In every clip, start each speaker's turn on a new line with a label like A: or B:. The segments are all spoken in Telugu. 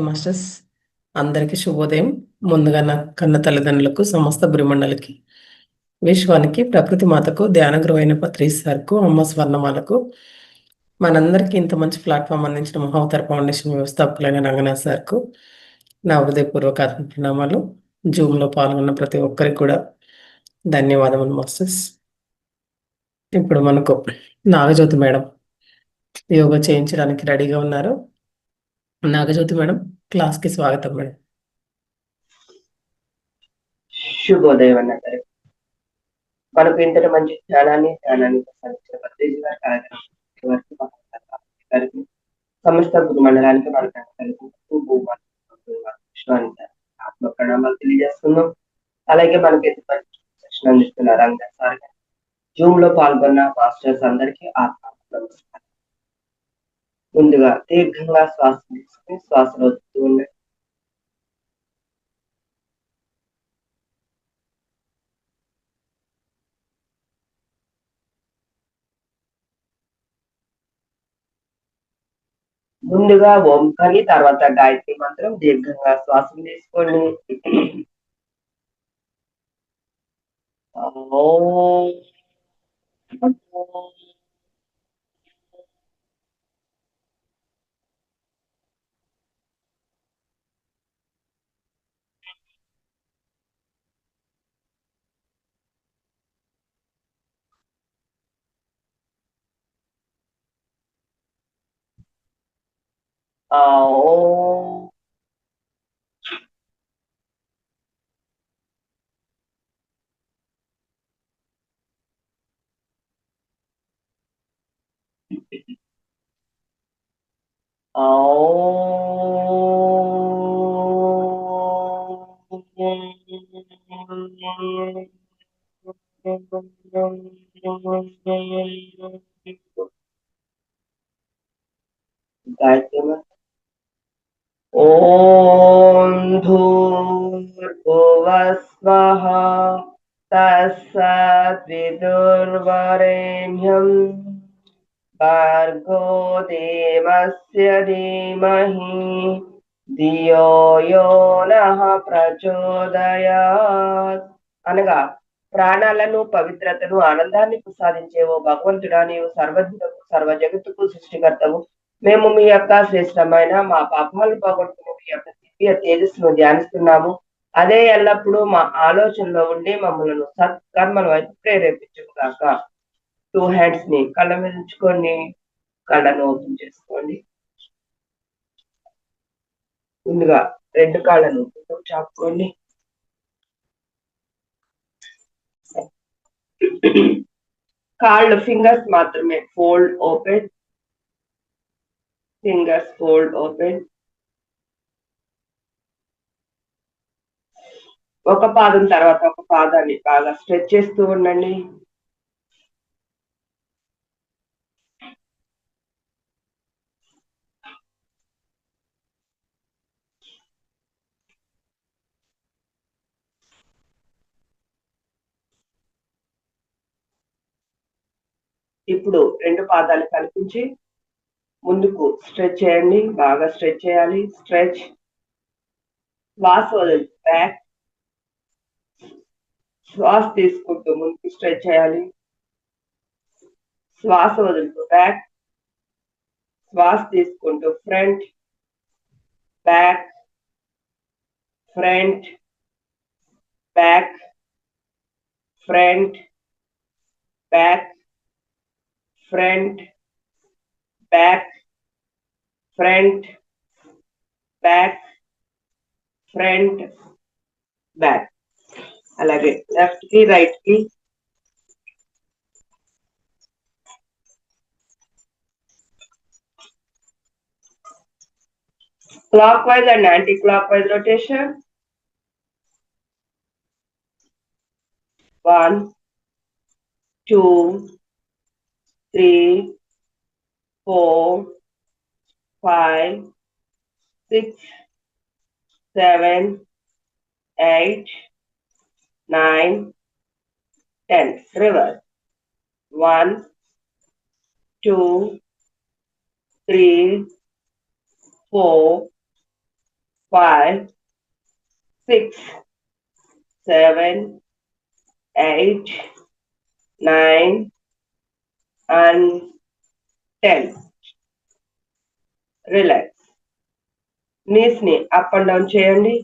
A: మాస్టర్స్. అందరికీ శుభోదయం. ముందుగా నా కన్న తల్లిదండ్రులకు, సమస్త గురుమండలికి, విశ్వానికి, ప్రకృతి మాతకు, ధ్యాన గురువైన పత్రిస్ సార్కు, అమ్మ స్వర్ణమాలకు, మనందరికీ ఇంత మంచి ప్లాట్ఫామ్ అందించిన మహావతార ఫౌండేషన్ వ్యవస్థాపకులైన రంగనాథ్ సార్కు నా హృదయపూర్వక ఆత్మ ప్రణామాలు. జూమ్లో పాల్గొన్న ప్రతి ఒక్కరికి కూడా ధన్యవాదములు మాస్టర్స్. ఇప్పుడు మనకు నాగజ్యోతి మేడం యోగా చేయించడానికి రెడీగా ఉన్నారు. నాగజ్యోతి మేడం, క్లాస్కి స్వాగతం మేడం.
B: శుభోదయం అన్నారు. మనకు ఇంతటి మంచి జ్ఞానాన్ని ప్రసాదించిన పత్రిక గారికి సమస్త గురు మండలానికి ఆత్మ ప్రణామాలు తెలియజేస్తున్నాం. అలాగే మనకి ఎంత మంచి సెషన్ అందిస్తున్న రంగనాథ్ సార్ జూమ్ లో పాల్గొన్న మాస్టర్స్ అందరికీ ఆత్మ నమస్కారం. ముందుగా దీర్ఘంగా శ్వాస తీసుకుని శ్వాసలో వదులుతూ ఉండండి. ముందుగా ఓం కని, తర్వాత గాయత్రి మంత్రం దీర్ఘంగా శ్వాసం తీసుకోండి. ఓం భూర్భువస్వః తత్సవితుర్వరేణ్యం భార్గో దేవస్య ధీమహి ధియో యో నః ప్రచోదయాత్. అనగా ప్రాణాలను, పవిత్రతను, ఆనందాన్ని ప్రసాదించే ఓ భగవంతుడా, నీవు సర్వజ్ఞులకు, సర్వ జగత్తుకు సృష్టికర్తవు. మేము మీ యొక్క శ్రేష్టమైన మా పాపాలు పోగొట్టుకుని మీ యొక్క దివ్య తేజస్సును ధ్యానిస్తున్నాము. అదే ఎల్లప్పుడూ మా ఆలోచనలో ఉండి మమ్మల్ని సత్కర్మల వైపు ప్రేరేపించుగాక. 2 హ్యాండ్స్ ని కళ్ళ మీద ఉంచుకొని కళ్ళను ఓపెన్ చేసుకోండి. ముందుగా 2 కాళ్ళను చాపుకోండి. కాళ్ళు ఫింగర్స్ మాత్రమే fold open. Fingers fold open. ఒక పాదం తర్వాత ఒక పాదాన్ని బాగా స్ట్రెచ్ చేస్తూ ఉండండి. ఇప్పుడు 2 పాదాలు కల్పించి ముందుకు స్ట్రెచ్ చేయండి. బాగా స్ట్రెచ్ చేయాలి. స్ట్రెచ్. శ్వాస వదలి బ్యాక్. శ్వాస తీసుకుంటూ ముందుకు స్ట్రెచ్ చేయాలి. శ్వాస వదులుతూ బ్యాక్. శ్వాస తీసుకుంటూ front, back, front, back, front, back, front, back, front, back, front, back. అలాగే లెఫ్ట్ కి రైట్ కి. clockwise and anti-clockwise rotation. 1, 2, 3, 4, 5, 6, 7, 8, 9, 10. Reverse. 1, 2, 3, 4, 5, 6, 7, 8, 9 and 10. Relax. Knees ని అప్ అండ్ డౌన్ చేయండి.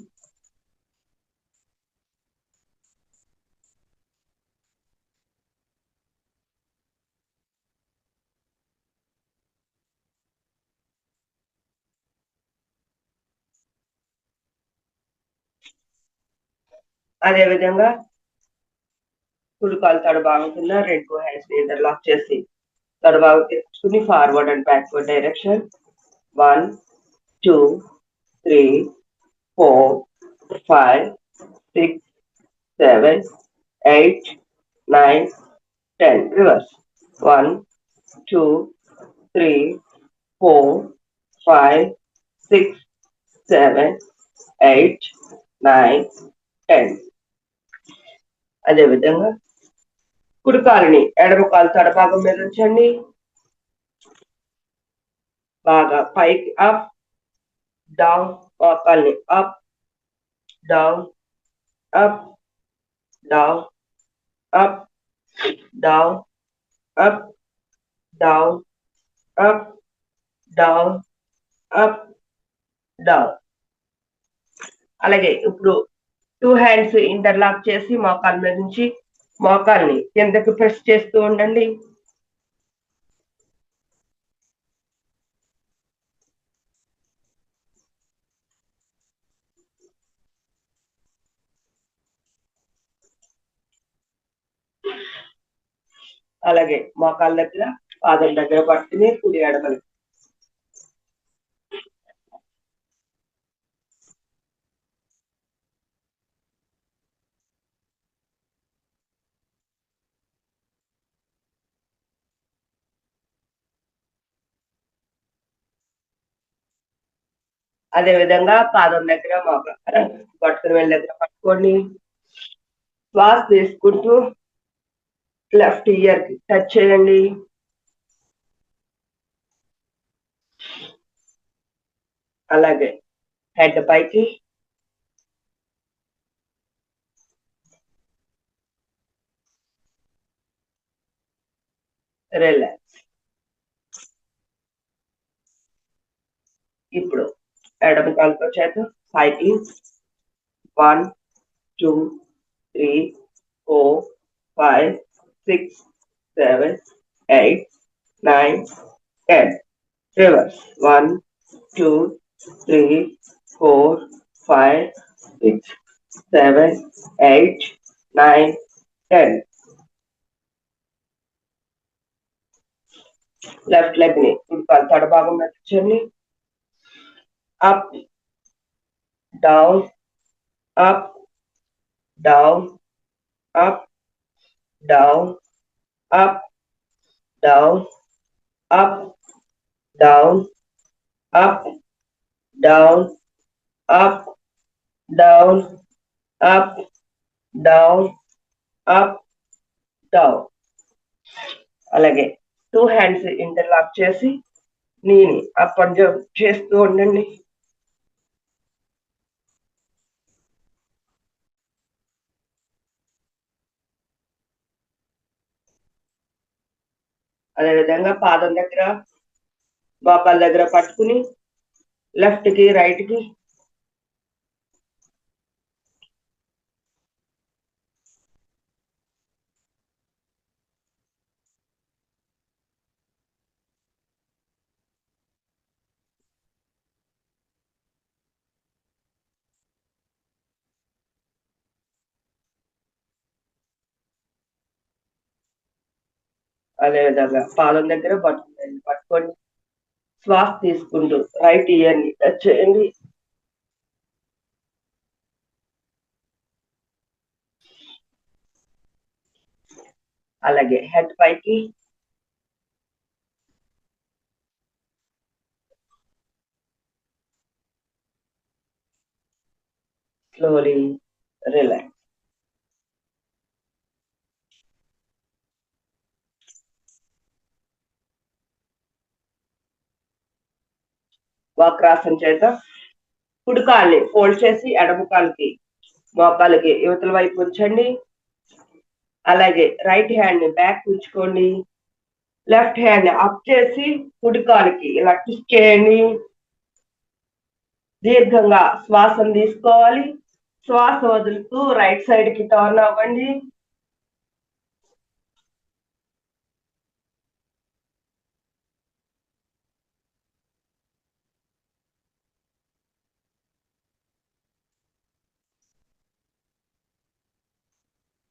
B: అదే విధంగా కుడి కాలు తడ భాగం కింద రెండు హ్యాండ్స్ ని ఇంటర్లాక్ చేసి తడ భాగం తెచ్చుకుని forward and backward direction 1, 2, 3, 4, 5, 6, 7, 8, 9, 10. Reverse 1, 2, 3, 4, 5, 6, 7, 8, 9, 10. అదే విధంగా కుడి కాలుని ఎడమ కాలు తడ భాగం మీద ఉంచండి. బాగా పైకి అప్ డౌన్, మోకాల్ని up down up down up down up down up down up down. అలాగే ఇప్పుడు 2 హ్యాండ్స్ ఇంటర్లాక్ చేసి మోకాల మీద నుంచి మోకాల్ని కిందకి ప్రెస్ చేస్తూ ఉండండి. అలాగే మోకాళ్ళ దగ్గర పాదం దగ్గర పట్టుకుని కుడి ఎడమలు అదే విధంగా పాదం దగ్గర పట్టుకుని వెళ్ళి దగ్గర పట్టుకోండి. శ్వాస తీసుకుంటూ లెఫ్ట్ ఇయర్ కి టచ్ చేయండి. అలాగే హెడ్ పైకి రిలాక్స్. ఇప్పుడు ఎడమ కాలుతో చేత సైక్లింగ్ 1, 2, 3, 4, 5, 6, 7, 8, 9, 10. రివర్స్ 1, 2, 3, 4, 5, 6, 7, 8, 9, 10. లెఫ్ట్ లెగ్ ని కుడి తడ భాగం నచ్చండి. Up down up down up down up down up down up down up down up down up down. అలాగే 2 హ్యాండ్స్ ఇంటర్లాక్ చేసి నీని అప్ అండ్ డౌన్ చేస్తూ ఉండండి. అదేవిధంగా పాదం దగ్గర మోకాళ్ళ దగ్గర పట్టుకుని లెఫ్ట్ కి రైట్ కి అదేవిధంగా పాదం దగ్గర పట్టుకోండి. శ్వాస తీసుకుంటూ రైట్ ఇయర్ ని టచ్ చేయండి. అలాగే హెడ్ పైకి స్లోలీ రిలాక్స్. వక్రాసన చేత కుడి కాల్ని ఫోల్డ్ చేసి ఎడమ కాలుకి మోకాలకి యువతల వైపు ఉంచండి. అలాగే రైట్ హ్యాండ్ ని బ్యాక్ ఉంచుకోండి. లెఫ్ట్ హ్యాండ్ అప్ చేసి కుడి కాలుకి ఇలా ట్విస్ట్ చేయండి. దీర్ఘంగా శ్వాసను తీసుకోవాలి. శ్వాస వదులుతూ రైట్ సైడ్ కి టర్న్ అవ్వండి.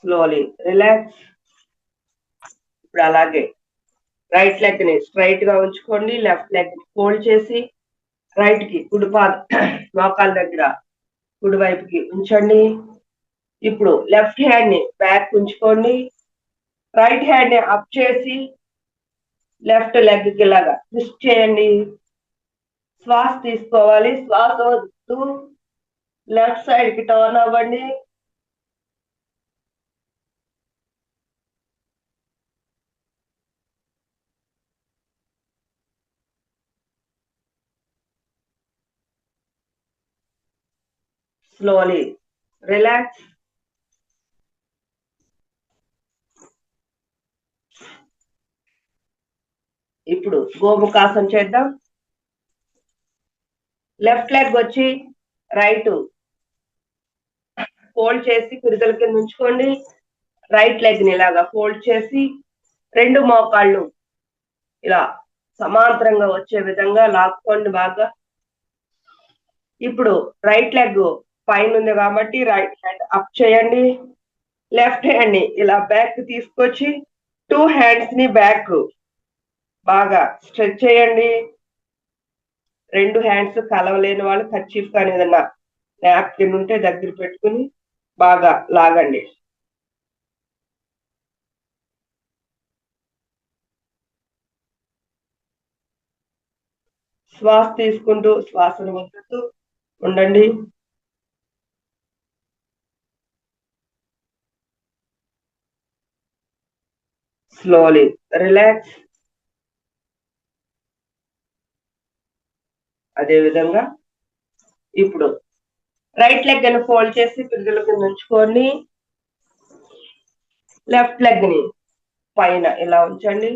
B: Slowly relax. ఇప్పుడు అలాగే రైట్ లెగ్ ని స్ట్రైట్ గా ఉంచుకోండి. లెఫ్ట్ లెగ్ ని ఫోల్డ్ చేసి రైట్ కి కుడి మోకాల దగ్గర కుడి వైపుకి ఉంచండి. ఇప్పుడు లెఫ్ట్ హ్యాండ్ ని బ్యాక్ ఉంచుకోండి. రైట్ హ్యాండ్ ని అప్ చేసి లెఫ్ట్ లెగ్ కి ఇలాగా ట్విస్ట్ చేయండి. శ్వాస తీసుకోవాలి. శ్వాస వదులుతూ లెఫ్ట్ సైడ్ కి టర్న్ అవ్వండి. Slowly relax. ఇప్పుడు గోముఖాసనం చేద్దాం. లెఫ్ట్ లెగ్ వచ్చి రైట్ ఫోల్డ్ చేసి కుడికల కింద ఉంచుకోండి. రైట్ లెగ్ ని ఇలాగా ఫోల్డ్ చేసి రెండు మోకాళ్ళు ఇలా సమాంతరంగా వచ్చే విధంగా లాక్కోండి బాగా. ఇప్పుడు రైట్ లెగ్ పైన ఉంది కాబట్టి రైట్ హ్యాండ్ అప్ చేయండి. లెఫ్ట్ హ్యాండ్ ని ఇలా బ్యాక్ తీసుకొచ్చి 2 హ్యాండ్స్ ని బ్యాక్ బాగా స్ట్రెచ్ చేయండి. 2 హ్యాండ్స్ కలవలేని వాళ్ళు కర్చీఫ్ కానీ ఏదన్నా నాప్కిన్ ఉంటే దగ్గర పెట్టుకుని బాగా లాగండి. శ్వాస తీసుకుంటూ శ్వాసను వదులుతూ ఉండండి. Slowly relax. అదే విధంగా ఇప్పుడు రైట్ లెగ్ ని ఫోల్డ్ చేసి పిల్లల కింద ఉంచుకొని లెఫ్ట్ లెగ్ ని పైన ఇలా ఉంచండి.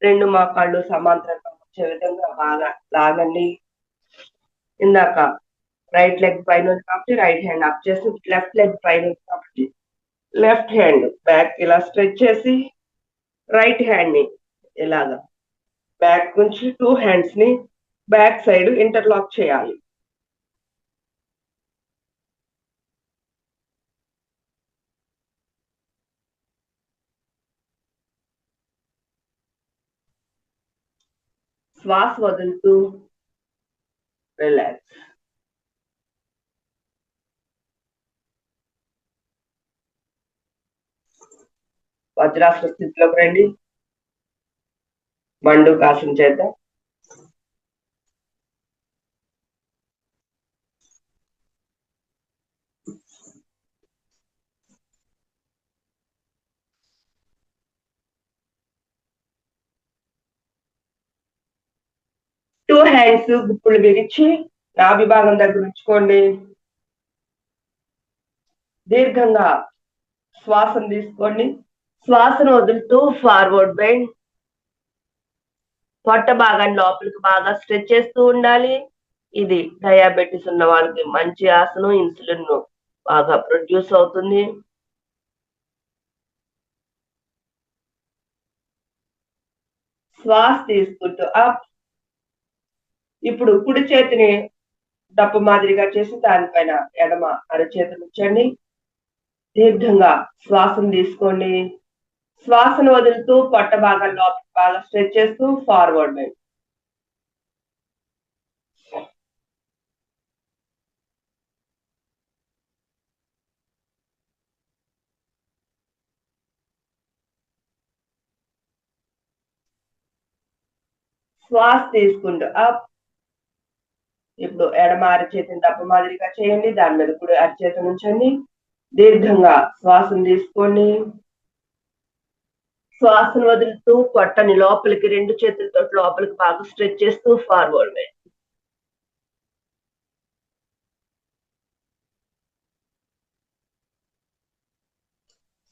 B: రెండు మోకాళ్ళు సమాంతరంగా వచ్చే విధంగా బాగా లాగండి. ఇందాక రైట్ లెగ్ పైన ఉంది కాబట్టి రైట్ హ్యాండ్ అప్ చేసి లెఫ్ట్ లెగ్ పైన ఉంది కాబట్టి లెఫ్ట్ హ్యాండ్ బ్యాక్ ఇలా స్ట్రెచ్ చేసి రైట్ హ్యాండ్ ని ఇలాగా బ్యాక్ నుంచి 2 హ్యాండ్స్ ని బ్యాక్ సైడ్ ఇంటర్లాక్ చేయాలి. శ్వాస వదులుతూ రిలాక్స్. వజ్రాసన స్థితిలోకి రండి. మండూకాసనం చేద్దాం. టూ హ్యాండ్స్ గుప్పులు బిగించి నాభి భాగం దగ్గర ఉంచుకోండి. దీర్ఘంగా శ్వాసను తీసుకోండి. శ్వాసను వదులుతూ ఫార్వర్డ్ బెండ్. పొట్ట భాగాన్ని లోపలికి బాగా స్ట్రెచ్ చేస్తూ ఉండాలి. ఇది డయాబెటిస్ ఉన్న వాళ్ళకి మంచి ఆసనం. ఇన్సులిన్ బాగా ప్రొడ్యూస్ అవుతుంది. శ్వాస తీసుకుంటూ అప్. ఇప్పుడు కుడి చేతిని డప్పు మాదిరిగా చేసి దానిపైన ఎడమ అరచేతిని ఉంచండి. దీర్ఘంగా శ్వాసను తీసుకోండి. శ్వాసను వదులుతూ పొట్ట భాగం లోపలికి బాగా స్ట్రెచ్ చేస్తూ ఫార్వర్డ్ బెండ్. శ్వాస తీసుకుంటూ అప్. ఇప్పుడు ఎడమ అరచేతిని డప్పు మాదిరిగా చేయండి. దాని మీద కుడి అరచేతిని ఉంచండి. దీర్ఘంగా శ్వాసను తీసుకోండి. శ్వాసను వదులుతూ పొట్టని లోపలికి రెండు చేతులతో లోపలికి బాగా స్ట్రెచ్ చేస్తూ ఫార్వర్డ్ బెండ్.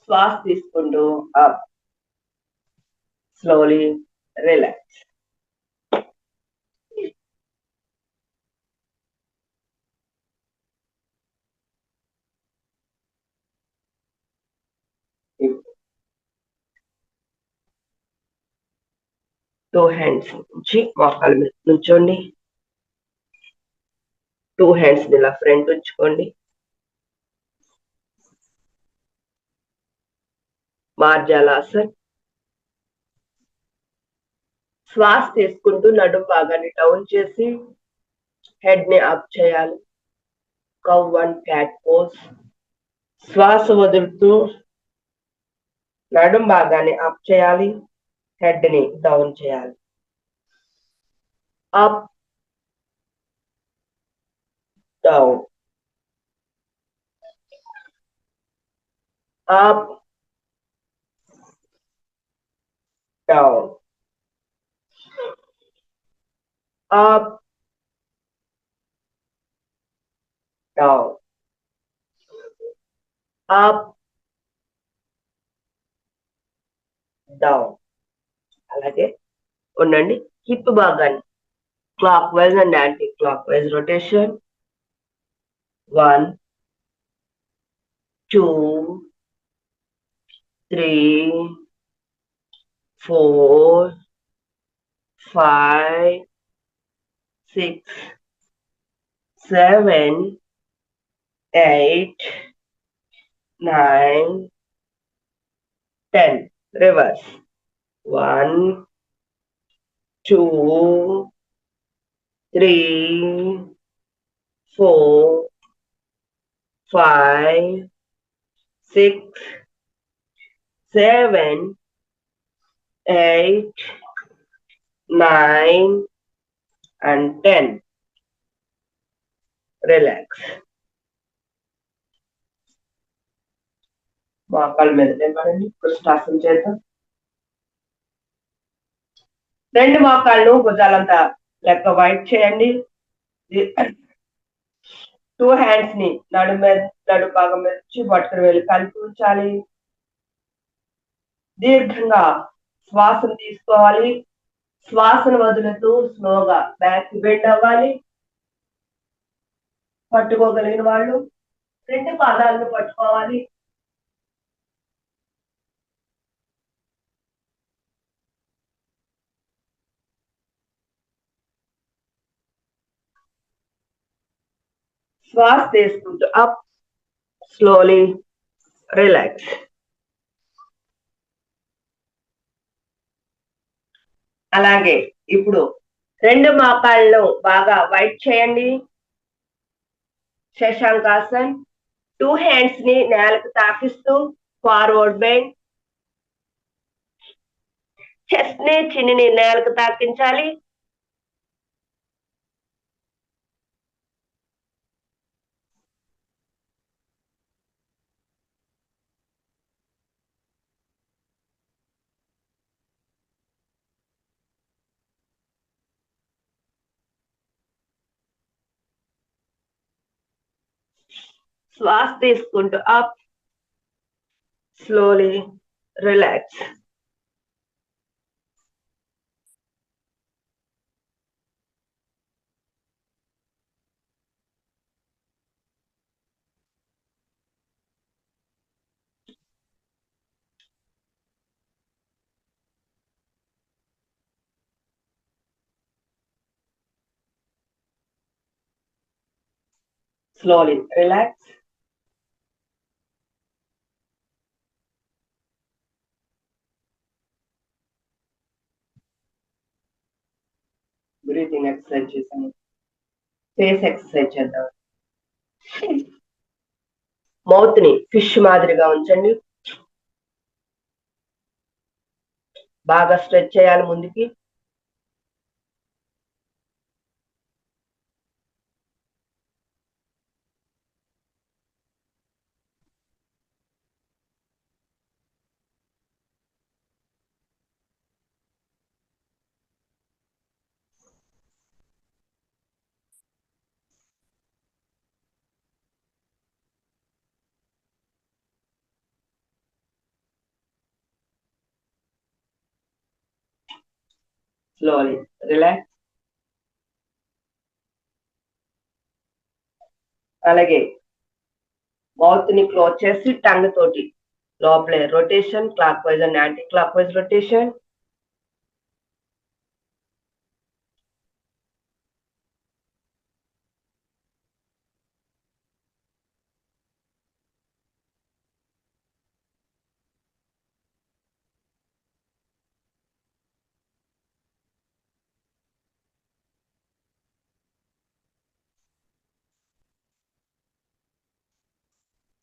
B: శ్వాస తీసుకుంటూ up, slowly relax. Two hands నుంచి మోకాల మీద నుంచోండి. టూ హ్యాండ్స్ ఇలా ఫ్రంట్ ఉంచుకోండి. మార్జాలాసన్. శ్వాస తీసుకుంటూ నడుము భాగాన్ని డౌన్ చేసి హెడ్ ని అప్ చేయాలి. Cow one cat pose. శ్వాస వదులుతూ నడుము భాగాన్ని అప్ చేయాలి, హెడ్ ని డౌన్ చేయాలి. Up, down, up, down, up, down, up, down. అలాగే ఉండండి. హిప్ భాగాన్ని clock wise and anti clock wise rotation. 1, 2, 3, 4, 5, 6, 7, 8, 9, 10. Reverse. 1, 2, 3, 4, 5, 6, 7, 8, 9, and 10. Relax. మోకాళ్ళ మీద నిలబడండి. కృష్ణాసనం చేద్దాం. రెండు మోకాళ్ళు భుజాలంతా లెక్క వైట్ చేయండి. టూ హ్యాండ్స్ ని నడు భాగం మీద నుంచి బొట్టకలు వేలు కలిపి ఉంచాలి. దీర్ఘంగా శ్వాసను తీసుకోవాలి. శ్వాసను వదులుతూ స్లోగా బ్యాక్ బెండ్ అవ్వాలి. పట్టుకోగలిగిన వాళ్ళు రెండు పాదాలను పట్టుకోవాలి. శ్వాస తీసుకుంటూ అప్, స్లోలీ రిలాక్స్. అలాగే ఇప్పుడు రెండు మోకాళ్ళను బాగా వైట్ చేయండి. శశాంకాసన్. టూ హ్యాండ్స్ ని నేలకు తాకిస్తూ ఫార్వర్డ్ బెండ్. చెస్ట్ ని చిన్ని నేలకు తాకించాలి. శ్వాస తీసుకుంటూ up, slowly relax. Slowly relax. Breathing exercise చేసాము. ఫేస్ ఎక్సర్సైజ్ చేద్దాం. మౌత్ ని ఫిష్ మాదిరిగా ఉంచండి. బాగా స్ట్రెచ్ చేయాలి ముందుకి. Slowly relax. అలాగే మౌత్ ని క్లోజ్ చేసి టంగ్ తోటి లోపలే rotation, clock wise and anti clock wise rotation.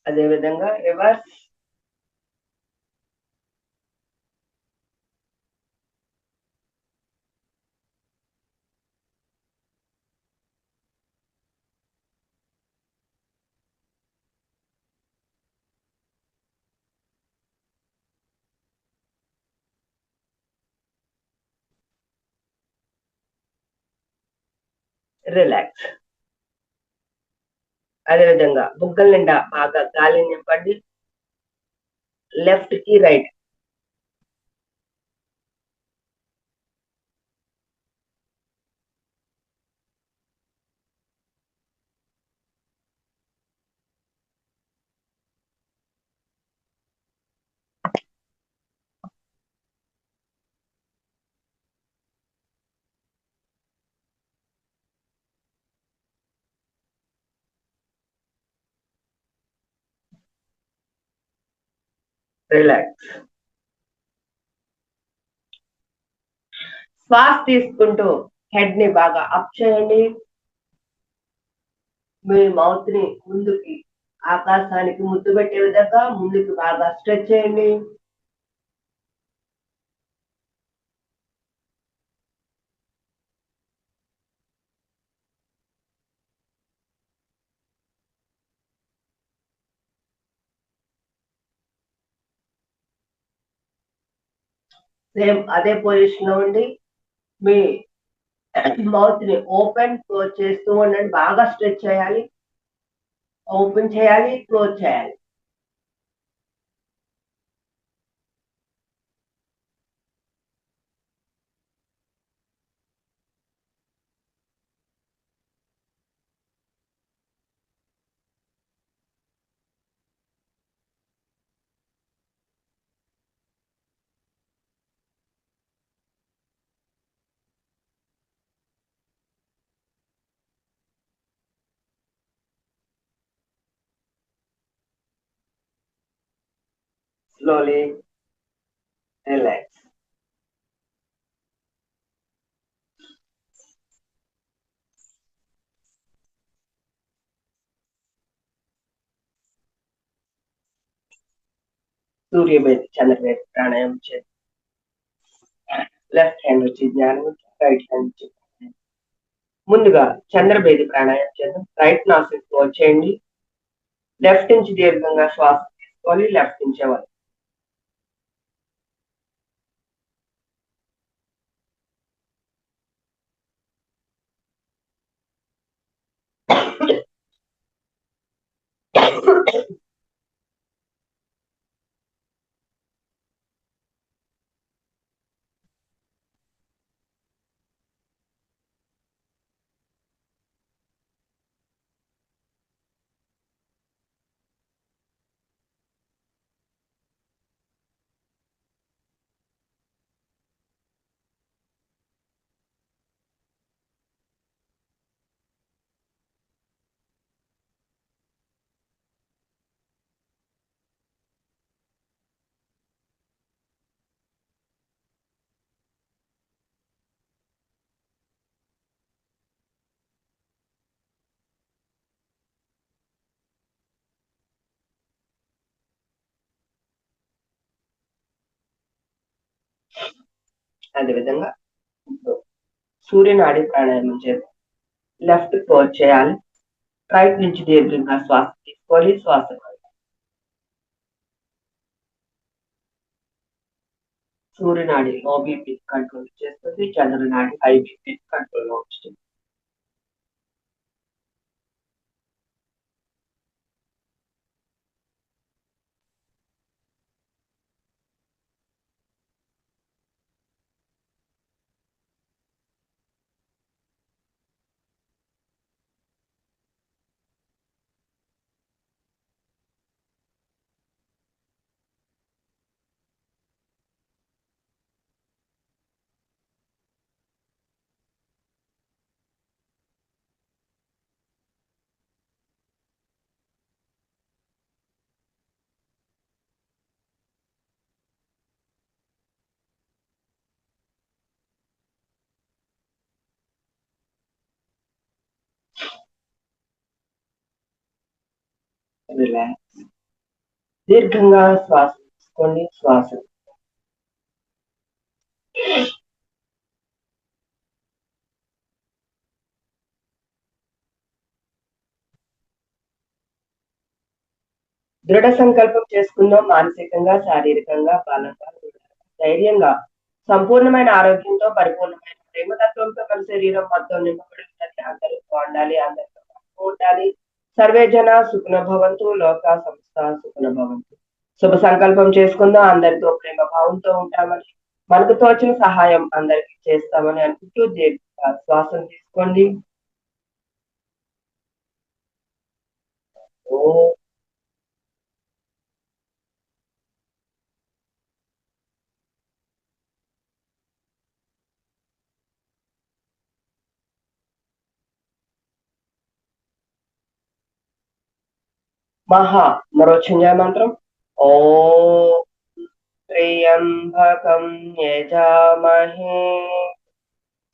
B: అదే విధంగా రివర్స్. రిలాక్స్. అదే విధంగా బుగ్గల నిండా బాగా గాలి నింపండి. లెఫ్ట్ కి రైట్. రిలాక్స్. శ్వాస తీసుకుంటూ హెడ్ ని బాగా అప్ చేయండి. మీ మౌత్ ని ముందుకి ఆకాశానికి ముద్దు పెట్టే విధంగా ముందుకు బాగా స్ట్రెచ్ చేయండి. సేమ్ అదే పొజిషన్ లో ఉండి మీ మౌత్ ని ఓపెన్ క్లోజ్ చేస్తూ ఉండండి. బాగా స్ట్రెచ్ చేయాలి. ఓపెన్ చేయాలి, క్లోజ్ చేయాలి. Slowly relax. సూర్యభేది చంద్రభేది ప్రాణాయామం చేయండి. లెఫ్ట్ హ్యాండ్ వచ్చి జ్ఞానం, రైట్ హ్యాండ్ వచ్చి ప్రాణాయామం. ముందుగా చంద్రభేది ప్రాణాయామం చేద్దాం. రైట్ నాసిల్ క్లోజ్ చేయండి. లెఫ్ట్ నుంచి దీర్ఘంగా శ్వాస తీసుకోవాలి. లెఫ్ట్ నుంచి ఇవ్వాలి. అదేవిధంగా సూర్యనాడి ప్రాణాయామం చేద్దాం. లెఫ్ట్ క్లోజ్ చేయాలి. రైట్ నుంచి దీర్ఘంగా శ్వాస తీసుకోవాలి. శ్వాస సూర్యనాడి లో బీపీ కంట్రోల్ చేస్తుంది. చంద్రనాడి హై బీపీ కంట్రోల్ లో ఉంచుతుంది. రిలాక్స్. దీర్ఘంగా శ్వాస తీసుకోండి. దృఢ సంకల్పం చేసుకుందాం. మానసికంగా, శారీరకంగా బలంగా, ధైర్యంగా, సంపూర్ణమైన ఆరోగ్యంతో, పరిపూర్ణమైన ప్రేమతత్వంతో మన శరీరం మొత్తం నింపబడి ఉండాలి. అందరూ బాగుండాలి. అందరితో ఉండాలి. సర్వే జన సుఖినో భవంతు. లోక సంస్థ సుఖినో భవంతు. శుభ సంకల్పం చేసుకుందాం. అందరితో ప్రేమ భావంతో ఉంటామని, మనకు తోచిన సహాయం అందరికీ చేస్తామని అనుకుంటూ దీర్ఘ శ్వాసం తీసుకోండి. ఓ మహా మరోచ్ఛింజయ మంత్రం. ఓం त्र्यम्बकं यजामहे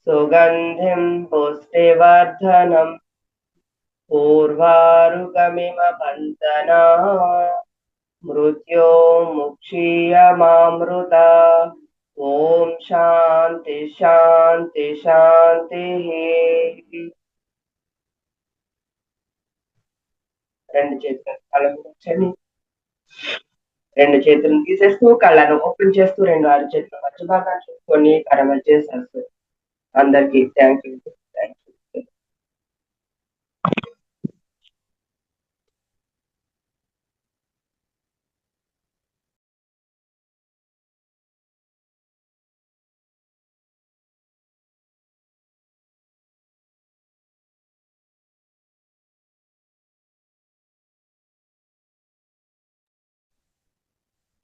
B: सुगन्धिं पुष्टिवर्धनम् उर्वारुकमिव बन्धनात् मृत्योर्मुक्षीयमामृता. ఓం శాంతి శాంతి శాంతి. రెండు చేతులు కళ్ళ మీద ఉంచండి. రెండు చేతులను తీసేస్తూ కళ్ళను ఓపెన్ చేస్తూ రెండు ఆరు చేతుల మధ్య భాగాన్ని చూసుకొని కరమ చేసేస్తూ అందరికి thank you.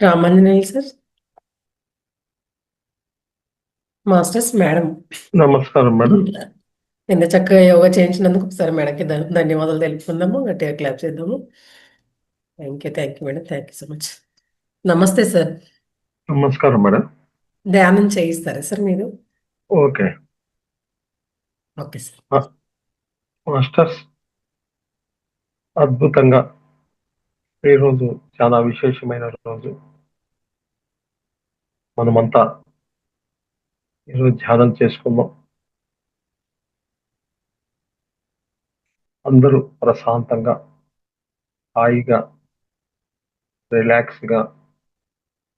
A: Ramanjaneyulu sir, masters madam,
C: నమస్కారం మేడం.
A: ఎంత చక్కగా యోగా చేయించినందుకు ఒకసారి మేడంకి ధన్యవాదాలు తెలుపుకుందాము. గట్టిగా క్లాప్ చేద్దాము. Thank you madam. Thank you so much. నమస్తే సార్.
C: నమస్కారం మేడం.
A: ధ్యానం చేయిస్తారా సార్ మీరు?
C: Okay
A: okay sir.
C: మాస్టర్స్, అద్భుతంగా ఈరోజు చాలా విశేషమైన రోజు. మనమంతా ఈరోజు ధ్యానం చేసుకుందాం. అందరూ ప్రశాంతంగా, హాయిగా, రిలాక్స్గా,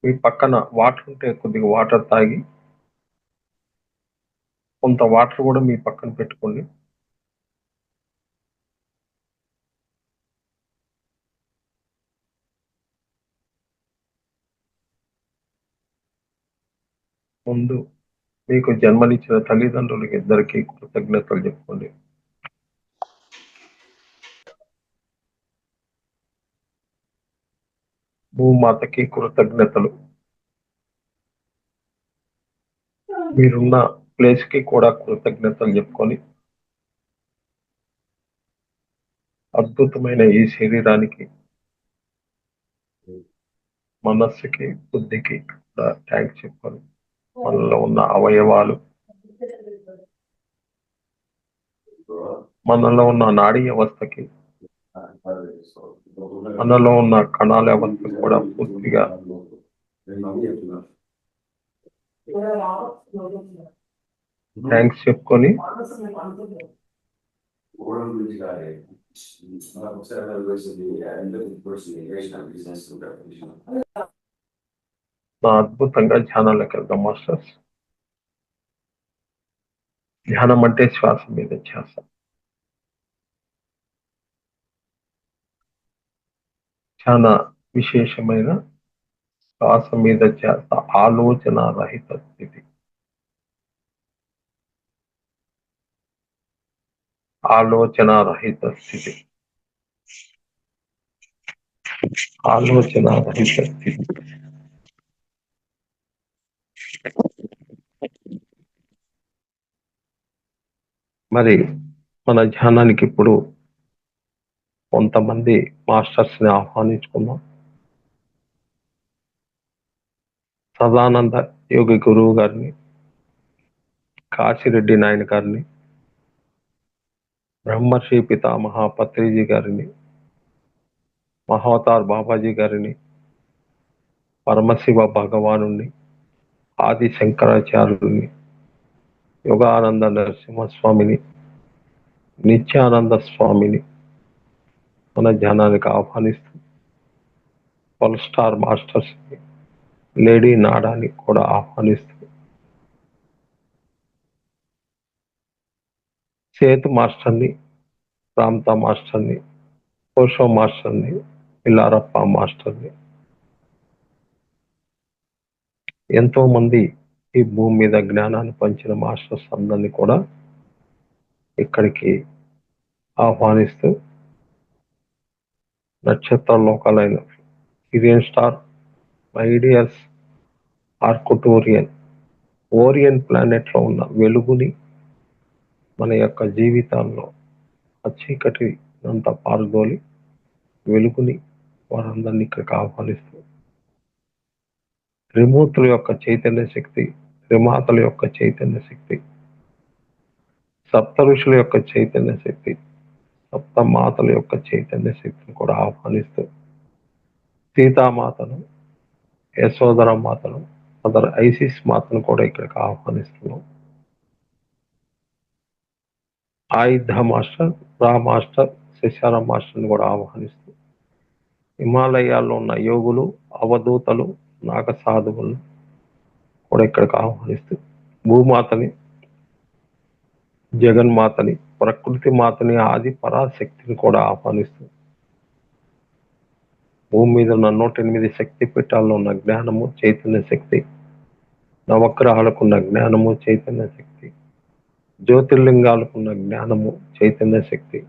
C: మీ పక్కన వాటర్ ఉంటే కొద్దిగా వాటర్ తాగి, కొంత వాటర్ కూడా మీ పక్కన పెట్టుకోండి. ముందు మీకు జన్మనిచ్చిన తల్లిదండ్రులకి ఇద్దరికి కృతజ్ఞతలు చెప్పుకోండి. భూమాతకి కృతజ్ఞతలు. మీరున్న ప్లేస్ కి కూడా కృతజ్ఞతలు చెప్పుకొని, అద్భుతమైన ఈ శరీరానికి, మనస్సుకి, బుద్ధికి కూడా థ్యాంక్స్ చెప్పుకొని, మనలో ఉన్న అవయవాలు, మనలో ఉన్న నాడీ వ్యవస్థకి, మనలో ఉన్న కణాల వ్యవస్థకి కూడా పూర్తిగా థ్యాంక్స్ చెప్పుకొని, నా అద్భుతంగా ధ్యానాలకు వెళ్దాం మాస్టర్స్. ధ్యానం అంటే శ్వాస మీద ధ్యాస. చాలా విశేషమైన శ్వాస మీద ధ్యాస, ఆలోచన రహిత స్థితి. ఆలోచన రహిత స్థితి. ఆలోచన రహిత స్థితి. మరి మన ధ్యానానికి ఇప్పుడు కొంతమంది మాస్టర్స్ ని ఆహ్వానించుకుందాం. సదానంద యోగి గురువు గారిని, కాశిరెడ్డి నాయన గారిని, బ్రహ్మర్షి పితామహ పత్రిజీ గారిని, మహావతార్ బాబాజీ గారిని, పరమశివ భగవానుని, ఆది శంకరాచార్యుని, యోగానంద నరసింహస్వామిని, నిత్యానంద స్వామిని మన ధ్యానానికి ఆహ్వానిస్తూ, 12 స్టార్ మాస్టర్స్ ని, లేడీ నాడాని కూడా ఆహ్వానిస్తూ, సేతు మాస్టర్ని, రామ్తా మాస్టర్ని, కోశో మాస్టర్ని, పిల్లారప్ప మాస్టర్ని, ఎంతో మంది ఈ భూమి మీద జ్ఞానాన్ని పంచిన మాస్టర్స్ అందరినీ కూడా ఇక్కడికి ఆహ్వానిస్తూ, నక్షత్ర లోకాలైన సిరియన్ స్టార్, ఐడియస్, ఆర్కుటోరియన్, ఓరియన్ ప్లానెట్ లో ఉన్న వెలుగుని మన యొక్క జీవితాల్లో ఆ చీకటి అంతా పారదోలి వెలుగుని వారందరినీ ఇక్కడికి ఆహ్వానిస్తూ, త్రిమూర్తుల యొక్క చైతన్య శక్తి, త్రిమాతల యొక్క చైతన్య శక్తి, సప్త ఋషుల యొక్క చైతన్య శక్తి, సప్త మాతల యొక్క చైతన్య శక్తిని కూడా ఆహ్వానిస్తూ, సీతామాతను, యశోదర మాతను, మదర్ ఐసిస్ మాతను కూడా ఇక్కడికి ఆహ్వానిస్తున్నాం. ఆయుధ మాస్టర్, రా మాస్టర్, శశార మాస్టర్ని కూడా ఆహ్వానిస్తూ, హిమాలయాల్లో ఉన్న యోగులు, అవధూతలు, నాగ సాధువులను కూడా ఇక్కడికి ఆహ్వానిస్తూ, భూమాతని, జగన్మాతని, ప్రకృతి మాతని, ఆది పరాశక్తిని కూడా ఆహ్వానిస్తూ, భూమి మీద ఉన్న 108 శక్తి పీఠాల్లో ఉన్న జ్ఞానము, చైతన్య శక్తి, నవగ్రహాలకున్న జ్ఞానము, చైతన్య శక్తి, జ్యోతిర్లింగాలకున్న జ్ఞానము, చైతన్య శక్తి,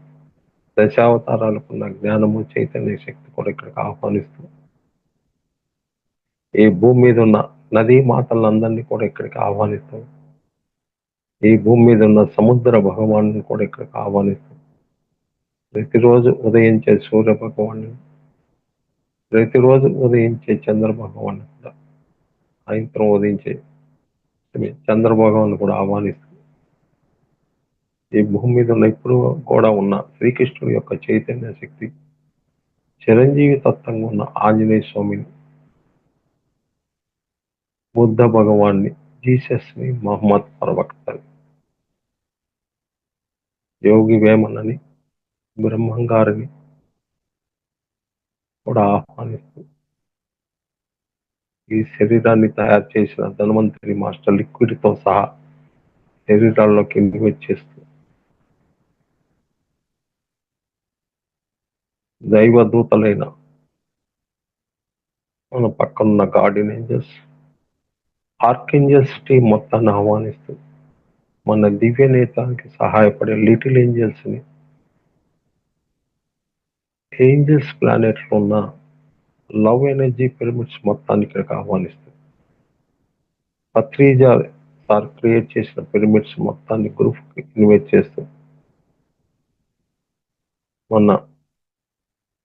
C: దశావతారాలకున్న జ్ఞానము, చైతన్య శక్తి కూడా ఇక్కడికి ఆహ్వానిస్తూ, ఈ భూమి మీద ఉన్న నదీ మాతలందరినీ కూడా ఇక్కడికి ఆహ్వానిస్తూ, ఈ భూమి మీద ఉన్న సముద్ర భగవాను కూడా ఇక్కడికి ఆహ్వానిస్తూ, ప్రతిరోజు ఉదయించే సూర్య భగవాను, ప్రతిరోజు ఉదయించే చంద్ర భగవాను కూడా, సాయంత్రం ఉదయించే చంద్ర భగవాను కూడా ఆహ్వానిస్తూ, ఈ భూమి మీద ఉన్న ఇప్పుడు కూడా ఉన్న శ్రీకృష్ణుడి యొక్క చైతన్య శక్తి, చిరంజీవి తత్వంగా ఉన్న ఆంజనేయ స్వామిని, బుద్ధ భగవాన్ని, జీసస్ ని, మహమ్మద్ ప్రవక్తని, యోగి వేమనని, బ్రహ్మంగారిని కూడా ఆహ్వానిస్తూ, ఈ శరీరాన్ని తయారు చేసిన ధన్వంతరి మాస్టర్ లిక్విడ్ తో సహా శరీరాల్లోకి ఇన్వెస్ట్ చేస్తూ, దైవ దూతలైన మన పక్కనున్న గార్డియన్ ఏంజల్స్, ఆర్కేంజల్స్ టీం మొత్తాన్ని ఆహ్వానిస్తూ, మన దివ్య నేతానికి సహాయపడే లిటిల్ ఏంజల్స్ ని, ఏంజల్స్ ప్లానెట్ లో ఉన్న లవ్ ఎనర్జీ పిరమిడ్స్ మొత్తాన్ని ఇక్కడికి ఆహ్వానిస్తూ, పత్రిజా సార్ క్రియేట్ చేసిన పిరమిడ్స్ మొత్తాన్ని గ్రూప్ కి ఇన్వైట్ చేస్తూ, మొన్న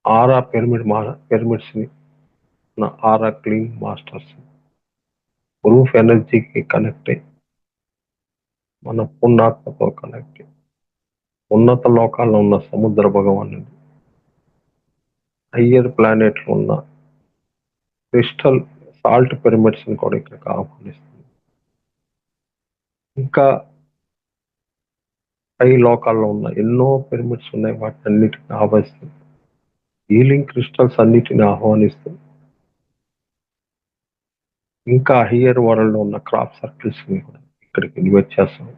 C: ఆరా పిరమిడ్స్ ని, మన ఆరా క్లీన్ మాస్టర్స్ గ్రూప్ ఎనర్జీకి కనెక్ట్ అయ్యి, మన పుణ్యాత్మతో కనెక్ట్ అయ్యి, ఉన్నత లోకాల్లో ఉన్న సముద్ర భగవాను, హయ్యర్ ప్లానెట్ లో ఉన్న క్రిస్టల్ సాల్ట్ పిరమిడ్స్ ని కూడా ఇక్కడికి ఆహ్వానిస్తుంది. ఇంకా పై లోకాల్లో ఉన్న ఎన్నో పిరమిడ్స్ ఉన్నాయి, వాటిని అన్నిటిని ఆహ్వానిస్తుంది. హీలింగ్ క్రిస్టల్స్ అన్నిటిని ఆహ్వానిస్తూ, ఇంకా హయ్యర్ వరల్డ్ లో ఉన్న క్రాప్ సర్కిల్స్ ని కూడా ఇక్కడికి ఇన్వైట్ చేస్తాం.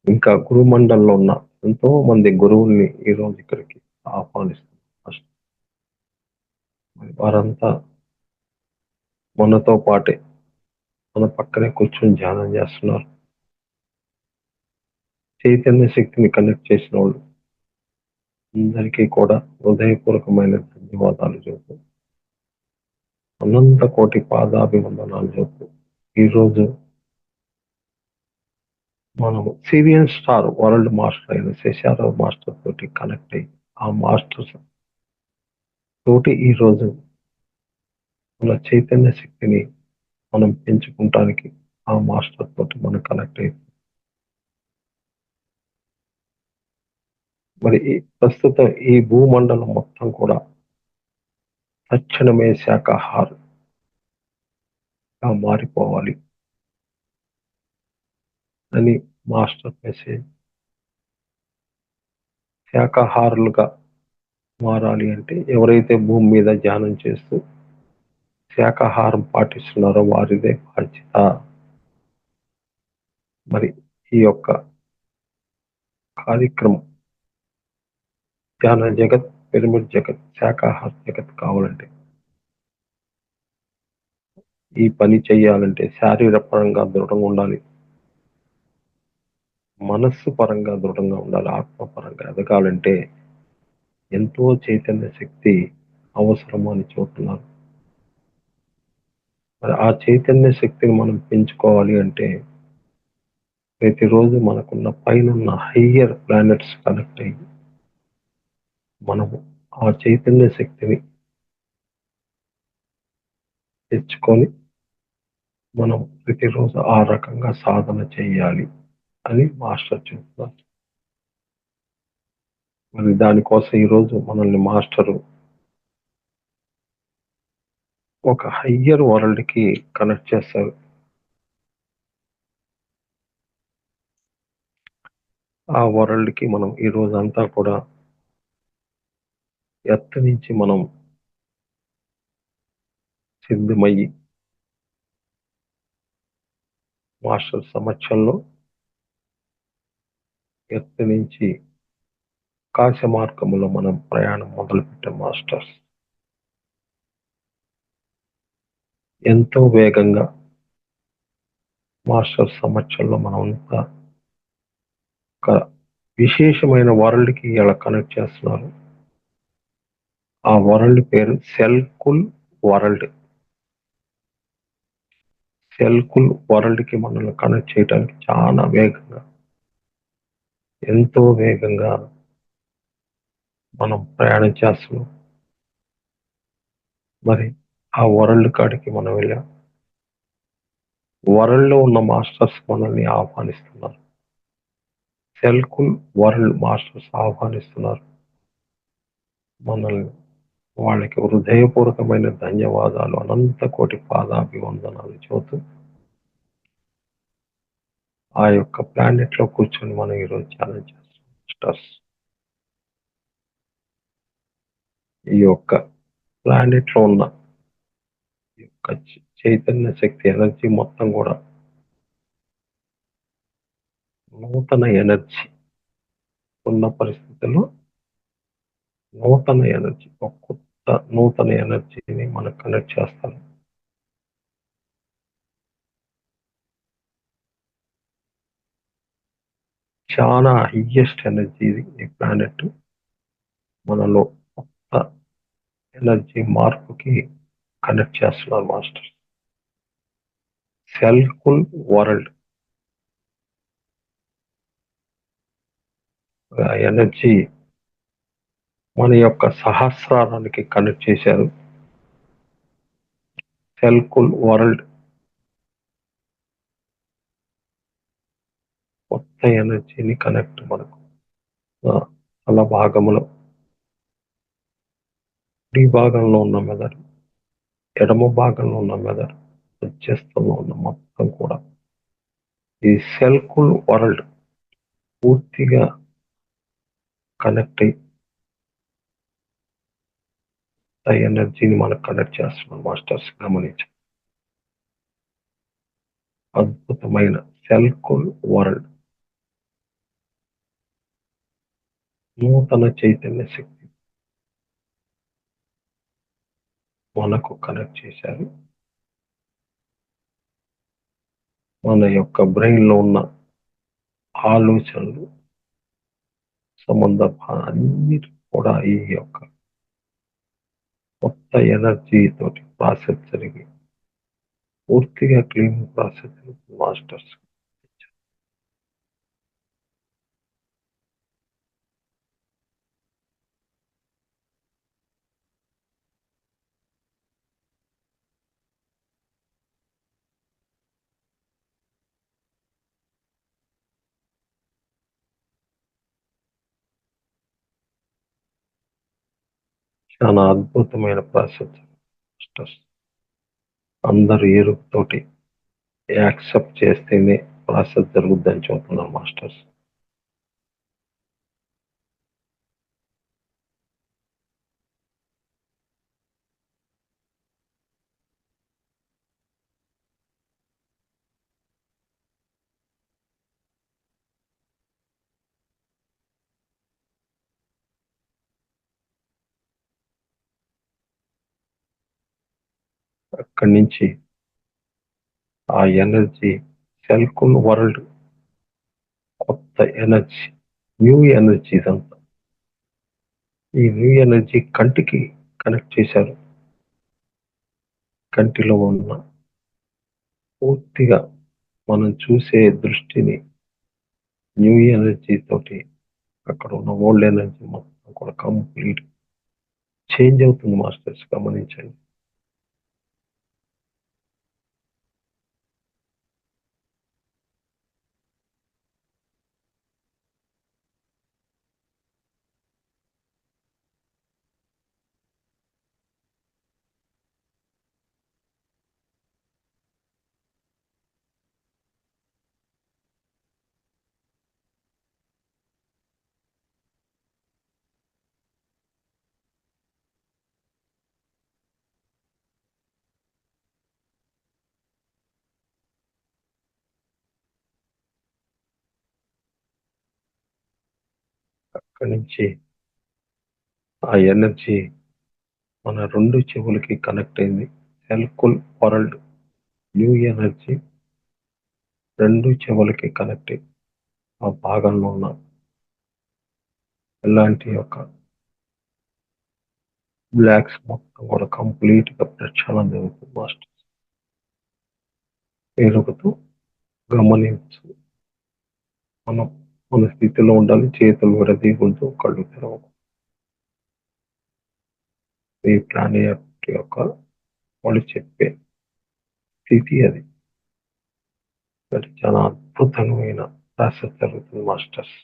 C: ఇంకా గురుమండలంలో ఉన్న ఎంతో మంది గురువుల్ని ఈ రోజు ఇక్కడికి ఆహ్వానిస్తాం. వారంతా మనతో పాటే మన పక్కనే కూర్చొని ధ్యానం చేస్తున్నారు. చైతన్య శక్తిని కనెక్ట్ చేసిన వాళ్ళు అందరికీ కూడా హృదయపూర్వకమైన ధన్యవాదాలు చెబుతూ, అనంత కోటి పాదాభివందనాలు చెబుతూ, ఈరోజు మనము సిరియన్ స్టార్ వరల్డ్ మాస్టర్ అయిన శశార మాస్టర్ తోటి కనెక్ట్ అయ్యి, ఆ మాస్టర్స్ తోటి ఈరోజు మన చైతన్య శక్తిని మనం పెంచుకుంటానికి ఆ మాస్టర్ తోటి మనం కనెక్ట్ అయ్యి, మరి ప్రస్తుతం ఈ భూమండలం మొత్తం కూడా తక్షణమే శాకాహారంగా మారిపోవాలి అని మాస్టర్ మెసేజ్. శాకాహారులుగా మారాలి అంటే ఎవరైతే భూమి మీద ధ్యానం చేస్తూ శాకాహారం పాటిస్తున్నారో వారిదే బాధ్యత. మరి ఈ యొక్క కార్యక్రమం ధ్యాన జగత్, పిరమిడ్ జగత్, శాకాహార జగత్ కావాలంటే, ఈ పని చేయాలంటే శారీరపరంగా దృఢంగా ఉండాలి, మనస్సు పరంగా దృఢంగా ఉండాలి, ఆత్మపరంగా ఎదగాలంటే ఎంతో చైతన్య శక్తి అవసరము అని చెబుతున్నారు. మరి ఆ చైతన్య శక్తిని మనం పెంచుకోవాలి అంటే ప్రతిరోజు మనకున్న పైనున్న హయ్యర్ ప్లానెట్స్ కనెక్ట్ అయ్యి మనము ఆ చైతన్య శక్తిని తెచ్చుకొని మనం ప్రతిరోజు ఆ రకంగా సాధన చేయాలి అని మాస్టర్ చెప్తున్నారు. మరి దానికోసం ఈరోజు మనల్ని మాస్టరు ఒక హయ్యర్ వరల్డ్ కి కనెక్ట్ చేస్తారు. ఆ వరల్డ్ కి మనం ఈ రోజు అంతా కూడా ఎర్త్ నుంచి మనం సిద్ధమయ్యి మాస్టర్ సమక్షంలో ఎర్త్ నుంచి ఆకాశ మార్గంలో మనం ప్రయాణం మొదలుపెట్టాం. మాస్టర్స్ ఎంతో వేగంగా మాస్టర్ సమక్షంలో మనం అంతా ఒక విశేషమైన వరల్డ్ కి ఇలా కనెక్ట్ చేస్తున్నారు. ఆ వరల్డ్ పేరు సెల్కుల్ వరల్డ్. సెల్కుల్ వరల్డ్ కి మనల్ని కనెక్ట్ చేయడానికి చాలా వేగంగా, ఎంతో వేగంగా మనం ప్రయాణం చేస్తున్నాం. మరి ఆ వరల్డ్ కాడికి మనం వెళ్ళాం. వరల్డ్ లో ఉన్న మాస్టర్స్ మనల్ని ఆహ్వానిస్తున్నారు. సెల్కుల్ వరల్డ్ మాస్టర్స్ ఆహ్వానిస్తున్నారు మనల్ని. వాళ్ళకి హృదయపూర్వకమైన ధన్యవాదాలు, అనంత కోటి పాదాభివందనాలు చెబుతూ ఆ యొక్క ప్లానెట్ లో కూర్చొని మనం ఈరోజు ధ్యానం చేస్తాం. మాస్టర్స్ ఈ యొక్క ప్లానెట్ లో ఉన్న ఈ యొక్క చైతన్య శక్తి ఎనర్జీ మొత్తం కూడా నూతన ఎనర్జీ ఉన్న పరిస్థితుల్లో నూతన ఎనర్జీ, ఒక కొత్త నూతన ఎనర్జీని మనం కనెక్ట్ చేస్తాం. చాలా హైయెస్ట్ ఎనర్జీ ఇది. ఈ ప్లానెట్ మనలో కొత్త ఎనర్జీ మార్పుకి కనెక్ట్ చేస్తున్నారు మాస్టర్. సెల్ఫుల్ వరల్డ్ ఎనర్జీ మన యొక్క సహస్రారానికి కనెక్ట్ చేశారు. సెల్ఫుల్ వరల్డ్ కొత్త ఎనర్జీని కనెక్ట్ మనకు తల భాగంలో, కుడి భాగంలో ఉన్న మెదడు, ఎడమ భాగంలో ఉన్న మెదడు, మధ్యస్థంలో ఉన్న మొత్తం కూడా ఈ సెల్ఫుల్ వరల్డ్ పూర్తిగా కనెక్ట్ అయ్యి ఆ ఎనర్జీని మనకు కనెక్ట్ చేస్తున్నాం మాస్టర్స్. గమనించండి, అద్భుతమైన సెల్ఫుల్ వరల్డ్ నూతన చైతన్య శక్తి మనకు కనెక్ట్ చేశారు. మన యొక్క బ్రెయిన్ లో ఉన్న ఆలోచనలు, సంబంధాలు అన్నిటి కూడా ఈ యొక్క కొత్త ఎనర్జీ తోటి ప్రాసెస్ జరిగి పూర్తిగా క్లీన్ ప్రాసెస్ మాస్టర్స్. చాలా అద్భుతమైన ప్రాసెస్ మాస్టర్స్. అందరూ ఎరుపుతోటి యాక్సెప్ట్ చేస్తేనే ప్రాసెస్ జరుగుద్దని చెబుతున్నారు మాస్టర్స్. అక్కడి నుంచి ఆ ఎనర్జీ సెల్కుల్ వరల్డ్, కొత్త ఎనర్జీ, న్యూ ఎనర్జీ ఇదంతా. ఈ న్యూ ఎనర్జీ కంటికి కనెక్ట్ చేశారు. కంటిలో ఉన్న పూర్తిగా మనం చూసే దృష్టిని న్యూ ఎనర్జీ తోటి అక్కడ ఉన్న ఓల్డ్ ఎనర్జీ మొత్తం కూడా కంప్లీట్ చేంజ్ అవుతుంది మాస్టర్స్, గమనించండి. అక్కడి నుంచి ఆ ఎనర్జీ మన రెండు చెవులకి కనెక్ట్ అయింది. సెల్కుల్ వరల్డ్ న్యూ ఎనర్జీ రెండు చెవులకి కనెక్ట్ అయింది. ఆ భాగంలో ఉన్న ఎలాంటి ఒక బ్లాక్స్ మొత్తం కూడా కంప్లీట్ గా ప్రక్షాళన జరుగుతుంది మాస్టర్. ఎరుగుతూ గమనించు. మనం మన స్థితిలో ఉండాలి. చేతులు విడదీయకూడదు, కళ్ళు తెరవకూడదు. ఈ ప్రాణి యొక్క వాళ్ళు చెప్పే స్థితి అది. అది చాలా అద్భుతమైన ప్రాసెస్ జరుగుతుంది మాస్టర్స్.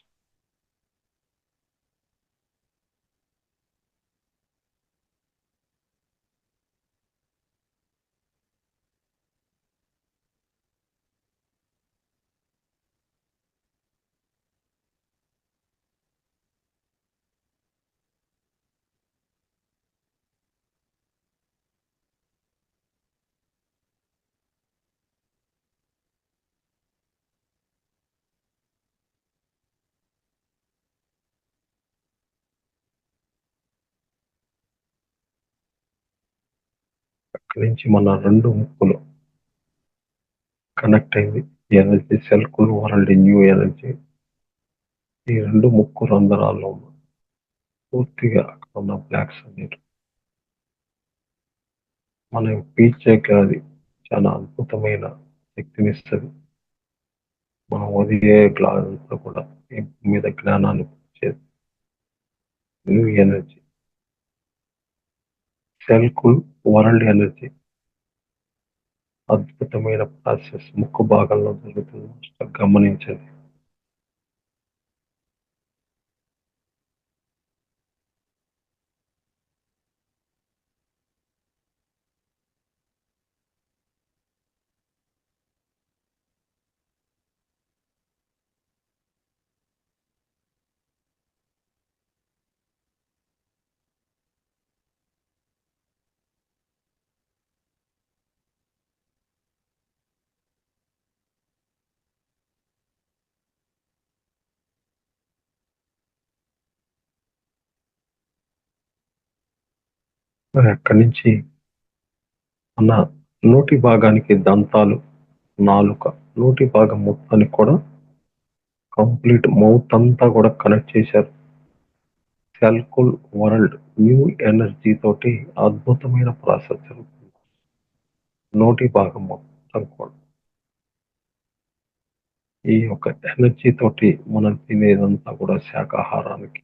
C: అక్కడి నుంచి మన రెండు ముక్కులు కనెక్ట్ అయింది. ఎనర్జీ సెల్కుల్ వరల్డ్ న్యూ ఎనర్జీ ఈ రెండు ముక్కు రంధ్రాల్లో ఉన్న పూర్తిగా అక్కడ ఉన్న బ్లాక్స్ అన్నిటి మనం పీల్చేకి అది చాలా అద్భుతమైన శక్తిని ఇస్తుంది. మనం వదిలే గ్లాసులతో కూడా ఈ భూమి మీద జ్ఞానాన్ని చేసి న్యూ ఎనర్జీ సెల్కుల్ వరల్డ్ ఎనర్జీ అద్భుతమైన ప్రాసెస్ ముక్కు భాగంలో జరుగుతుంది. గమనించండి. మరి అక్కడి నుంచి మన నోటి భాగానికి దంతాలు, నాలుక, నోటి భాగం మొత్తానికి కూడా కంప్లీట్ మౌత్ అంతా కూడా కనెక్ట్ చేశారు. సెల్కుల్ వరల్డ్ న్యూ ఎనర్జీ తోటి అద్భుతమైన ప్రాసెస్ జరుగుతుంది. నోటి భాగం మొత్తం కూడా ఈ యొక్క ఎనర్జీ తోటి మనం తినేదంతా కూడా శాకాహారానికి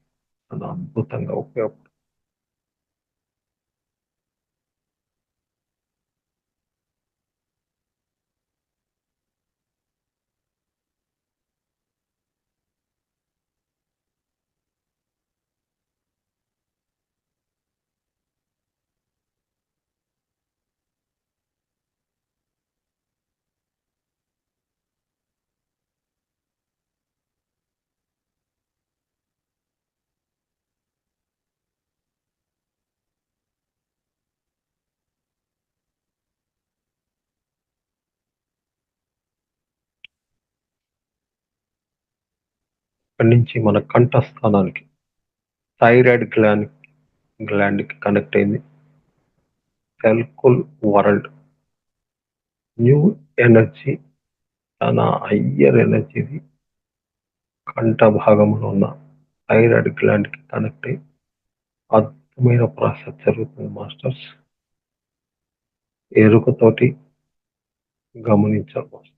C: చాలా అద్భుతంగా ఉపయోగపడుతుంది. అక్కడి నుంచి మన కంఠస్థానానికి థైరాయిడ్ గ్లాండ్కి కనెక్ట్ అయింది. సెల్కుల్ వరల్డ్ న్యూ ఎనర్జీ, చాలా హయ్యర్ ఎనర్జీది కంఠ భాగంలో ఉన్న థైరాయిడ్ గ్లాండ్కి కనెక్ట్ అయ్యి అద్భుతమైన ప్రాసెస్ జరుగుతుంది మాస్టర్స్. ఎరుకతోటి గమనించాలి మాస్టర్.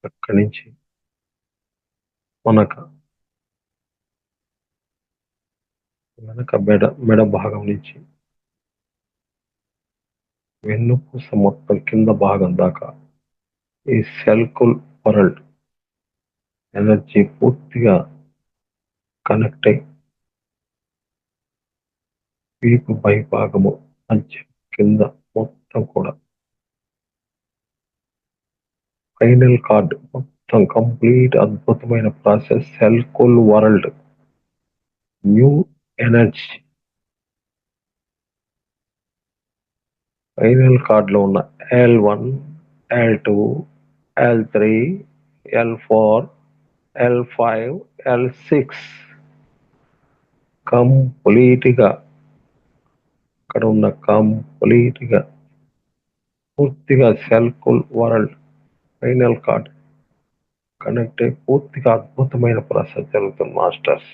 C: అక్కడి నుంచి మనకు వెనక మెడ భాగం నుంచి వెన్నుపూస మొత్తం కింద భాగం దాకా ఈ సెల్కుల్ వరల్డ్ ఎనర్జీ పూర్తిగా కనెక్ట్ అయి వీపు పై భాగము మధ్య కింద మొత్తం కూడా ఫైనల్ కార్డ్ మొత్తం కంప్లీట్ అద్భుతమైన ప్రాసెస్. సెల్కుల్ world new energy final card లో ఉన్న L1, L2, L3, L4, L5, L6 complete గా అక్కడ ఉన్న కంప్లీట్ గా పూర్తిగా సెల్కుల్ వరల్డ్ ఫైనల్ కార్డ్ కనెక్ట్ అయి పూర్తిగా అద్భుతమైన ప్రాసెస్ జరుగుతుంది మాస్టర్స్.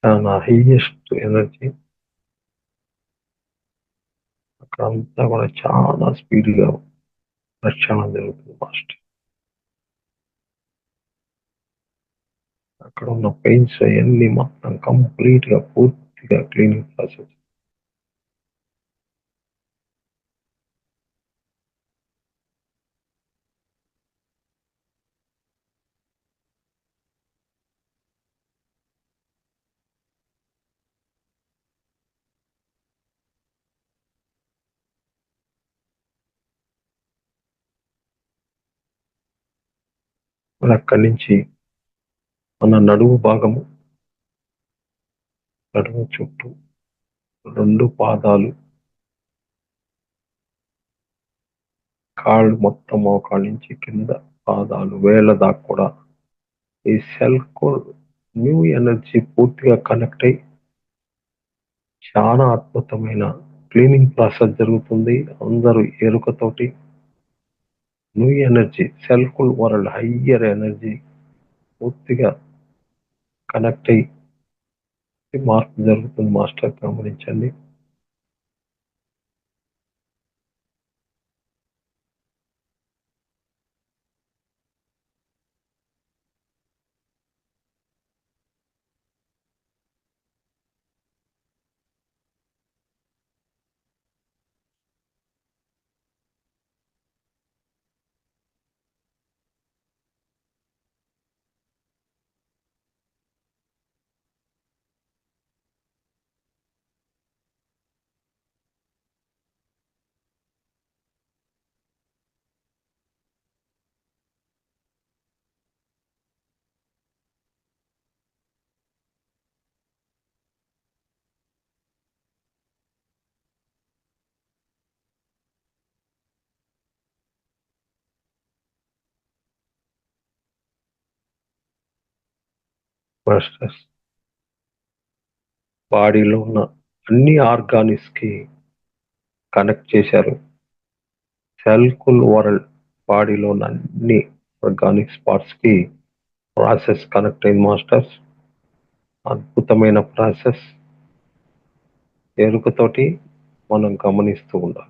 C: చాలా హైయెస్ట్ ఎనర్జీ అక్కడ అంతా కూడా చాలా స్పీడ్ గా ప్రక్షాళన జరుగుతుంది మాస్టర్. అక్కడ ఉన్న పెయిన్స్ అవన్నీ మొత్తం కంప్లీట్ గా పూర్తిగా క్లీనింగ్ ప్రాసెస్. మరి అక్కడి నుంచి మన నడుము భాగము, నడుము చుట్టూ 2 పాదాలు, కాళ్ళు మొత్తం మోకాళ్ళ నుంచి కింద పాదాలు వేళ్ళ దాకా కూడా ఈ సెల్కుల్ న్యూ ఎనర్జీ పూర్తిగా కనెక్ట్ అయి చాలా అద్భుతమైన క్లీనింగ్ ప్రాసెస్ జరుగుతుంది. అందరూ ఎరుకతోటి న్యూ ఎనర్జీ సెల్కుల్ వరల్డ్ హయ్యర్ ఎనర్జీ పూర్తిగా కనెక్ట్ అయ్యి మార్పు జరుగుతుంది మాస్టర్. గమనించండి. మాస్టర్స్ బాడీలో ఉన్న అన్ని ఆర్గానిక్స్ కి కనెక్ట్ చేశారు. సెల్కుల్ వరల్డ్ బాడీలో ఉన్న అన్ని ఆర్గానిక్ స్పాట్స్ కి ప్రాసెస్ కనెక్ట్ అయింది మాస్టర్స్. అద్భుతమైన ప్రాసెస్ ఎరుకతోటి మనం గమనిస్తూ ఉండాలి.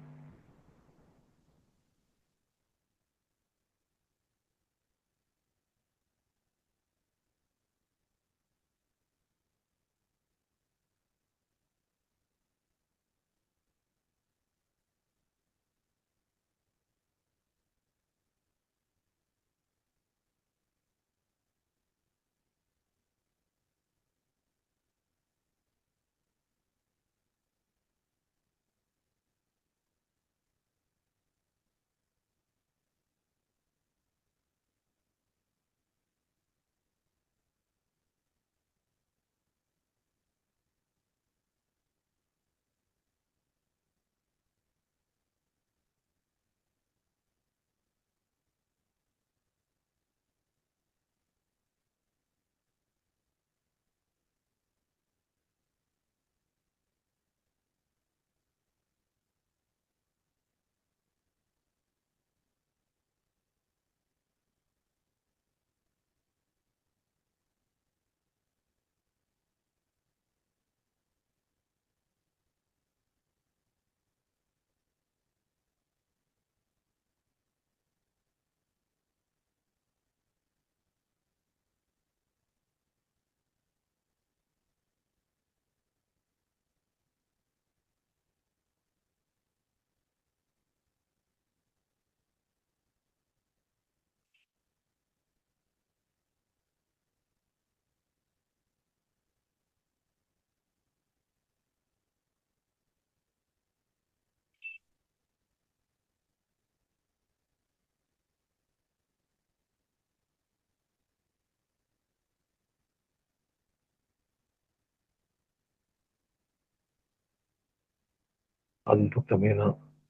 C: అద్భుతమైన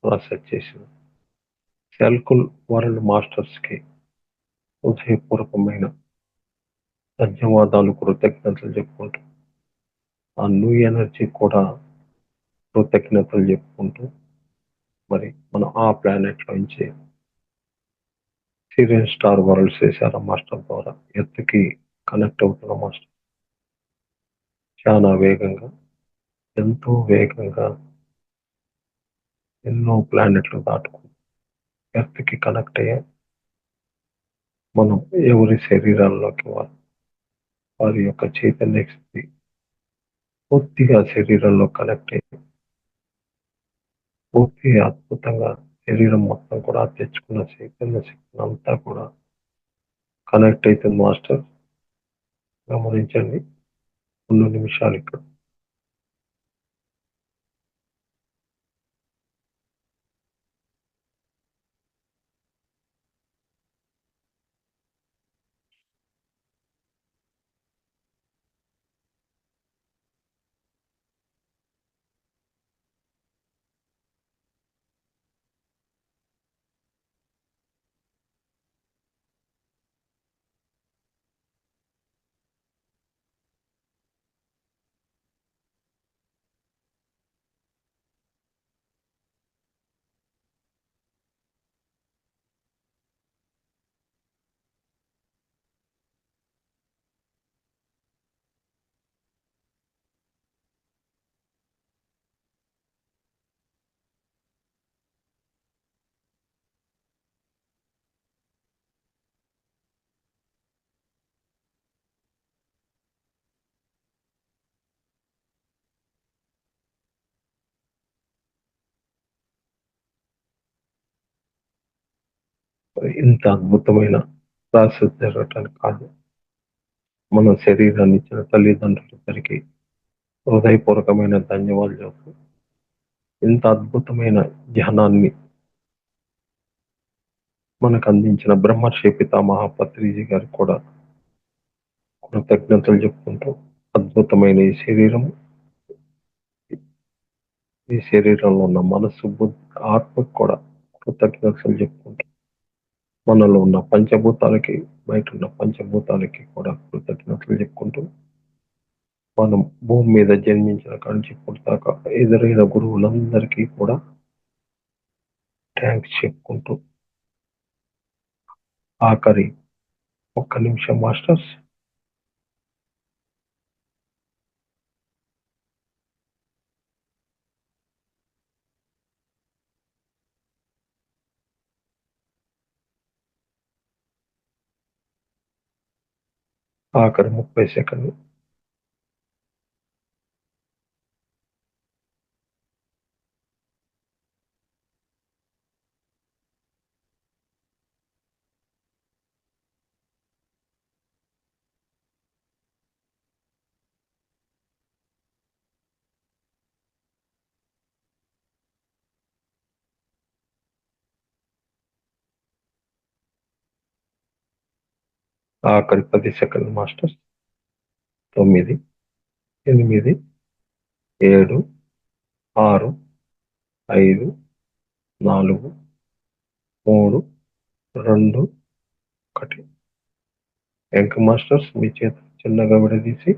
C: ప్రాసెస్ చేసిన సెల్కుల్ వరల్డ్ మాస్టర్స్ కి హృదయపూర్వకమైన ధన్యవాదాలు, కృతజ్ఞతలు చెప్పుకుంటూ ఆ న్యూ ఎనర్జీ కూడా కృతజ్ఞతలు చెప్పుకుంటూ మరి మనం ఆ ప్లానెట్ లోంచి సిరియన్ స్టార్ వరల్డ్ చేశారు మాస్టర్ ద్వారా ఎర్త్కి కనెక్ట్ అవుతున్న మాస్టర్ చాలా వేగంగా, ఎంతో వేగంగా ఎన్నో ప్లానెట్లు దాటుకుంటూ ఎర్త్కి కనెక్ట్ అయ్యే మనం ఎవరి శరీరాల్లోకి వారి యొక్క చైతన్య శక్తి పూర్తిగా శరీరంలో కనెక్ట్ అయ్యి పూర్తిగా అద్భుతంగా శరీరం మొత్తం కూడా తెచ్చుకున్న చైతన్య శక్తిని అంతా కూడా కనెక్ట్ అవుతుంది మాస్టర్. గమనించండి 2 నిమిషాలు ఇక్కడ. ఇంత అద్భుతమైన ప్రాసెస్ జరగటానికి కాదు మన శరీరాన్ని ఇచ్చిన తల్లిదండ్రులిద్దరికి హృదయపూర్వకమైన ధన్యవాదాలు చెబుతూ ఇంత అద్భుతమైన ధ్యానాన్ని మనకు అందించిన బ్రహ్మర్షి పితామహ పత్రిజీ గారికి కూడా కృతజ్ఞతలు చెప్పుకుంటూ అద్భుతమైన ఈ శరీరంలో ఉన్న మనసు, బుద్ధి, ఆత్మకు కూడా కృతజ్ఞతలు చెప్పుకుంటూ మనలో ఉన్న పంచభూతాలకి, బయట ఉన్న పంచభూతాలకి కూడా కృతజ్ఞతలు చెప్పుకుంటూ, మనం భూమి మీద జన్మించిన కాడి నుంచి ఇప్పుడు దాకా ఎదురైన గురువులందరికీ కూడా థ్యాంక్స్ చెప్పుకుంటూ, ఆఖరి ఒక్క నిమిషం మాస్టర్స్. ఆఖరి 30 సెకండ్లు. ఆఖరి 10 సెకండ్లు మాస్టర్స్. 9, 8, 7, 6, 5, 4, 3, 2, 1. ఎంక మాస్టర్స్ మీ చేతులు చిన్నగా విడదీసి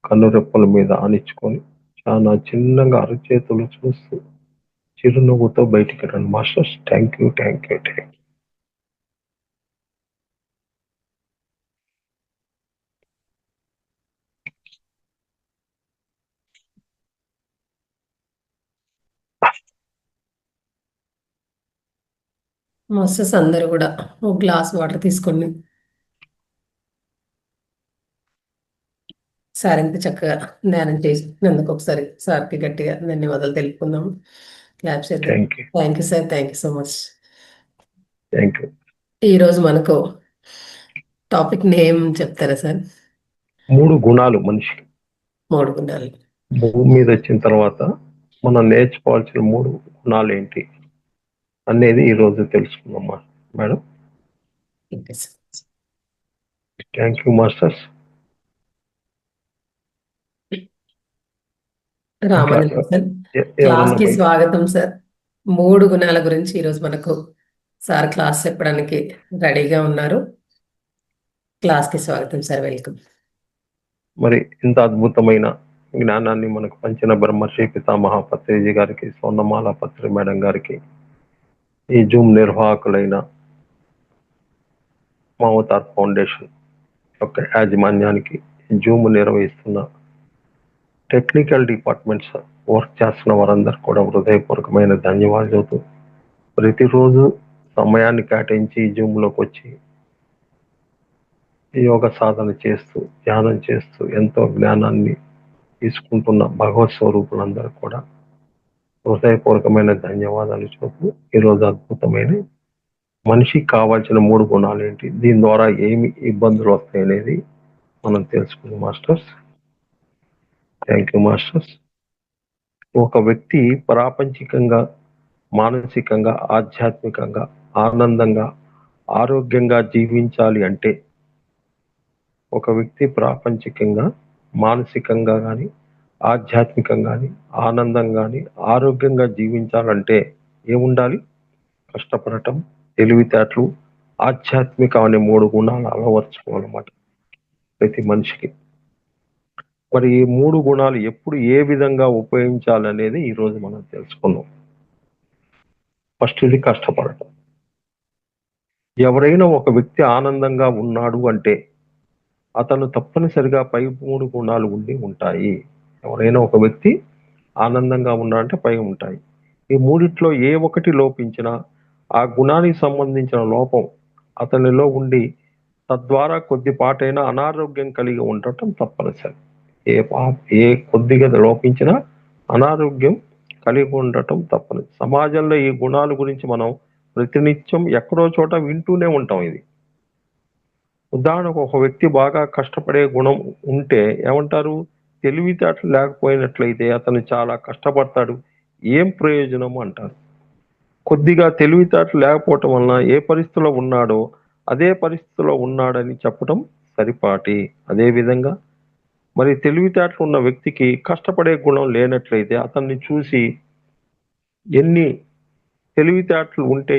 C: కన్నురెప్పల మీద ఆనించుకొని చాలా చిన్నగా అరచేతులు చూస్తూ చిరునవ్వుతో బయటికి రండి మాస్టర్స్. Thank you.
A: మాస్టర్స్ అందరూ కూడా ఒక గ్లాస్ వాటర్ తీసుకోండి. సార్ ఎంత చక్కగా ధ్యానం చేసినందుకు ఒకసారి సార్కి గట్టిగా ధన్యవాదాలు తెలుపుకుందాం. క్లాప్స్ చేద్దాం.
C: Thank you.
A: Thank you sir, thank you so much.
C: Thank you.
A: ఈరోజు మనకు టాపిక్ నేమ్ చెప్తారా సార్?
C: 3 గుణాలు మనిషికి.
A: 3 గుణాలు.
C: భూమి మీద వచ్చిన తర్వాత మనం నేర్చుకోవాల్సిన 3 గుణాలు ఏంటి అనేది ఈ రోజు తెలుసుకుందాం madam. Thank you masters.
A: Ramanandam sir, class కి స్వాగతం సార్. 3 గుణాల గురించి ఈరోజు మనకు సార్ క్లాస్ చెప్పడానికి రెడీగా ఉన్నారు. క్లాస్ కి స్వాగతం సార్, వెల్కమ్.
C: మరి ఇంత అద్భుతమైన జ్ఞానాన్ని మనకు పంచిన బ్రహ్మర్షి పితామహ పత్రిజీ గారికి, స్వర్ణమాల పత్రి మేడం గారికి, ఈ జూమ్ నిర్వాహకులైన మావతార్ ఫౌండేషన్ యొక్క యాజమాన్యానికి, జూమ్ నిర్వహిస్తున్న టెక్నికల్ డిపార్ట్మెంట్స్ వర్క్ చేస్తున్న వారందరూ కూడా హృదయపూర్వకమైన ధన్యవాదాలు. ప్రతిరోజు సమయాన్ని కేటాయించి జూమ్లోకి వచ్చి యోగ సాధన చేస్తూ, ధ్యానం చేస్తూ ఎంతో జ్ఞానాన్ని తీసుకుంటున్న భగవత్ స్వరూపులందరూ కూడా హృదయపూర్వకమైన ధన్యవాదాలు చెబుతూ, ఈరోజు అద్భుతమైన మనిషికి కావాల్సిన 3 గుణాలు ఏంటి, దీని ద్వారా ఏమి ఇబ్బందులు వస్తాయి అనేది మనం తెలుసుకుందాం మాస్టర్స్. Thank you masters. ఒక వ్యక్తి ప్రాపంచికంగా, మానసికంగా, ఆధ్యాత్మికంగా, ఆనందంగా, ఆరోగ్యంగా జీవించాలి అంటే, ఒక వ్యక్తి ప్రాపంచికంగా, మానసికంగా కానీ, ఆధ్యాత్మికంగా కానీ, ఆనందంగా కానీ, ఆరోగ్యంగా జీవించాలంటే ఏముండాలి? కష్టపడటం, తెలివితేటలు, ఆధ్యాత్మికం అనే 3 గుణాలు అలవర్చుకోవాలన్నమాట ప్రతి మనిషికి. మరి ఈ 3 గుణాలు ఎప్పుడు ఏ విధంగా ఉపయోగించాలనేది ఈరోజు మనం తెలుసుకున్నాం. ఫస్ట్ ఇది కష్టపడటం. ఎవరైనా ఒక వ్యక్తి ఆనందంగా ఉన్నాడు అంటే అతను తప్పనిసరిగా పై 3 గుణాలు ఉండి ఉంటాయి. ఎవరైనా ఒక వ్యక్తి ఆనందంగా ఉన్నాడంటే పై ఉంటాయి. ఈ 3ట్లో ఏ ఒకటి లోపించినా ఆ గుణానికి సంబంధించిన లోపం అతనిలో ఉండి తద్వారా కొద్దిపాటైనా అనారోగ్యం కలిగి ఉండటం తప్పనిసరి. ఏ కొద్దిగా లోపించినా అనారోగ్యం కలిగి ఉండటం తప్పనిసరి. సమాజంలో ఈ గుణాల గురించి మనం ప్రతినిత్యం ఎక్కడో చోట వింటూనే ఉంటాం. ఇది ఉదాహరణకు ఒక వ్యక్తి బాగా కష్టపడే గుణం ఉంటే ఏమంటారు? తెలివితేటలు లేకపోయినట్లయితే అతను చాలా కష్టపడతాడు, ఏం ప్రయోజనం అంటారు. కొద్దిగా తెలివితేటలు లేకపోవటం వలన ఏ పరిస్థితిలో ఉన్నాడో అదే పరిస్థితిలో ఉన్నాడని చెప్పడం సరిపాటి. అదేవిధంగా మరి తెలివితేటలు ఉన్న వ్యక్తికి కష్టపడే గుణం లేనట్లయితే అతన్ని చూసి ఎన్ని తెలివితేటలు ఉంటే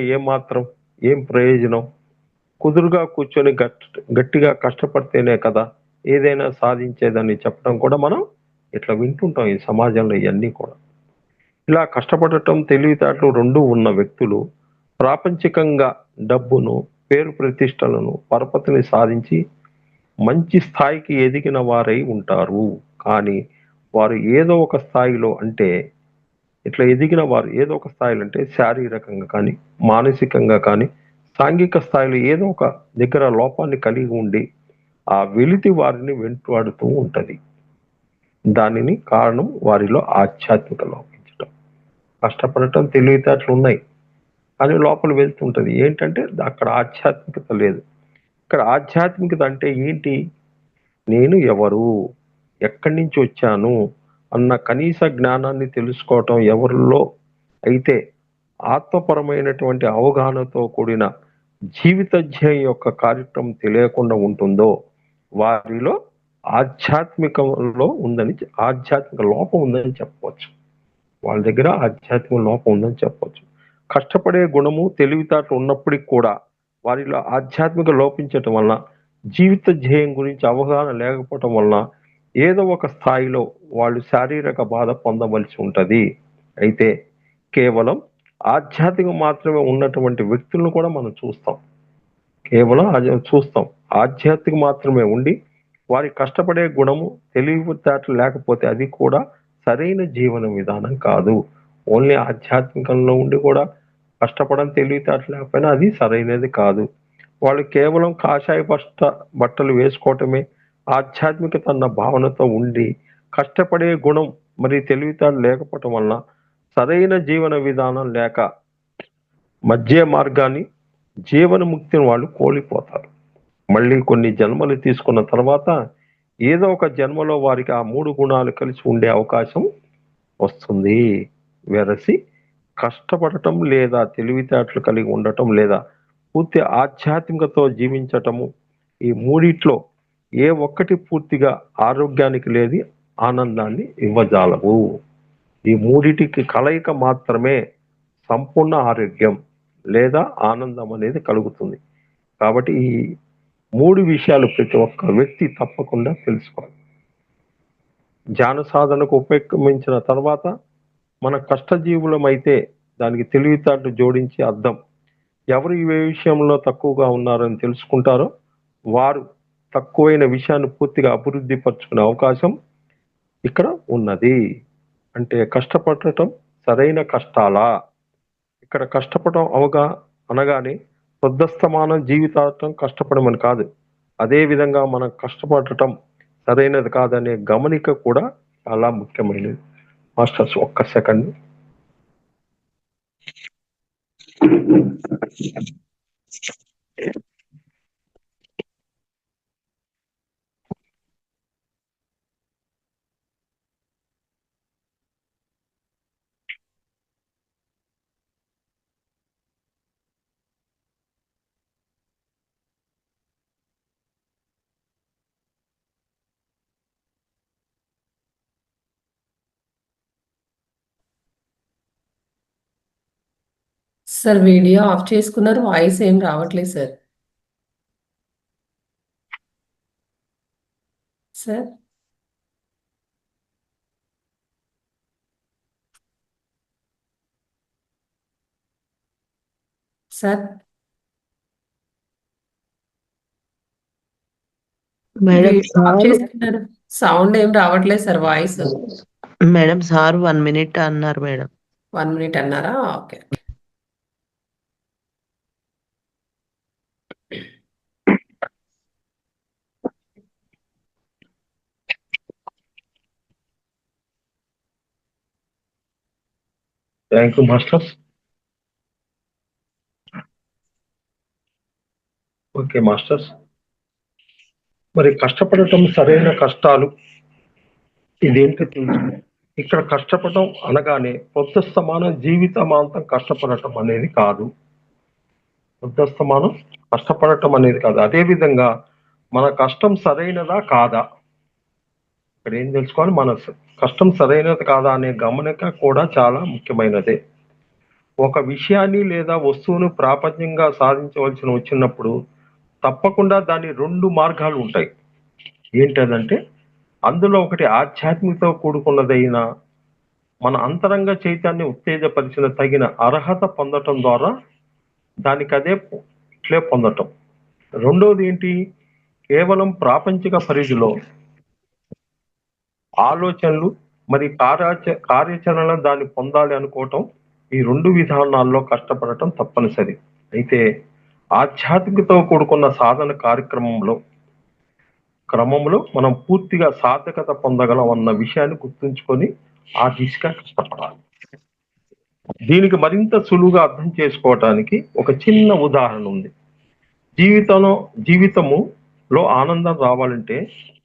C: ఏం ప్రయోజనం కుదురుగా కూర్చొని గట్టిగా కష్టపడితేనే కదా ఏదైనా సాధించేదని చెప్పడం కూడా మనం ఇట్లా వింటుంటాం ఈ సమాజంలో ఇవన్నీ కూడా. ఇలా కష్టపడటం, తెలివితేటలు రెండూ ఉన్న వ్యక్తులు ప్రాపంచికంగా డబ్బును, పేరు ప్రతిష్టలను, పరపతిని సాధించి మంచి స్థాయికి ఎదిగిన వారై ఉంటారు. కానీ వారు ఏదో ఒక స్థాయిలో అంటే ఇట్లా ఎదిగిన వారు ఏదో ఒక స్థాయిలో అంటే శారీరకంగా కానీ, మానసికంగా కానీ, సాంఘిక స్థాయిలో ఏదో ఒక దగ్గర లోపాన్ని కలిగి ఉండి ఆ వెలితి వారిని వెంటాడుతూ ఉంటది. దానిని కారణం వారిలో ఆధ్యాత్మిక లోపించటం. కష్టపడటం, తెలివితేటలు ఉన్నాయి. కానీ లోపల వెళ్తుంటది. ఏంటంటే అక్కడ ఆధ్యాత్మికత లేదు. ఇక్కడ ఆధ్యాత్మికత అంటే ఏంటి? నేను ఎవరు? ఎక్కడి నుంచి వచ్చాను? అన్న కనీస జ్ఞానాన్ని తెలుసుకోవటం ఎవరిలో అయితే ఆత్మపరమైనటువంటి అవగాహనతో కూడిన జీవిత ధ్యేయం యొక్క కార్యక్రమం తెలియకుండా ఉంటుందో వారిలో ఆధ్యాత్మిక లోపం ఉందని చెప్పవచ్చు. వాళ్ళ దగ్గర ఆధ్యాత్మిక లోపం ఉందని చెప్పవచ్చు. కష్టపడే గుణము, తెలివితేటలు ఉన్నప్పటికీ కూడా వారిలో ఆధ్యాత్మిక లోపించటం వలన, జీవిత ధ్యేయం గురించి అవగాహన లేకపోవటం వలన ఏదో ఒక స్థాయిలో వాళ్ళు శారీరక బాధ పొందవలసి ఉంటది. అయితే కేవలం ఆధ్యాత్మికం మాత్రమే ఉన్నటువంటి వ్యక్తులను కూడా మనం చూస్తాం. ఆధ్యాత్మికం మాత్రమే ఉండి వారి కష్టపడే గుణము, తెలివితేటలు లేకపోతే అది కూడా సరైన జీవన విధానం కాదు. ఓన్లీ ఆధ్యాత్మికంలో ఉండి కూడా కష్టపడడం, తెలివితేటలు లేకపోయినా అది సరైనది కాదు. వాళ్ళు కేవలం కాషాయ బట్టలు వేసుకోవటమే ఆధ్యాత్మికత అన్న భావనతో ఉండి కష్టపడే గుణం మరి తెలివితేటలు లేకపోవటం వలన సరైన జీవన విధానం లేక మధ్య మార్గాన్ని, జీవనముక్తిని వాళ్ళు కోల్పోతారు. మళ్ళీ కొన్ని జన్మలు తీసుకున్న తర్వాత ఏదో ఒక జన్మలో వారికి ఆ 3 గుణాలు కలిసి ఉండే అవకాశం వస్తుంది. వెరసి కష్టపడటం లేదా తెలివితేటలు కలిగి ఉండటం లేదా పూర్తి ఆధ్యాత్మికతో జీవించటము, ఈ మూడిట్లో ఏ ఒక్కటి పూర్తిగా ఆరోగ్యానికి లేని ఆనందాన్ని ఇవ్వజాలవు. ఈ మూడిటికి కలయిక మాత్రమే సంపూర్ణ ఆరోగ్యం లేదా ఆనందం అనేది కలుగుతుంది. కాబట్టి ఈ 3 విషయాలు ప్రతి ఒక్క వ్యక్తి తప్పకుండా తెలుసుకోవాలి. ధ్యాన సాధనకు ఉపక్రమించిన తర్వాత మన కష్టజీవులమైతే దానికి తెలివితేటలు జోడించి అర్థం ఎవరు ఏ విషయంలో తక్కువగా ఉన్నారని తెలుసుకుంటారో వారు తక్కువైన విషయాన్ని పూర్తిగా అభివృద్ధి పరుచుకునే అవకాశం ఇక్కడ ఉన్నది. అంటే కష్టపడటం సరైన కష్టాలా? ఇక్కడ కష్టపడటం అనగానే వృద్ధస్తమానం జీవితాంతం కష్టపడమని కాదు. అదే విధంగా మనం కష్టపడటం సరైనది కాదనే గమనిక కూడా చాలా ముఖ్యమైనది. మాస్టర్స్ ఒక్క సెకండ్.
A: సార్ వీడియో ఆఫ్ చేసుకున్నారు, వాయిస్ ఏం రావట్లేదు sir. Sir sir
D: madam
A: video of
D: sir
A: చేసుకున్నారు, సౌండ్ ఏం రావట్లేదు sir, voice.
D: Madam sir 1 minute అన్నారు మేడం.
A: 1 minute అన్నారా? Okay.
C: Thank you masters. Okay masters, మరి కష్టపడటం సరైన కష్టాలు ఇదేంటో తెలుసు. ఇక్కడ కష్టపడటం అనగానే వృద్ధస్తమానం జీవితమాంతం కష్టపడటం అనేది కాదు. వృద్ధస్తమానం కష్టపడటం అనేది కాదు. అదే విధంగా మన కష్టం సరైనదా కాదా, ఇక్కడ ఏం తెలుసుకోవాలి, మన కష్టం సరైనది కాదా అనే గమనిక కూడా చాలా ముఖ్యమైనదే. ఒక విషయాన్ని లేదా వస్తువును ప్రాపంచికంగా సాధించవలసి వచ్చినప్పుడు తప్పకుండా దాని 2 మార్గాలు ఉంటాయి. ఏంటదంటే అందులో ఒకటి ఆధ్యాత్మికతో కూడుకున్నదైన మన అంతరంగ చైతన్యం ఉత్తేజపరిచిన తగిన అర్హత పొందటం ద్వారా దానికదే ఇట్లే పొందటం. రెండోది ఏంటి? కేవలం ప్రాపంచిక పరిధిలో ఆలోచనలు మరి కార్యాచరణలో దాన్ని పొందాలి అనుకోవటం. ఈ 2 విధానాల్లో కష్టపడటం తప్పనిసరి. అయితే ఆధ్యాత్మికతో కూడుకున్న సాధన క్రమంలో మనం పూర్తిగా సార్థకత పొందగలం అన్న విషయాన్ని గుర్తుంచుకొని ఆ దిశగా కష్టపడాలి. దీనికి మరింత సులువుగా అర్థం చేసుకోవటానికి ఒక చిన్న ఉదాహరణ ఉంది. జీవితములో ఆనందం రావాలంటే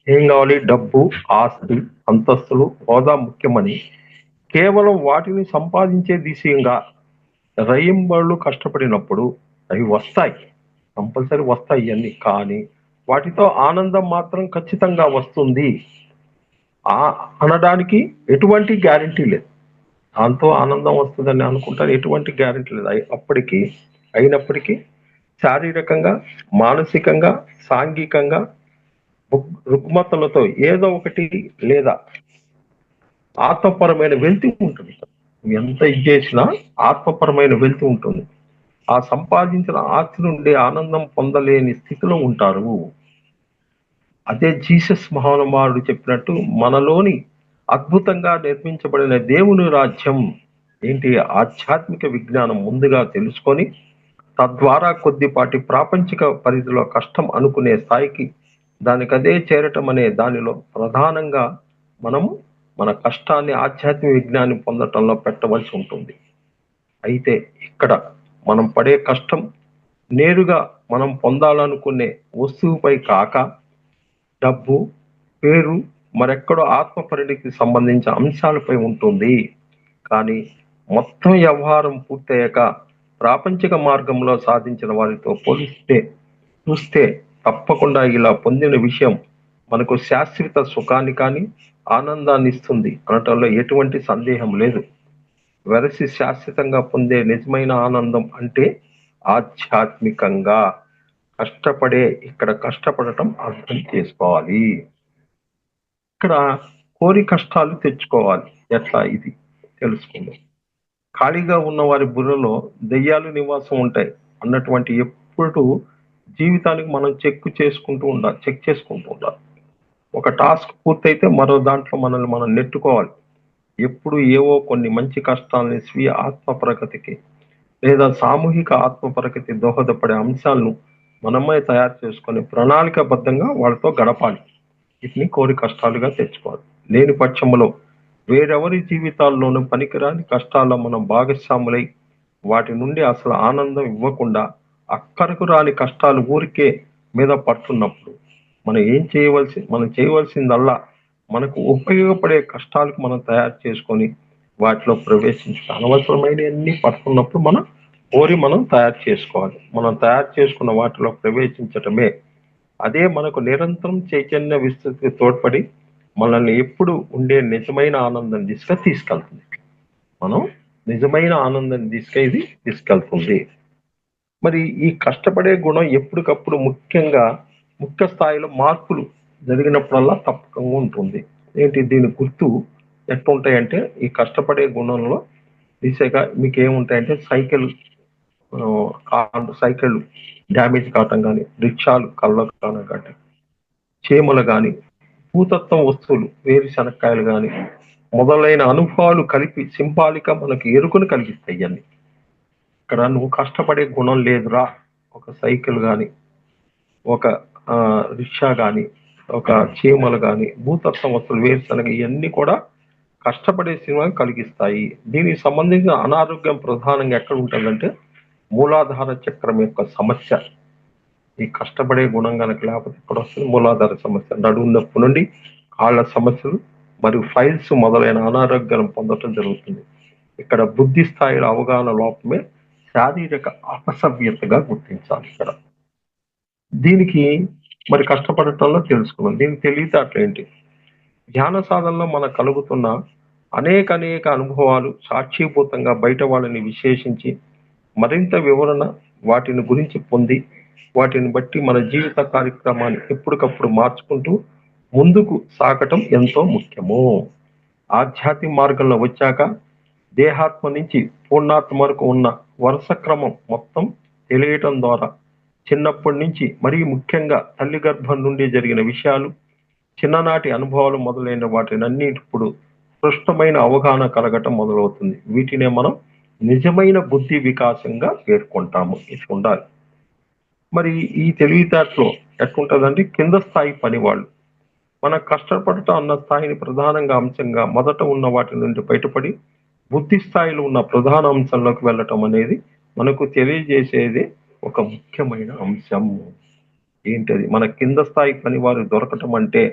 C: ఏం కావాలి? డబ్బు, ఆస్తి, అంతస్తులు, హోదా ముఖ్యమని కేవలం వాటిని సంపాదించే దిశగా రయ్యింబళ్ళు కష్టపడినప్పుడు అవి వస్తాయి, కంపల్సరీ వస్తాయి ఇవన్నీ. కానీ వాటితో ఆనందం మాత్రం ఖచ్చితంగా వస్తుంది అనడానికి ఎటువంటి గ్యారంటీ లేదు. దాంతో ఆనందం వస్తుందని అనుకుంటారు, ఎటువంటి గ్యారంటీ లేదు. అయినప్పటికీ శారీరకంగా, మానసికంగా, సాంఘికంగా రుగ్మతలతో ఏదో ఒకటి లేదా ఆత్మపరమైన వెలితి ఉంటుంది. ఎంత ఇది చేసినా ఆత్మపరమైన వెలితి ఉంటుంది. ఆ సంపాదించిన ఆస్తి నుండి ఆనందం పొందలేని స్థితిలో ఉంటారు. అదే జీసస్ మహానుభావుడు చెప్పినట్టు మనలోని అద్భుతంగా నిర్మించబడిన దేవుని రాజ్యం ఏంటి? ఆధ్యాత్మిక విజ్ఞానం ముందుగా తెలుసుకొని తద్వారా కొద్దిపాటి ప్రాపంచిక పరిధిలో కష్టం అనుకునే స్థాయికి దానికదే చేరటం అనే దానిలో ప్రధానంగా మనము మన కష్టాన్ని ఆధ్యాత్మిక విజ్ఞానం పొందటంలో పెట్టవలసి ఉంటుంది. అయితే ఇక్కడ మనం పడే కష్టం నేరుగా మనం పొందాలనుకునే వస్తువుపై కాక డబ్బు, పేరు, మరెక్కడో ఆత్మపరిణితికి సంబంధించిన అంశాలపై ఉంటుంది. కానీ మొత్తం వ్యవహారం పూర్తయ్యాక ప్రాపంచిక మార్గంలో సాధించిన వారితో చూస్తే తప్పకుండా ఇలా పొందిన విషయం మనకు శాశ్వత సుఖాన్ని కానీ ఆనందాన్ని ఇస్తుంది అనటంలో ఎటువంటి సందేహం లేదు. వెరసి శాశ్వతంగా పొందే నిజమైన ఆనందం అంటే ఆధ్యాత్మికంగా ఇక్కడ కష్టపడటం అర్థం చేసుకోవాలి. ఇక్కడ కోరి కష్టాలు తెచ్చుకోవాలి. ఎట్లా ఇది తెలుసుకుందాం. ఖాళీగా ఉన్న వారి బుర్రలో దెయ్యాలు నివాసం ఉంటాయి అన్నటువంటి ఎప్పుడు జీవితానికి మనం చెక్ చేసుకుంటూ ఉండాలి. ఒక టాస్క్ పూర్తయితే మరో దాంట్లో మనల్ని మనం నెట్టుకోవాలి. ఎప్పుడు ఏవో కొన్ని మంచి కష్టాలని స్వీయ ఆత్మ ప్రగతికి లేదా సామూహిక ఆత్మ ప్రగతి దోహదపడే అంశాలను మనమే తయారు చేసుకొని ప్రణాళికాబద్ధంగా వాళ్ళతో గడపాలి. వీటిని కోరి కష్టాలుగా తెచ్చుకోవాలి. లేని పక్షంలో వేరెవరి జీవితాల్లోనూ పనికిరాని కష్టాల్లో మనం భాగస్వాములై వాటి నుండి అసలు ఆనందం ఇవ్వకుండా అక్కరకు రాని కష్టాలు ఊరికే మీద పడుతున్నప్పుడు మనం చేయవలసిందల్లా మనకు ఉపయోగపడే కష్టాలకు మనం తయారు చేసుకొని వాటిలో ప్రవేశించుకో. అనవసరమైన అన్ని పడుతున్నప్పుడు మనం తయారు చేసుకోవాలి. మనం తయారు చేసుకున్న వాటిలో ప్రవేశించటమే అదే మనకు నిరంతరం చైతన్య విస్తృతికి తోడ్పడి మనల్ని ఎప్పుడు ఉండే నిజమైన ఆనందం దిశగా తీసుకెళ్తుంది. ఇది తీసుకెళ్తుంది. మరి ఈ కష్టపడే గుణం ఎప్పటికప్పుడు ముఖ్య స్థాయిలో మార్పులు జరిగినప్పుడల్లా తప్పకుండా ఉంటుంది. దీని గుర్తు ఎట్లుంటాయంటే ఈ కష్టపడే గుణంలో దిశగా మీకు ఏముంటాయంటే సైకిల్ డ్యామేజ్ కావటం కానీ, రిక్షాలు కళ్ళకు కానీ, చీమలు కానీ, భూతత్వం వస్తువులు వేరుశనక్కాయలు కానీ మొదలైన అనుభవాలు కలిపి సింబాలిక మనకు ఎరుకను కలిగిస్తాయి. అన్ని ఇక్కడ నువ్వు కష్టపడే గుణం లేదురా, ఒక సైకిల్ కానీ, ఒక రిక్షా కానీ, ఒక చీమలు కానీ, భూతత్వం వస్తువులు వేరుశనగ ఇవన్నీ కూడా కష్టపడే సినిమాని కలిగిస్తాయి. దీనికి సంబంధించిన అనారోగ్యం ప్రధానంగా ఎక్కడ ఉంటుందంటే మూలాధార చక్రం యొక్క సమస్య. ఈ కష్టపడే గుణం కనుక లేకపోతే ఇక్కడ వస్తుంది మూలాధార సమస్య. నడుము నొప్పి నుండి కాళ్ళ సమస్యలు మరియు ఫైల్స్ మొదలైన అనారోగ్యాలను పొందటం జరుగుతుంది. ఇక్కడ బుద్ధి స్థాయిలో అవగాహన లోపమే శారీరక అపసవ్యతగా గుర్తించాలి. ఇక్కడ దీనికి మరి కష్టపడటంలో తెలుసుకున్నాం. దీనికి తెలివితేటలు ఏంటి? ధ్యాన సాధనలో మనకు కలుగుతున్న అనేక అనుభవాలు సాక్షిభూతంగా బయట వాళ్ళని విశ్లేషించి మరింత వివరణ వాటిని గురించి పొంది వాటిని బట్టి మన జీవిత కార్యక్రమాన్ని ఎప్పటికప్పుడు మార్చుకుంటూ ముందుకు సాగటం ఎంతో ముఖ్యము. ఆధ్యాత్మిక మార్గంలో వచ్చాక దేహాత్మ నుంచి పూర్ణాత్మ వరకు ఉన్న వరుస క్రమం మొత్తం తెలియటం ద్వారా చిన్నప్పటి నుంచి మరీ ముఖ్యంగా తల్లి గర్భం నుండి జరిగిన విషయాలు, చిన్ననాటి అనుభవాలు మొదలైన వాటినన్నీ ఇప్పుడు స్పష్టమైన అవగాహన కలగటం మొదలవుతుంది. వీటినే మనం నిజమైన బుద్ధి వికాసంగా పేర్కొంటాము. ఇట్లా ఉండాలి. మరి ఈ తెలివితేటలో ఎట్లుంటుందంటే కింద స్థాయి పనివాళ్ళు మనం కష్టపడటం అన్న స్థాయిని ప్రధానంగా అంశంగా మొదట ఉన్న వాటి నుండి బయటపడి బుద్ధి స్థాయిలో ఉన్న ప్రధాన అంశంలోకి వెళ్ళటం అనేది మనకు తెలియజేసేది ఒక ముఖ్యమైన అంశం. ఏంటది? మన కింద స్థాయి పని వారు దొరకటం అంటే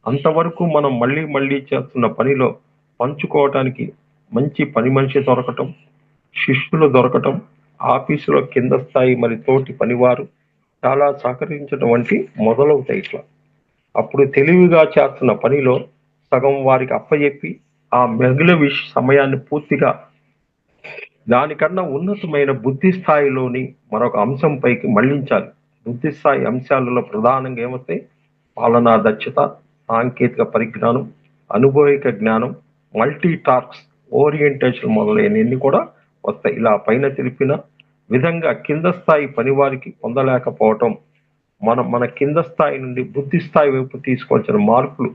C: అంతవరకు మనం మళ్ళీ మళ్ళీ చేస్తున్న పనిలో పంచుకోవటానికి మంచి పని మనిషి దొరకటం, శిష్యులు దొరకటం, ఆఫీసులో కింద స్థాయి మరి తోటి పనివారు చాలా సహకరించడం వంటి మొదలవుతాయి. ఇట్లా అప్పుడు తెలివిగా చేస్తున్న పనిలో సగం వారికి అప్పచెప్పి ఆ మిగిలిన సమయాన్ని పూర్తిగా దానికన్నా ఉన్నతమైన బుద్ధి స్థాయిలోని మరొక అంశం పైకి మళ్లించాలి. బుద్ధి స్థాయి అంశాలలో ప్రధానంగా ఏమవుతాయి? పాలనా దక్షత, సాంకేతిక పరిజ్ఞానం, అనుభవిక జ్ఞానం, మల్టీ టాస్క్ ఓరియంటేషన్ మొదలైనవన్నీ కూడా వస్తాయి. ఇలా పైన తెలిపిన విధంగా కింద స్థాయి పనివారికి పొందలేకపోవటం మన కింద స్థాయి నుండి బుద్ధి స్థాయి వైపు తీసుకోవాల్సిన మార్పులు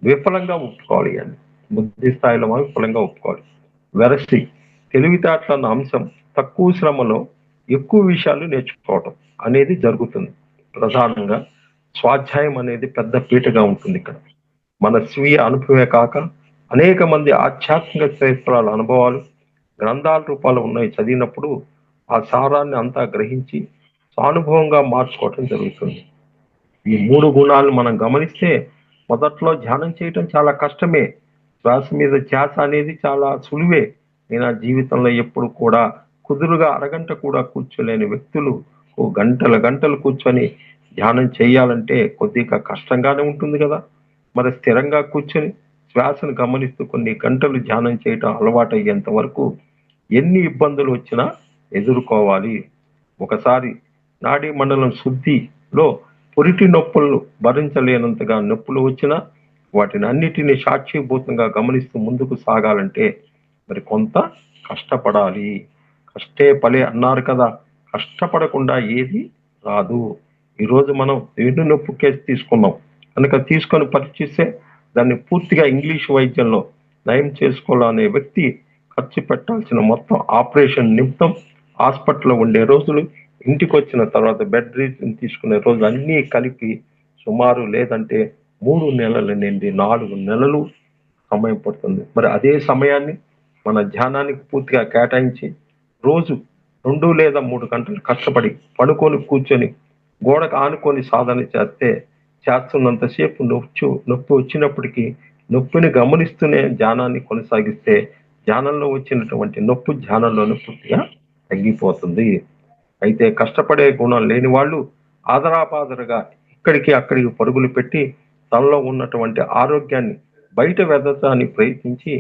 C: విఫలంగా ఒప్పుకోవాలి అండి. బుద్ధి స్థాయిలో మనం విఫలంగా ఒప్పుకోవాలి. వెరసి తెలివితేటలు అన్న అంశం తక్కువ శ్రమలో ఎక్కువ విషయాలు నేర్చుకోవటం అనేది జరుగుతుంది. ప్రధానంగా స్వాధ్యాయం అనేది పెద్ద పీటగా ఉంటుంది. ఇక్కడ మన స్వీయ అనుభవమే కాక అనేక మంది ఆధ్యాత్మిక క్షేత్రాల అనుభవాలు గ్రంథాల రూపాలు ఉన్నాయి. చదివినప్పుడు ఆ సారాన్ని అంతా గ్రహించి సానుభవంగా మార్చుకోవటం జరుగుతుంది. ఈ 3 గుణాలను మనం గమనిస్తే మొదట్లో ధ్యానం చేయటం చాలా కష్టమే. శ్వాస మీద ధ్యాస అనేది చాలా సులువే. నేను జీవితంలో ఎప్పుడు కూడా కుదురుగా అరగంట కూడా కూర్చోలేని వ్యక్తులు గంటలు కూర్చొని ధ్యానం చేయాలంటే కొద్దిగా కష్టంగానే ఉంటుంది కదా. మరి స్థిరంగా కూర్చొని శ్వాసను గమనిస్తూ కొన్ని గంటలు ధ్యానం చేయటం అలవాటయ్యేంత వరకు ఎన్ని ఇబ్బందులు వచ్చినా ఎదుర్కోవాలి. ఒకసారి నాడీ మండలం శుద్ధిలో పురిటి నొప్పులను భరించలేనంతగా నొప్పులు వచ్చినా వాటిని అన్నిటినీ సాక్షిభూతంగా గమనిస్తూ ముందుకు సాగాలంటే మరి కొంత కష్టపడాలి. కష్టే ఫలే అన్నారు కదా, కష్టపడకుండా ఏది రాదు. ఈరోజు మనం వెన్ను నొప్పి కేసు తీసుకున్నాం కనుక తీసుకొని పరీక్షిస్తే దాన్ని పూర్తిగా ఇంగ్లీష్ వైద్యంలో నయం చేసుకోవాలనే వ్యక్తి ఖర్చు పెట్టాల్సిన మొత్తం ఆపరేషన్ నిమిత్తం హాస్పిటల్లో ఉండే రోజులు, ఇంటికి వచ్చిన తర్వాత బెడ్ రెస్ట్ తీసుకునే రోజులు అన్నీ కలిపి సుమారు లేదంటే 3 నెలల నుండి 4 నెలలు సమయం పడుతుంది. మరి అదే సమయాన్ని మన ధ్యానానికి పూర్తిగా కేటాయించి రోజు 2 లేదా 3 గంటలు కష్టపడి పడుకొని కూర్చొని గోడకు ఆనుకొని సాధన చేస్తున్నంతసేపు నొప్పి వచ్చినప్పటికీ నొప్పిని గమనిస్తూనే ధ్యానాన్ని కొనసాగిస్తే ధ్యానంలో వచ్చినటువంటి నొప్పి ధ్యానంలోనే పూర్తిగా తగ్గిపోతుంది. అయితే కష్టపడే గుణం లేని వాళ్ళు ఆదరాబాదరగా ఇక్కడికి అక్కడికి పరుగులు పెట్టి తనలో ఉన్నటువంటి ఆరోగ్యాన్ని బయట వెదటానికి ప్రయత్నించి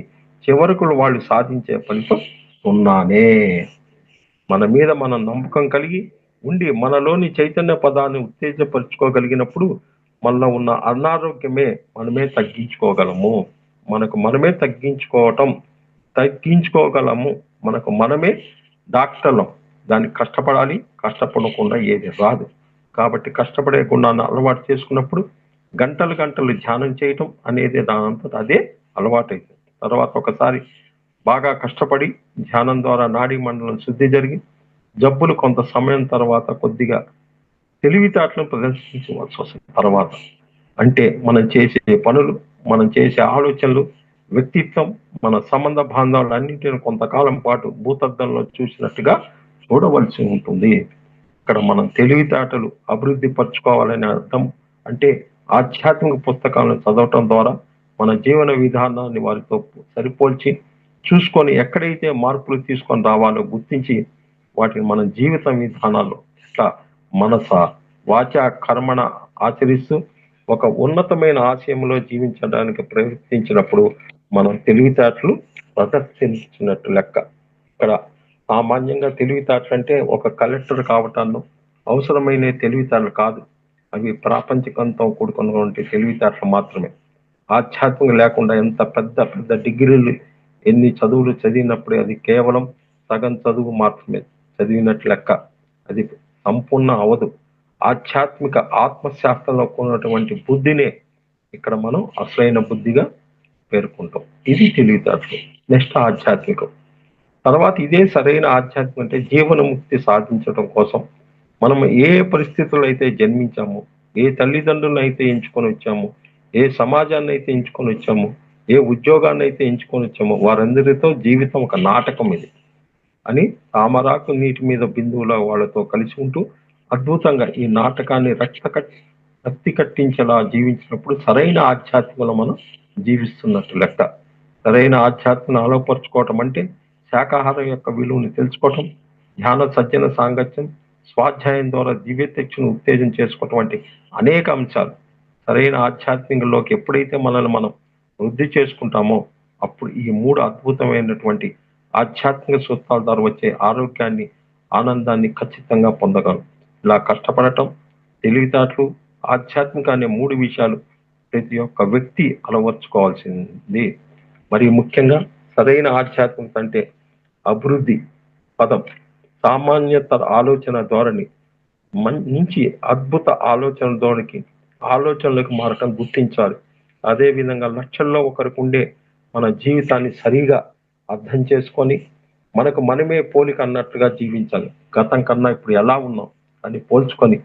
C: చివరకు వాళ్ళు సాధించే ఫలితం సున్నానే. మన మీద మనం నమ్మకం కలిగి ఉండి మనలోని చైతన్య పదాన్ని ఉత్తేజపరుచుకోగలిగినప్పుడు మనలో ఉన్న అనారోగ్యమే మనమే తగ్గించుకోగలము. మనమే తగ్గించుకోగలము. మనమే డాక్టర్లం. దానికి కష్టపడాలి. కష్టపడకుండా ఏది రాదు. కాబట్టి కష్టపడే గుణాన్ని అలవాటు చేసుకున్నప్పుడు గంటలు ధ్యానం చేయటం అనేది దానంతట అదే అలవాటైంది. తర్వాత ఒకసారి బాగా కష్టపడి ధ్యానం ద్వారా నాడీ మండలం శుద్ధి జరిగి జబ్బులు కొంత సమయం తర్వాత కొద్దిగా తెలివితేటలను ప్రదర్శించవలసి వస్తుంది. తర్వాత అంటే మనం చేసే పనులు, మనం చేసే ఆలోచనలు, వ్యక్తిత్వం, మన సంబంధ బాంధవాలన్నింటిని కొంతకాలం పాటు భూతద్దంలో చూసినట్టుగా చూడవలసి ఉంటుంది. ఇక్కడ మనం తెలివితేటలు అభివృద్ధి పరచుకోవాలనే అర్థం అంటే ఆధ్యాత్మిక పుస్తకాలను చదవటం ద్వారా మన జీవన విధానాన్ని వారితో సరిపోల్చి చూసుకొని ఎక్కడైతే మార్పులు తీసుకొని రావాలో గుర్తించి వాటిని మన జీవిత విధానాల్లో ఇట్లా మనస వాచ కర్మణ ఆచరిస్తూ ఒక ఉన్నతమైన ఆశయంలో జీవించడానికి ప్రయత్నించినప్పుడు మనం తెలివితేటలు ప్రదర్శించినట్టు లెక్క. ఇక్కడ సామాన్యంగా తెలివితేటలు అంటే ఒక కలెక్టర్ కావటాన్ని, అవసరమైన తెలివితేటలు కాదు, అవి ప్రాపంచికంతో కూడుకున్నటువంటి తెలివితేటలు మాత్రమే. ఆధ్యాత్మిక లేకుండా ఎంత పెద్ద పెద్ద డిగ్రీలు, ఎన్ని చదువులు చదివినప్పుడు అది కేవలం సగం చదువు మాత్రమే చదివినట్లు లెక్క, అది సంపూర్ణ అవదు. ఆధ్యాత్మిక ఆత్మశాస్త్రంలో ఉన్నటువంటి బుద్ధినే ఇక్కడ మనం అసలైన బుద్ధిగా పేర్కొంటాం. ఇది తెలివితేటలు. నెక్స్ట్ ఆధ్యాత్మికం. తర్వాత ఇదే సరైన ఆధ్యాత్మికం అంటే జీవనముక్తి సాధించడం కోసం మనం ఏ పరిస్థితుల్లో అయితే జన్మించామో, ఏ తల్లిదండ్రులను అయితే ఎంచుకొని వచ్చామో, ఏ సమాజాన్ని అయితే ఎంచుకొని వచ్చామో, ఏ ఉద్యోగాన్ని అయితే ఎంచుకొని వచ్చామో, వారందరితో జీవితం ఒక నాటకం ఇది అని తామరాకు నీటి మీద బిందువుల వాళ్ళతో కలిసి ఉంటూ అద్భుతంగా ఈ నాటకాన్ని రక్తి కట్టించేలా జీవించినప్పుడు సరైన ఆధ్యాత్మికలో మనం జీవిస్తున్నట్టు లెక్క. సరైన ఆధ్యాత్మను ఆలోపరుచుకోవటం అంటే శాకాహారం యొక్క విలువని తెలుసుకోవటం, ధ్యాన సజ్జన సాంగత్యం, స్వాధ్యాయం ద్వారా దివ్యతెచ్చును ఉత్తేజం చేసుకోవటం వంటి అనేక అంశాలు. సరైన ఆధ్యాత్మికలోకి ఎప్పుడైతే మనల్ని మనం వృద్ధి చేసుకుంటామో అప్పుడు ఈ 3 అద్భుతమైనటువంటి ఆధ్యాత్మిక సూత్రాల ద్వారా వచ్చే ఆరోగ్యాన్ని, ఆనందాన్ని ఖచ్చితంగా పొందగలం. ఇలా కష్టపడటం, తెలివితేటలు, ఆధ్యాత్మిక అనే 3 విషయాలు ప్రతి ఒక్క వ్యక్తి అలవర్చుకోవాల్సింది. మరి ముఖ్యంగా సరైన ఆధ్యాత్మికత అంటే అభివృద్ధి పదం సామాన్యతర ఆలోచన ధోరణి నుంచి అద్భుత ఆలోచన ధోరణికి ఆలోచనలకు మారటం గుర్తించాలి. అదే విధంగా లక్షల్లో ఒకరికి ఉండే మన జీవితాన్ని సరిగా అర్థం చేసుకొని మనకు మనమే పోలిక అన్నట్టుగా జీవించాలి. గతం కన్నా ఇప్పుడు ఎలా ఉన్నాం అని పోల్చుకొని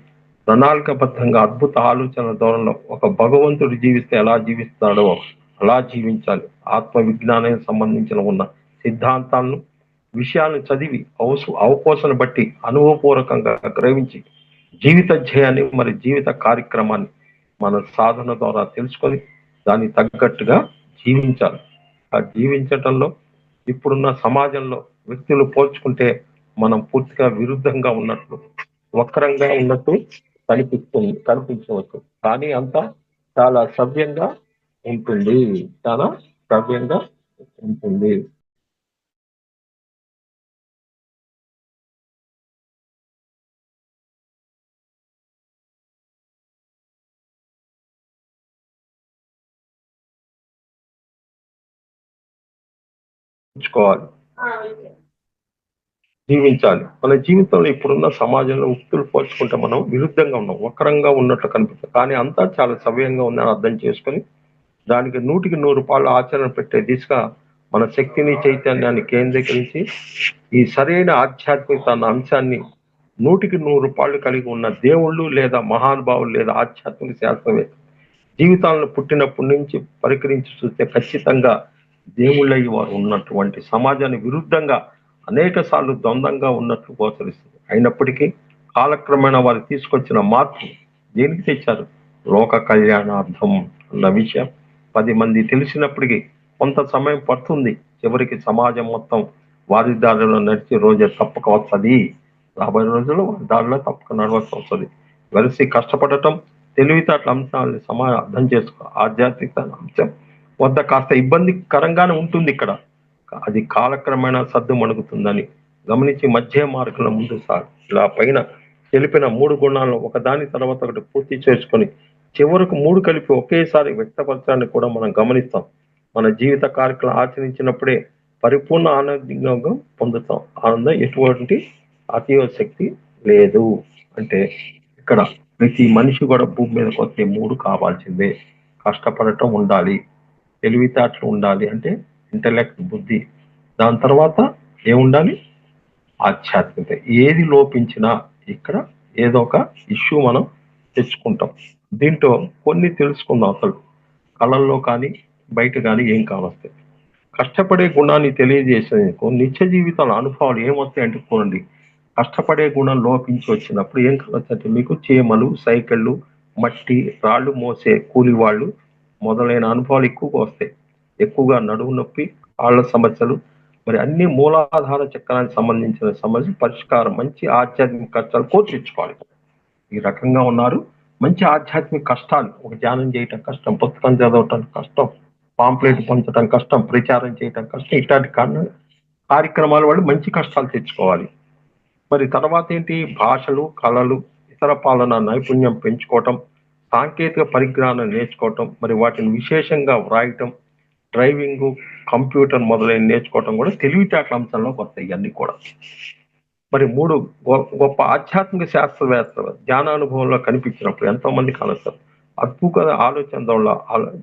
C: ప్రణాళికబద్ధంగా అద్భుత ఆలోచన ధోరణిలో ఒక భగవంతుడు జీవిస్తే ఎలా జీవిస్తాడో అలా జీవించాలి. ఆత్మ విజ్ఞానానికి సంబంధించిన ఉన్న సిద్ధాంతాలను, విషయాలను చదివి అవపోసన బట్టి అనుభవపూర్వకంగా గ్రహించి జీవిత ధ్యేయాన్ని మరి జీవిత కార్యక్రమాన్ని మన సాధన ద్వారా తెలుసుకొని దానికి తగ్గట్టుగా జీవించాలి. ఆ జీవించటంలో ఇప్పుడున్న సమాజంలో వ్యక్తులు పోల్చుకుంటే మనం పూర్తిగా విరుద్ధంగా ఉన్నట్లు, వక్రంగా ఉన్నట్టు కనిపించవచ్చు. కానీ అంతా చాలా సవ్యంగా ఉంటుంది, చాలా సవ్యంగా ఉంటుంది. జీవించాలి. మన జీవితంలో ఇప్పుడున్న సమాజంలో వ్యక్తులు పోల్చుకుంటే మనం విరుద్ధంగా ఉన్నాం, వక్రంగా ఉన్నట్లు కనిపిస్తుంది. కానీ అంతా చాలా సవ్యంగా ఉందని అర్థం చేసుకొని దానికి 100కి 100 పాళ్ళు ఆచరణ పెట్టే దిశగా మన శక్తిని, చైతన్యాన్ని కేంద్రీకరించి ఈ సరైన ఆధ్యాత్మికత అన్న అంశాన్ని 100కి 100 పాళ్ళు కలిగి ఉన్న దేవుళ్ళు లేదా మహానుభావులు లేదా ఆధ్యాత్మిక శాస్త్రవేత్త జీవితాలను పుట్టినప్పటి నుంచి పరికరించి చూస్తే ఖచ్చితంగా దేవుళ్ళయ్యి వారు ఉన్నటువంటి సమాజాన్ని విరుద్ధంగా అనేక సార్లు ద్వంద్వంగా ఉన్నట్లు గోచరిస్తుంది. అయినప్పటికీ కాలక్రమేణా వారు తీసుకొచ్చిన మార్పు దేనికి తెచ్చారు? లోక కళ్యాణార్థం అన్న విషయం 10 మంది తెలిసినప్పటికీ కొంత సమయం పడుతుంది. చివరికి సమాజం మొత్తం వారి దారిలో నడిచే రోజే తప్పక వస్తుంది. 50 రోజులు వారి దారిలో తప్పక నడవలసి వస్తుంది. వెలిసి కష్టపడటం, తెలివితేటల అంశాలని అర్థం చేసుకో ఆధ్యాత్మిక అంశం వద్ద కాస్త ఇబ్బందికరంగానే ఉంటుంది. ఇక్కడ అది కాలక్రమేణా సర్దు మణుగుతుందని గమనించి మధ్య మార్గంలో ముందు సాగు. ఇలా పైన తెలిపిన 3 గుణాలను ఒకదాని తర్వాత ఒకటి పూర్తి చేసుకొని చివరకు 3 కలిపి ఒకేసారి వ్యక్తపరచడాన్ని కూడా మనం గమనిస్తాం. మన జీవిత కార్యక్రమం ఆచరించినప్పుడే పరిపూర్ణ ఆనందంగా పొందుతాం. ఆనందం ఎటువంటి అతీవ శక్తి లేదు. అంటే ఇక్కడ ప్రతి మనిషి కూడా భూమి మీదకి వస్తే 3 కావాల్సిందే. కష్టపడటం ఉండాలి, తెలివితేటలు ఉండాలి, అంటే ఇంటలెక్ట్ బుద్ధి. దాని తర్వాత ఏముండాలి? ఆధ్యాత్మికత. ఏది లోపించినా ఇక్కడ ఏదో ఒక ఇష్యూ మనం తెచ్చుకుంటాం. దీంట్లో కొన్ని తెలుసుకుందాం. అసలు కళల్లో కానీ బయట కానీ ఏం కావస్తాయి. కష్టపడే గుణాన్ని తెలియజేసేందుకు నిత్య జీవితాల అనుభవాలు ఏమొస్తాయి అంటే చూడండి, కష్టపడే గుణం లోపించి వచ్చినప్పుడు ఏం కావచ్చంటే మీకు చీమలు, సైకిళ్ళు, మట్టి, రాళ్ళు మోసే కూలి వాళ్ళు మొదలైన అనుభవాలు ఎక్కువగా వస్తాయి. ఎక్కువగా నడుము నొప్పి, కాళ్ళ సమస్యలు, మరి అన్ని మూలాధార చక్రానికి సంబంధించిన సమస్యలు పరిష్కారం, మంచి ఆధ్యాత్మిక కష్టాలు కోర్చిచ్చుకోవాలి. ఈ రకంగా ఉన్నారు. మంచి ఆధ్యాత్మిక కష్టాలు, ఒక ధ్యానం చేయటం కష్టం, పుస్తకం చదవటం కష్టం, పాంప్లెట్ పంచడం కష్టం, ప్రచారం చేయటం కష్టం, ఇట్లాంటి కార్యక్రమాల వల్ల మంచి కష్టాలు తెచ్చుకోవాలి. మరి తర్వాత ఏంటి, భాషలు, కళలు, ఇతర పాలన నైపుణ్యం పెంచుకోవటం, సాంకేతిక పరిజ్ఞానం నేర్చుకోవటం, మరి వాటిని విశేషంగా వ్రాయటం, డ్రైవింగ్, కంప్యూటర్ మొదలైన నేర్చుకోవటం కూడా తెలివితేటల అంశంలోకి వస్తాయి ఇవన్నీ కూడా. మరి 3 గొప్ప ఆధ్యాత్మిక శాస్త్రవేత్తలు ధ్యానానుభవంలో కనిపించినప్పుడు ఎంతో మంది కలుస్తారు. అద్భుత ఆలోచన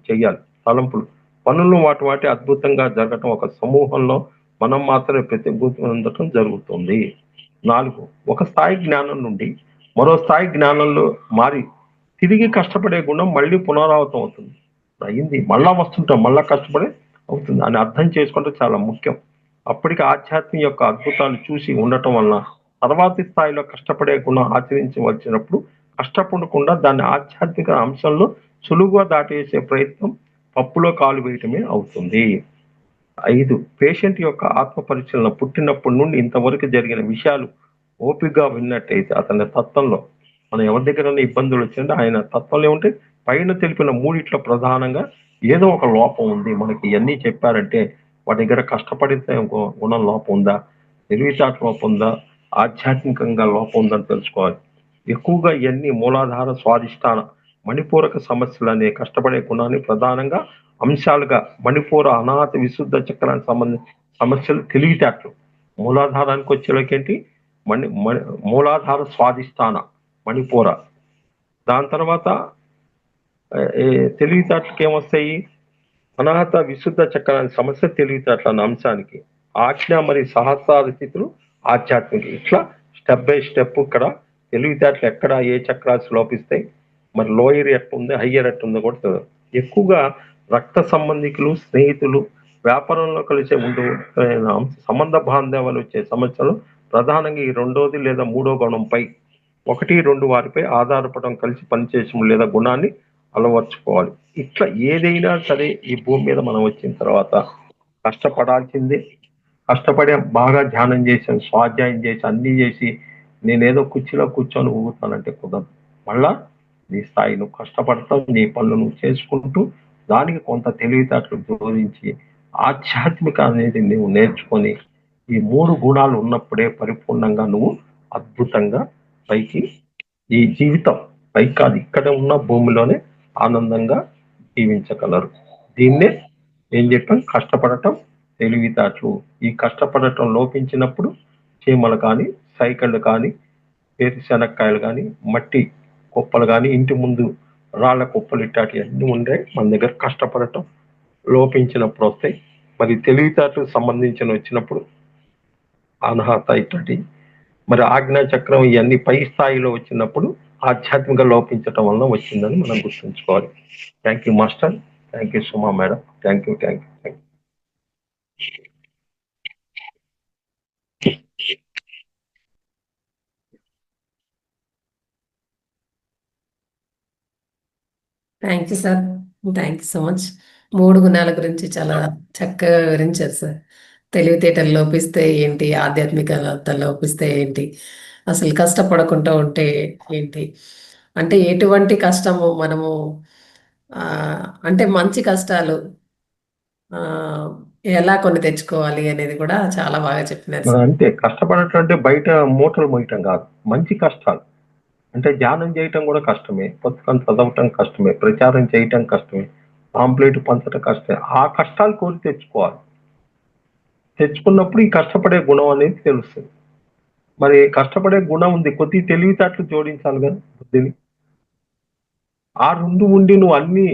C: చెయ్యాలి. తలంపులు, పనులు వాటి అద్భుతంగా జరగటం, ఒక సమూహంలో మనం మాత్రమే ప్రతిభూతం జరుగుతుంది. 4, ఒక స్థాయి జ్ఞానం నుండి మరో స్థాయి జ్ఞానంలో మారి తిరిగి కష్టపడే గుణం మళ్ళీ పునరావృతం అవుతుంది. అయింది, మళ్ళా వస్తుంటాం, మళ్ళా కష్టపడే అవుతుంది అని అర్థం చేసుకుంటే చాలా ముఖ్యం. అప్పటికి ఆధ్యాత్మిక యొక్క అద్భుతాలు చూసి ఉండటం వలన తర్వాతి స్థాయిలో కష్టపడే గుణం ఆచరించవలసినప్పుడు కష్టపడకుండా దాన్ని ఆధ్యాత్మిక అంశంలో సులువుగా దాటేసే ప్రయత్నం పప్పులో కాలు వేయటమే అవుతుంది. 5, పేషెంట్ యొక్క ఆత్మ పరిశీలన పుట్టినప్పటి నుండి ఇంతవరకు జరిగిన విషయాలు ఓపికగా విన్నట్టయితే అతని తత్వంలో, మనం ఎవరి దగ్గర ఇబ్బందులు వచ్చింటే ఆయన తత్వంలో ఏమంటే పైన తెలిపిన 3 ప్రధానంగా ఏదో ఒక లోపం ఉంది. మనకి ఇవన్నీ చెప్పారంటే వాడి దగ్గర కష్టపడితే గుణం లోపం ఉందా, తెలివితేటల లోపం ఉందా, ఆధ్యాత్మికంగా లోపం ఉందని తెలుసుకోవాలి. ఎక్కువగా ఇవన్నీ మూలాధార, స్వాధిష్టాన, మణిపూరక సమస్యలు అనే కష్టపడే గుణాన్ని ప్రధానంగా అంశాలుగా మణిపూర, అనాహత, విశుద్ధ చక్రానికి సంబంధించిన సమస్యలు తెలివితేటలు. మూలాధారానికి వచ్చేలోకేంటి, మూలాధార, స్వాధిష్టాన, మణిపూర. దాని తర్వాత తెలివితేటలకి ఏమొస్తాయి, అనాహత, విశుద్ధ చక్రానికి సమస్య తెలివితేటల అన్న అంశానికి, ఆజ్ఞ మరియు సహస్రార స్థితులు ఆధ్యాత్మిక. ఇట్లా స్టెప్ బై స్టెప్ ఇక్కడ తెలివితేటలు ఎక్కడ ఏ చక్రాలు లోపిస్తాయి, మరి లోయర్ ఎట్టుంది, హయ్యర్ ఎట్టుందో కూడా తెలియదు. ఎక్కువగా రక్త సంబంధికులు, స్నేహితులు, వ్యాపారంలో కలిసే సంబంధ బాంధవ్యాలు వచ్చే సమస్యలు ప్రధానంగా ఈ 2వ లేదా 3వ గుణంపై 1, 2 వారిపై ఆధారపడడం, కలిసి పనిచేయడం లేదా గుణాన్ని అలవర్చుకోవాలి. ఇట్లా ఏదైనా సరే ఈ భూమి మీద మనం వచ్చిన తర్వాత కష్టపడాల్సిందే. కష్టపడే బాగా ధ్యానం చేసాను, స్వాధ్యాయం చేసి, అన్ని చేసి నేనేదో కుర్చీలో కూర్చొని ఊగుతానంటే కుదరదు. మళ్ళా నీ స్థాయి నువ్వు కష్టపడతావు, నీ పనులు నువ్వు చేసుకుంటూ దానికి కొంత తెలివితేటలు జోడించి ఆధ్యాత్మిక అనేది నువ్వు నేర్చుకొని ఈ 3 గుణాలు ఉన్నప్పుడే పరిపూర్ణంగా నువ్వు అద్భుతంగా పైకి ఈ జీవితం పైకి కాదు, ఇక్కడ ఉన్న భూమిలోనే ఆనందంగా జీవించగలరు. దీన్నే ఏం చెప్పాం, కష్టపడటం, తెలివితేటలు. ఈ కష్టపడటం లోపించినప్పుడు చీమలు కానీ, సైకిళ్ళు కానీ, వేరుశనక్కాయలు కానీ, మట్టి కుప్పలు కానీ, ఇంటి ముందు రాళ్ల కుప్పలు ఇట్లాంటివి అన్నీ ఉండే మన దగ్గర కష్టపడటం లోపించినప్పుడు వస్తాయి. మరి తెలివితేటలకు సంబంధించిన వచ్చినప్పుడు అనాహత ఇట్లాంటి, మరి ఆజ్ఞా చక్రం ఇవన్నీ పై స్థాయిలో వచ్చినప్పుడు ఆధ్యాత్మిక లోపించటం వలన వచ్చిందని మనం గుర్తుంచుకోవాలి. Thank you master, thank you Suma madam, thank you.
A: Thank you sir, thank you so much. 3 గుణాల గురించి చాలా చక్కగా వివరించారు సార్. తెలివితేటలు లోపిస్తే ఏంటి, ఆధ్యాత్మికత లోపిస్తే ఏంటి, అసలు కష్టపడకుండా ఉంటే ఏంటి, అంటే ఎటువంటి కష్టము మనము అంటే మంచి కష్టాలు ఎలా కొని తెచ్చుకోవాలి అనేది కూడా చాలా బాగా చెప్పినారు సార్.
C: అంతే, కష్టపడటం అంటే బయట మూటలు మోయటం కాదు, మంచి కష్టాలు. అంటే ధ్యానం చేయటం కూడా కష్టమే, పుస్తకం చదవటం కష్టమే, ప్రచారం చేయటం కష్టమే, పాంప్లెట్ పంచడం కష్టమే. ఆ కష్టాలు కోరి తెచ్చుకోవాలి. తెచ్చుకున్నప్పుడు ఈ కష్టపడే గుణం అనేది తెలుస్తుంది. మరి కష్టపడే గుణం ఉంది, కొద్ది తెలివితేటలు జోడించాలి కదా బుద్ధిని. ఆ 2 ఉండి నువ్వు అన్ని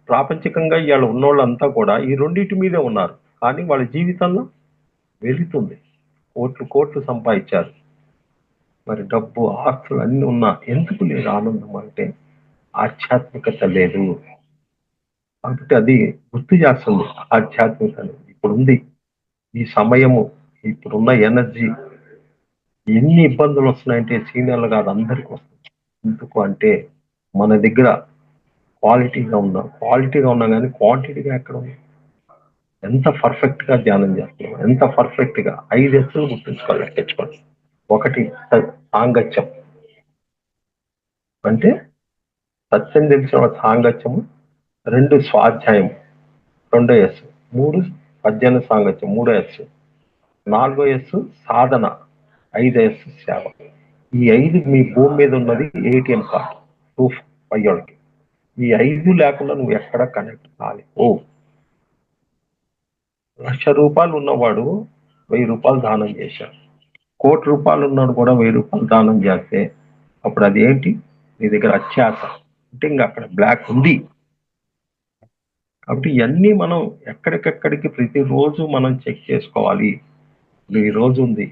C: ప్రాపంచికంగా ఇవాళ ఉన్నోళ్ళంతా కూడా ఈ 2 మీదే ఉన్నారు, కానీ వాళ్ళ జీవితంలో వెళుతుంది. కోట్లు సంపాదించారు, మరి డబ్బు, ఆస్తులు అన్ని ఉన్నా ఎందుకు లేదు ఆనందం అంటే ఆధ్యాత్మికత లేదు. కాబట్టి అది గుర్తు చేస్తుంది ఆధ్యాత్మికత అనేది. ఇప్పుడు ఉంది ఈ సమయము, ఇప్పుడున్న ఎనర్జీ, ఎన్ని ఇబ్బందులు వస్తున్నాయంటే సీనియర్లు కాదు అందరికి వస్తుంది. ఎందుకు అంటే మన దగ్గర క్వాలిటీగా ఉన్నా కానీ క్వాంటిటీగా ఎక్కడ ఉంది. ఎంత పర్ఫెక్ట్ గా ధ్యానం చేస్తున్నాం, ఎంత పర్ఫెక్ట్ గా 5 ఎత్తులు గుర్తుంచుకోవాలి, లెక్కించుకోవాలి. 1 సాంగత్యం, అంటే సత్యం తెలిసిన సాంగత్యము. 2 స్వాధ్యాయం, 2 ఎస్. 3 పద్యాన సాంగత్యం, 3 ఎస్. 4 ఎస్ సాధన, 5S సేవ. ఈ 5 మీ భూమి మీద ఉన్నది ఏటీఎం కార్డు ప్రూఫ్ అయ్యోళ్ళకి. ఈ 5 లేకుండా నువ్వు ఎక్కడ కనెక్ట్ కాలేవు. ₹1,00,000 ఉన్నవాడు ₹1,000 దానం చేశాడు. ₹1,00,00,000 ఉన్నాడు కూడా ₹1,000 దానం చేస్తే అప్పుడు అది ఏంటి? నీ దగ్గర అత్యాశ. అంటే ఇంకా అక్కడ బ్లాక్ ఉంది. కాబట్టి ఇవన్నీ మనం ఎక్కడికెక్కడికి ప్రతిరోజు మనం చెక్ చేసుకోవాలి. ఇప్పుడు ఈ రోజు ఉంది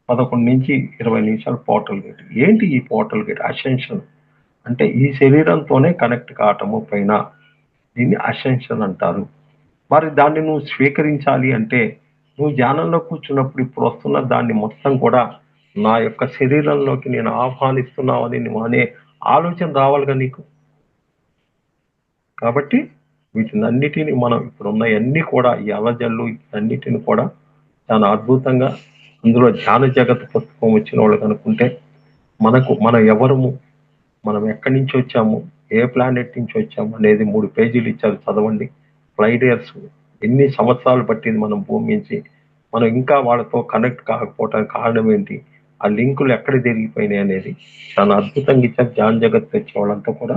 C: 11 నుంచి 20 నిమిషాలు పోర్టల్ గేట్. ఏంటి ఈ పోర్టల్ గేట్? అసెన్షన్ అంటే ఈ శరీరంతోనే కనెక్ట్ కావటము పైన, దీన్ని అసెన్షన్ అంటారు. మరి దాన్ని నువ్వు స్వీకరించాలి అంటే నువ్వు ధ్యానంలో కూర్చున్నప్పుడు ఇప్పుడు వస్తున్న దాన్ని మొత్తం కూడా నా యొక్క శరీరంలోకి నేను ఆహ్వానిస్తున్నావని నువ్వు అనే ఆలోచన రావాలిగా నీకు. కాబట్టి వీటినన్నిటిని మనం ఇప్పుడున్నవన్నీ కూడా ఈ అలజల్లు అన్నిటిని కూడా చాలా అద్భుతంగా అందులో ధ్యాన జగత్ పుస్తకం వచ్చిన వాళ్ళు కనుక్కుంటే మనం ఎవరము, మనం ఎక్కడి నుంచి వచ్చాము, ఏ ప్లానెట్ నుంచి వచ్చాము అనేది 3 పేజీలు ఇచ్చారు, చదవండి. ఫ్లైడేర్స్ ఎన్ని సంవత్సరాలు పట్టింది మనం భూమి నుంచి, మనం ఇంకా వాళ్ళతో కనెక్ట్ కాకపోవటానికి కారణం ఏంటి, ఆ లింకులు ఎక్కడ జరిగిపోయినాయి అనేది చాలా అద్భుతంగా ఇచ్చారు. ధ్యాన జగత్ వచ్చే వాళ్ళంతా కూడా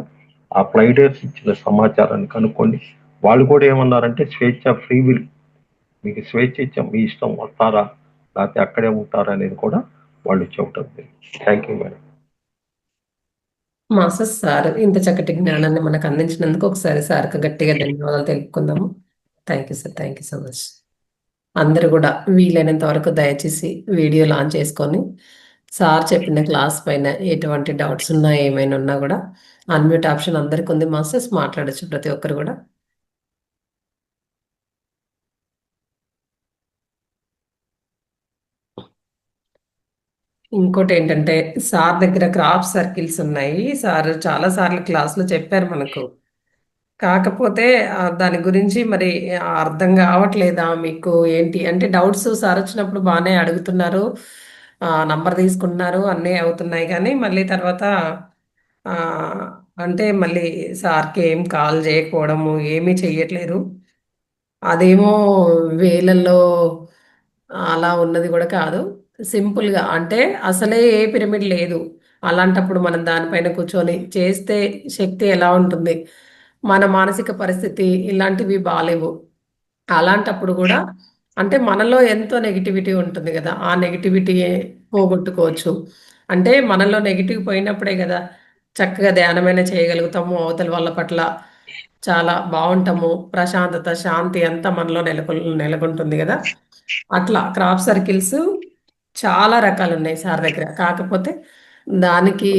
C: ఆ ఫ్లైడేర్స్ ఇచ్చిన సమాచారాన్ని కనుక్కోండి. వాళ్ళు కూడా ఏమన్నారంటే స్వేచ్ఛ, ఫ్రీ విల్, మీకు స్వేచ్ఛ ఇచ్చాం, మీ ఇష్టం వస్తారా లేకపోతే అక్కడే ఉంటారా అనేది కూడా వాళ్ళు చెప్పడం. Thank you madam.
A: Master sir ఇంత చక్కటి జ్ఞానాన్ని మనకు అందించినందుకు ఒకసారి సార్కి గట్టిగా ధన్యవాదాలు తెలుపుకుందాము. Thank you sir, thank you so much. అందరూ కూడా వీలైనంత వరకు దయచేసి వీడియో లాంచ్ చేసుకొని సార్ చెప్పిన క్లాస్ పైన ఎటువంటి డౌట్స్ ఉన్నా ఏమైనా ఉన్నా కూడా అన్మ్యూట్ ఆప్షన్ అందరికి ఉంది మాస్టర్స్, మాట్లాడచ్చు ప్రతి ఒక్కరు కూడా. ఇంకోటి ఏంటంటే సార్ దగ్గర క్రాప్ సర్కిల్స్ ఉన్నాయి. సార్ చాలా సార్లు క్లాస్లో చెప్పారు మనకు. కాకపోతే దాని గురించి మరి అర్థం కావట్లేదా మీకు ఏంటి అంటే డౌట్స్ సార్ వచ్చినప్పుడు బాగానే అడుగుతున్నారు, నంబర్ తీసుకుంటున్నారు, అన్నీ అవుతున్నాయి. కానీ మళ్ళీ తర్వాత ఆ, అంటే మళ్ళీ సార్కి ఏం కాల్ చేయకపోవడము, ఏమీ చెయ్యట్లేరు. అదేమో వేలల్లో అలా ఉన్నది కూడా కాదు. సింపుల్గా అంటే అసలే ఏ పిరమిడ్ లేదు. అలాంటప్పుడు మనం దానిపైన కూర్చొని చేస్తే శక్తి ఎలా ఉంటుంది, మన మానసిక పరిస్థితి ఇలాంటివి బాలేవు. అలాంటప్పుడు కూడా అంటే మనలో ఎంతో నెగిటివిటీ ఉంటుంది కదా, ఆ నెగిటివిటీ పోగొట్టుకోవచ్చు. అంటే మనలో నెగిటివ్ పోయినప్పుడే కదా చక్కగా ధ్యానమైన చేయగలుగుతాము, అవతల వాళ్ళ పట్ల చాలా బాగుంటాము, ప్రశాంతత శాంతి అంతా మనలో నెలకొంటుంది కదా. అట్లా క్రాప్ సర్కిల్స్ చాలా రకాలు ఉన్నాయి సార్ దగ్గర. కాకపోతే దానికి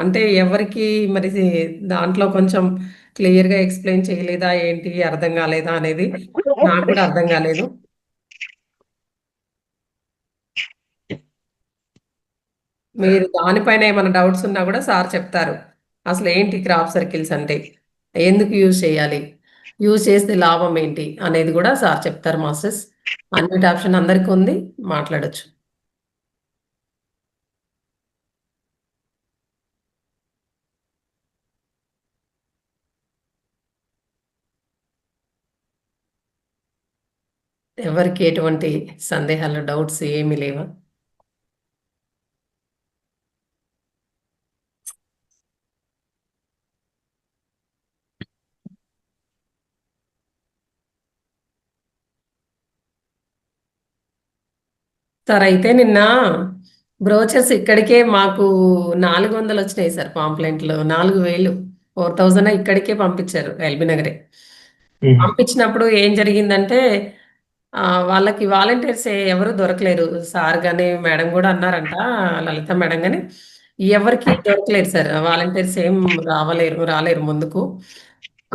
A: అంటే ఎవరికి మరి దాంట్లో కొంచెం క్లియర్గా ఎక్స్ప్లెయిన్ చేయలేదా ఏంటి, అర్థం కాలేదా అనేది నాకు కూడా అర్థం కాలేదు. మీరు దానిపైన ఏమైనా డౌట్స్ ఉన్నా కూడా సార్ చెప్తారు. అసలు ఏంటి క్రాప్ సర్కిల్స్ అంటే, ఎందుకు యూజ్ చేయాలి, యూజ్ చేస్తే లాభం ఏంటి అనేది కూడా సార్ చెప్తారు మాస్టర్స్. అన్నిటి ఆప్షన్ అందరికీ ఉంది, మాట్లాడొచ్చు. ఎవరికి ఎటువంటి సందేహాలు డౌట్స్ ఏమీ లేవా? సార్ అయితే నిన్న బ్రోచర్స్ ఇక్కడికే మాకు 400 వచ్చినాయి సార్. పాంప్లెంట్లు 4,000 4,000 ఇక్కడికే పంపించారు, ఎల్బీ నగరే. పంపించినప్పుడు ఏం జరిగిందంటే వాళ్ళకి వాలంటీర్స్ ఎవరు దొరకలేరు. సార్ కానీ మేడం కూడా అన్నారంట, లలిత మేడం కానీ ఎవరికి దొరకలేరు సార్. వాలంటీర్స్ ఏం రాలేరు ముందుకు.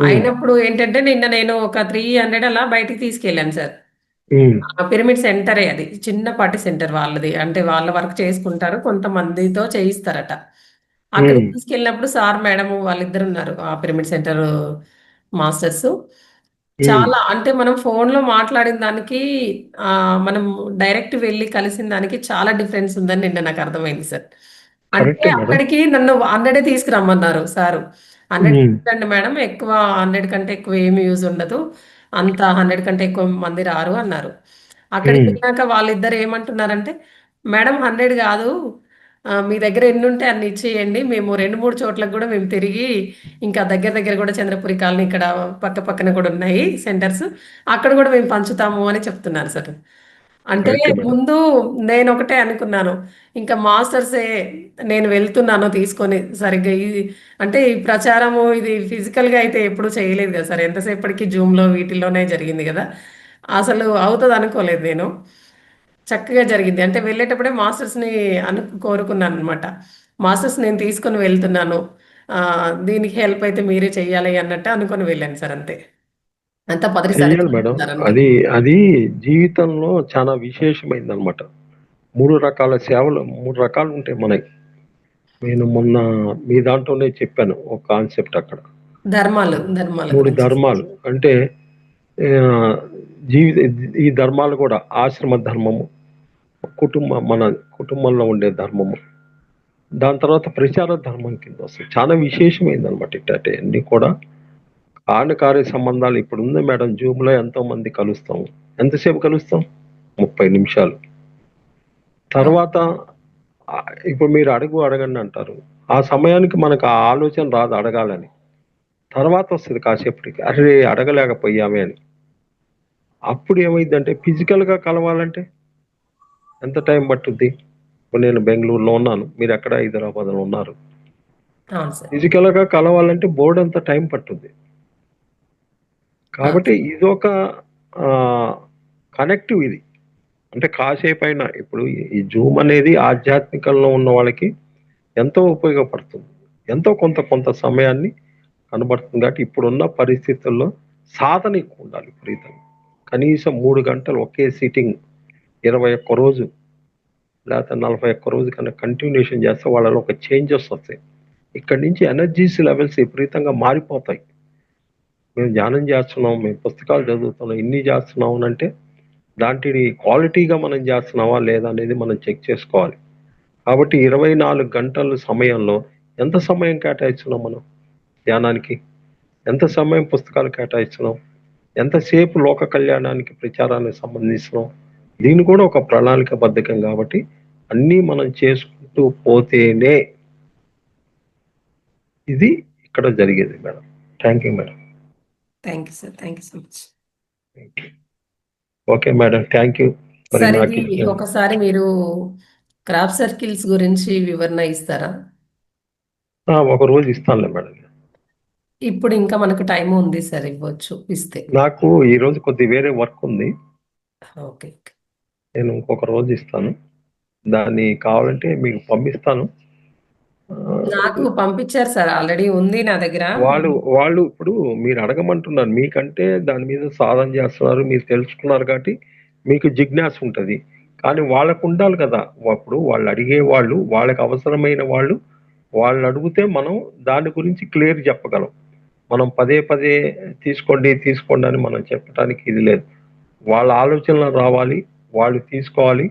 A: అయినప్పుడు ఏంటంటే నిన్న నేను ఒక 300 అలా బయటికి తీసుకెళ్ళాను సార్. పిరమిడ్ సెంటరే అది, చిన్నపాటి సెంటర్ వాళ్ళది. అంటే వాళ్ళ వర్క్ చేసుకుంటారు, కొంతమందితో చేయిస్తారట. అక్కడ తీసుకెళ్ళినప్పుడు సార్ మేడం వాళ్ళిద్దరు ఉన్నారు, ఆ పిరమిడ్ సెంటర్ మాస్టర్స్. చాలా అంటే మనం ఫోన్లో మాట్లాడిన దానికి మనం డైరెక్ట్ వెళ్ళి కలిసిన దానికి చాలా డిఫరెన్స్ ఉందని నిన్న నాకు అర్థమైంది సార్. అంటే అక్కడికి నన్ను 100 తీసుకురమ్మన్నారు సారు. 100 తీసుకురండి మేడం, ఎక్కువ 100 కంటే ఎక్కువ ఏమి యూజ్ ఉండదు, అంత 100 కంటే ఎక్కువ మంది రారు అన్నారు. అక్కడికి వెళ్ళాక వాళ్ళిద్దరు ఏమంటున్నారంటే మేడం 100 కాదు. మీ దగ్గర ఎన్ని ఉంటే అన్ని ఇచ్చేయండి. మేము 2, 3 చోట్లకు కూడా మేము తిరిగి ఇంకా దగ్గర దగ్గర కూడా చంద్రపురి కాలనీ ఇక్కడ పక్క పక్కన కూడా ఉన్నాయి సెంటర్స్. అక్కడ కూడా మేము పంచుతాము అని చెప్తున్నారు సార్. అంటే
C: ఓకే మేడం.
A: ముందు నేను ఒకటే అనుకున్నాను. ఇంకా మాస్టర్సే నేను వెళ్తున్నాను తీసుకొని సరిగ్గా అంటే ఈ ప్రచారము ఇది ఫిజికల్‌గా అయితే ఎప్పుడు చేయలేదు కదా సార్. ఎంతసేపటికి జూమ్‌లో వీటిల్లోనే జరిగింది కదా! అసలు అవుతది అనుకోలేదు నేను. చక్కగా జరిగింది. అంటే వెళ్ళేటప్పుడే మాస్టర్స్‌ని కోరుకున్నాననమాట. మాస్టర్స్ నేను తీసుకొని వెళ్తున్నాను. దీనికి హెల్ప్ అయితే మీరే చెయ్యాలి అన్నట్టు అనుకోని వెళ్ళాను సార్ అంతే. అంతా పదిసారి
C: చెయ్యాలి మేడం.
A: చెప్తున్నారంతే.
C: అది అది జీవితంలో చాలా విశేషమైందనమాట. 3 రకాల సేవలు 3 రకాలు ఉంటాయి మనకి. నేను మొన్న మీ దాంట్లోనే చెప్పాను ఒక కాన్సెప్ట్ అక్కడ.
A: ధర్మాల
C: 3
A: గురించి.
C: ధర్మాలు అంటే ఆహ్, జీవిత ఈ ధర్మాలు కూడా ఆశ్రమ ధర్మము, మన కుటుంబంలో ఉండే ధర్మము, దాని తర్వాత ప్రచార ధర్మం కిందొస్తాయి. చాలా విశేషమైందనమాట ఇట్లాంటియన్నీ కూడా. కార్య సంబంధాలు ఇప్పుడుంది మేడం జూమ్‌లో ఎంతోమంది కలుస్తాం. ఎంతసేపు కలుస్తాం? 30 నిమిషాలు. తర్వాత ఇప్పుడు మీరు అడగండి అంటారు. ఆ సమయానికి మనకు ఆ ఆలోచన రాదు అడగాలని. తర్వాత వస్తది కాసేపటికి. అరె! అడగలేకపోయామే అని. అప్పుడు ఏమైద్దంటే ఫిజికల్‌గా కలవాలంటే ఎంత టైం పట్టుద్ది? ఇప్పుడు నేను బెంగుళూరులో ఉన్నాను. మీరెక్కడ హైదరాబాద్‌లో ఉన్నారు.
A: అవును సార్.
C: ఫిజికల్‌గా కలవాలంటే బోలెడంత టైం పట్టుద్ది.
A: అవును.
C: కాబట్టి ఇదొక ఆహ్, కనెక్టివ్ ఇది. అంటే కాసేపైనా ఇప్పుడు ఈ జూమ్ అనేది ఆధ్యాత్మికంలో ఉన్న వాళ్ళకి ఎంతో ఉపయోగపడుతుంది. ఎంతో కొంత సమయాన్ని కనబడుతుంది కాబట్టి ఇప్పుడున్న పరిస్థితుల్లో సాధన ఎక్కువుండాలి విపరీతంగా. కనీసం 3 గంటలు ఒకే సిట్టింగ్ 21 రోజు లేతే 41 రోజు కన్నా కంటిన్యూషన్ చేస్తే వాళ్ళలో ఒక చేంజెస్ వస్తాయి. ఇక్కడి నుంచి ఎనర్జీస్ లెవెల్స్ విపరీతంగా మారిపోతాయి. మేము ధ్యానం చేస్తున్నాం, మేము పుస్తకాలు చదువుతున్నాం, ఇన్ని చేస్తున్నాం అనంటే దాంటిని క్వాలిటీగా మనం చేస్తున్నామా లేదా అనేది మనం చెక్ చేసుకోవాలి. కాబట్టి 24 గంటల సమయంలో ఎంత సమయం కేటాయిస్తున్నాం మనం ధ్యానానికి? ఎంత సమయం పుస్తకాలు కేటాయిస్తున్నాం? ఎంతసేపు లోక కళ్యాణానికి, ప్రచారానికి సంబంధిస్తున్నాం? దీన్ని కూడా ఒక ప్రణాళికాబద్ధకం కాబట్టి అన్నీ మనం చేసుకుంటూ పోతేనే ఇది ఇక్కడ జరిగేది madam. Thank you madam.
A: Thank you sir. Thank you so much.
C: Okay madam. Thank you. మరి
A: సార్
C: నాకు
A: ఇది ఒకసారి మీరు క్రాఫ్ట్ సర్కిల్స్ గురించి వివరణ ఇస్తారా?
C: ఒక రోజు ఇస్తానులే మేడం.
A: ఇప్పుడు ఇంకా మనకు టైం ఉంది సార్ ఇవ్వచ్చు ఇస్తే.
C: నాకు ఈరోజు కొద్ది వేరే వర్క్ ఉంది.
A: ఓకే.
C: నేను ఇంకొక రోజు ఇస్తాను. దాన్ని కావాలంటే మీకు పంపిస్తాను.
A: నాకు పంపించారు సార్. ఆల్రెడీ ఉంది నా దగ్గర.
C: వాళ్ళు ఇప్పుడు మీరు అడగమంటున్నారు. మీకంటే దాని మీద సాధన చేస్తున్నారు. మీరు తెలుసుకున్నారు కాబట్టి మీకు జిజ్ఞాస ఉంటది. కానీ వాళ్ళకుండాలి కదా! అప్పుడు వాళ్ళు అడిగేవాళ్ళు, వాళ్ళకి అవసరమైన వాళ్ళు, వాళ్ళడిగితే మనం దాని గురించి క్లియర్ చెప్పగలం. మనం పదే పదే తీసుకోండి అని మనం చెప్పటానికి ఇది లేదు. వాళ్ళ ఆలోచనలు రావాలి. వాళ్ళు తీసుకోవాలి.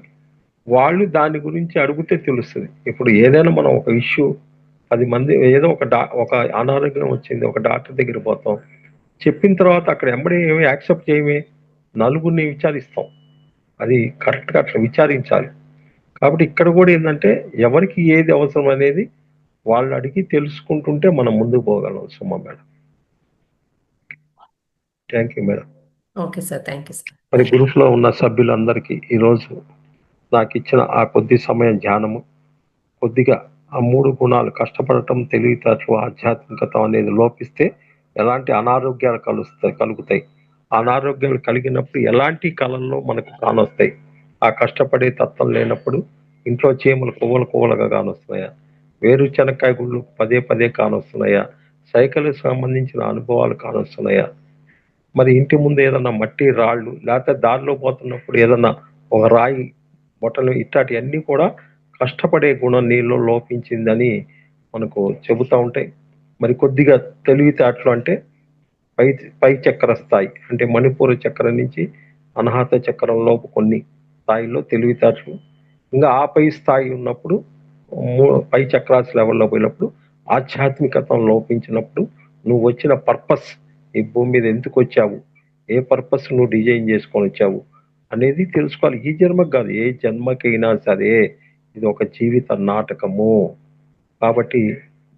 C: వాళ్ళు దాని గురించి అడిగితే తెలుస్తది. ఇప్పుడు ఏదైనా మనం ఒక ఇష్యూ 10 మంది ఏదో ఒక అనారోగ్యం వచ్చింది. ఒక డాక్టర్ దగ్గరికి పోతాం. చెప్పిన తర్వాత అక్కడ ఎంబడే ఏమి యాక్సెప్ట్ చేయమే. నలుగురిని విచారిస్తాం. అది కరెక్ట్‌గా అట్లా విచారించాలి. కాబట్టి ఇక్కడ కూడా ఏందంటే ఎవరికి ఏది అవసరం అనేది వాళ్ళు అడిగి తెలుసుకుంటుంటే మనం ముందుకు పోగలం Suma madam. Thank you madam.
A: Okay sir. Thank you sir.
C: మరి గ్రూప్‌లో ఉన్న సభ్యులందరికీ ఈరోజు నాకిచ్చిన ఆ కొద్ది సమయం ధ్యానము, కొద్దిగా ఆ 3 గుణాలు కష్టపడటం, తెలివితేటలు, ఆధ్యాత్మికత అనేది లోపిస్తే ఎలాంటి అనారోగ్యాలు కలుగుతాయి. అనారోగ్యాలు కలిగినప్పుడు ఎలాంటి కళల్లో మనకు కానొస్తాయి. ఆ కష్టపడే తత్వం లేనప్పుడు ఇంట్లో చీమలు పువ్వులుగా కానొస్తున్నాయా? వేరుశనక్కాయ గుళ్ళు పదే పదే కానొస్తున్నాయా? సైకిల్‌కి సంబంధించిన అనుభవాలు కానొస్తున్నాయా? మరి ఇంటి ముందు ఏదన్నా మట్టి రాళ్ళు లేకపోతే దారిలో పోతున్నప్పుడు ఏదన్నా ఒక రాయి బొట్టలు ఇట్లాంటివన్నీ కూడా కష్టపడే గుణం నీలో లోపించిందని మనకు చెబుతా ఉంటాయి. మరి కొద్దిగా తెలివితేటలు అంటే పై పై చక్ర స్థాయి అంటే మణిపూర చక్రం నుంచి అనాహత చక్రంలోపు కొన్ని స్థాయిల్లో తెలివితేటలు ఇంకా ఆ పై స్థాయి ఉన్నప్పుడు పై చక్రాస్ లెవెల్లో పోయినప్పుడు ఆధ్యాత్మికత లోపించినప్పుడు నువ్వు వచ్చిన పర్పస్ ఈ భూమి మీద ఎందుకు వచ్చావు, ఏ పర్పస్ నువ్వు డిజైన్ చేసుకొని వచ్చావు అనేది తెలుసుకోవాలి. ఈ జన్మకు కాదు, ఏ జన్మకైనా సరే ఇది ఒక జీవిత నాటకము. కాబట్టి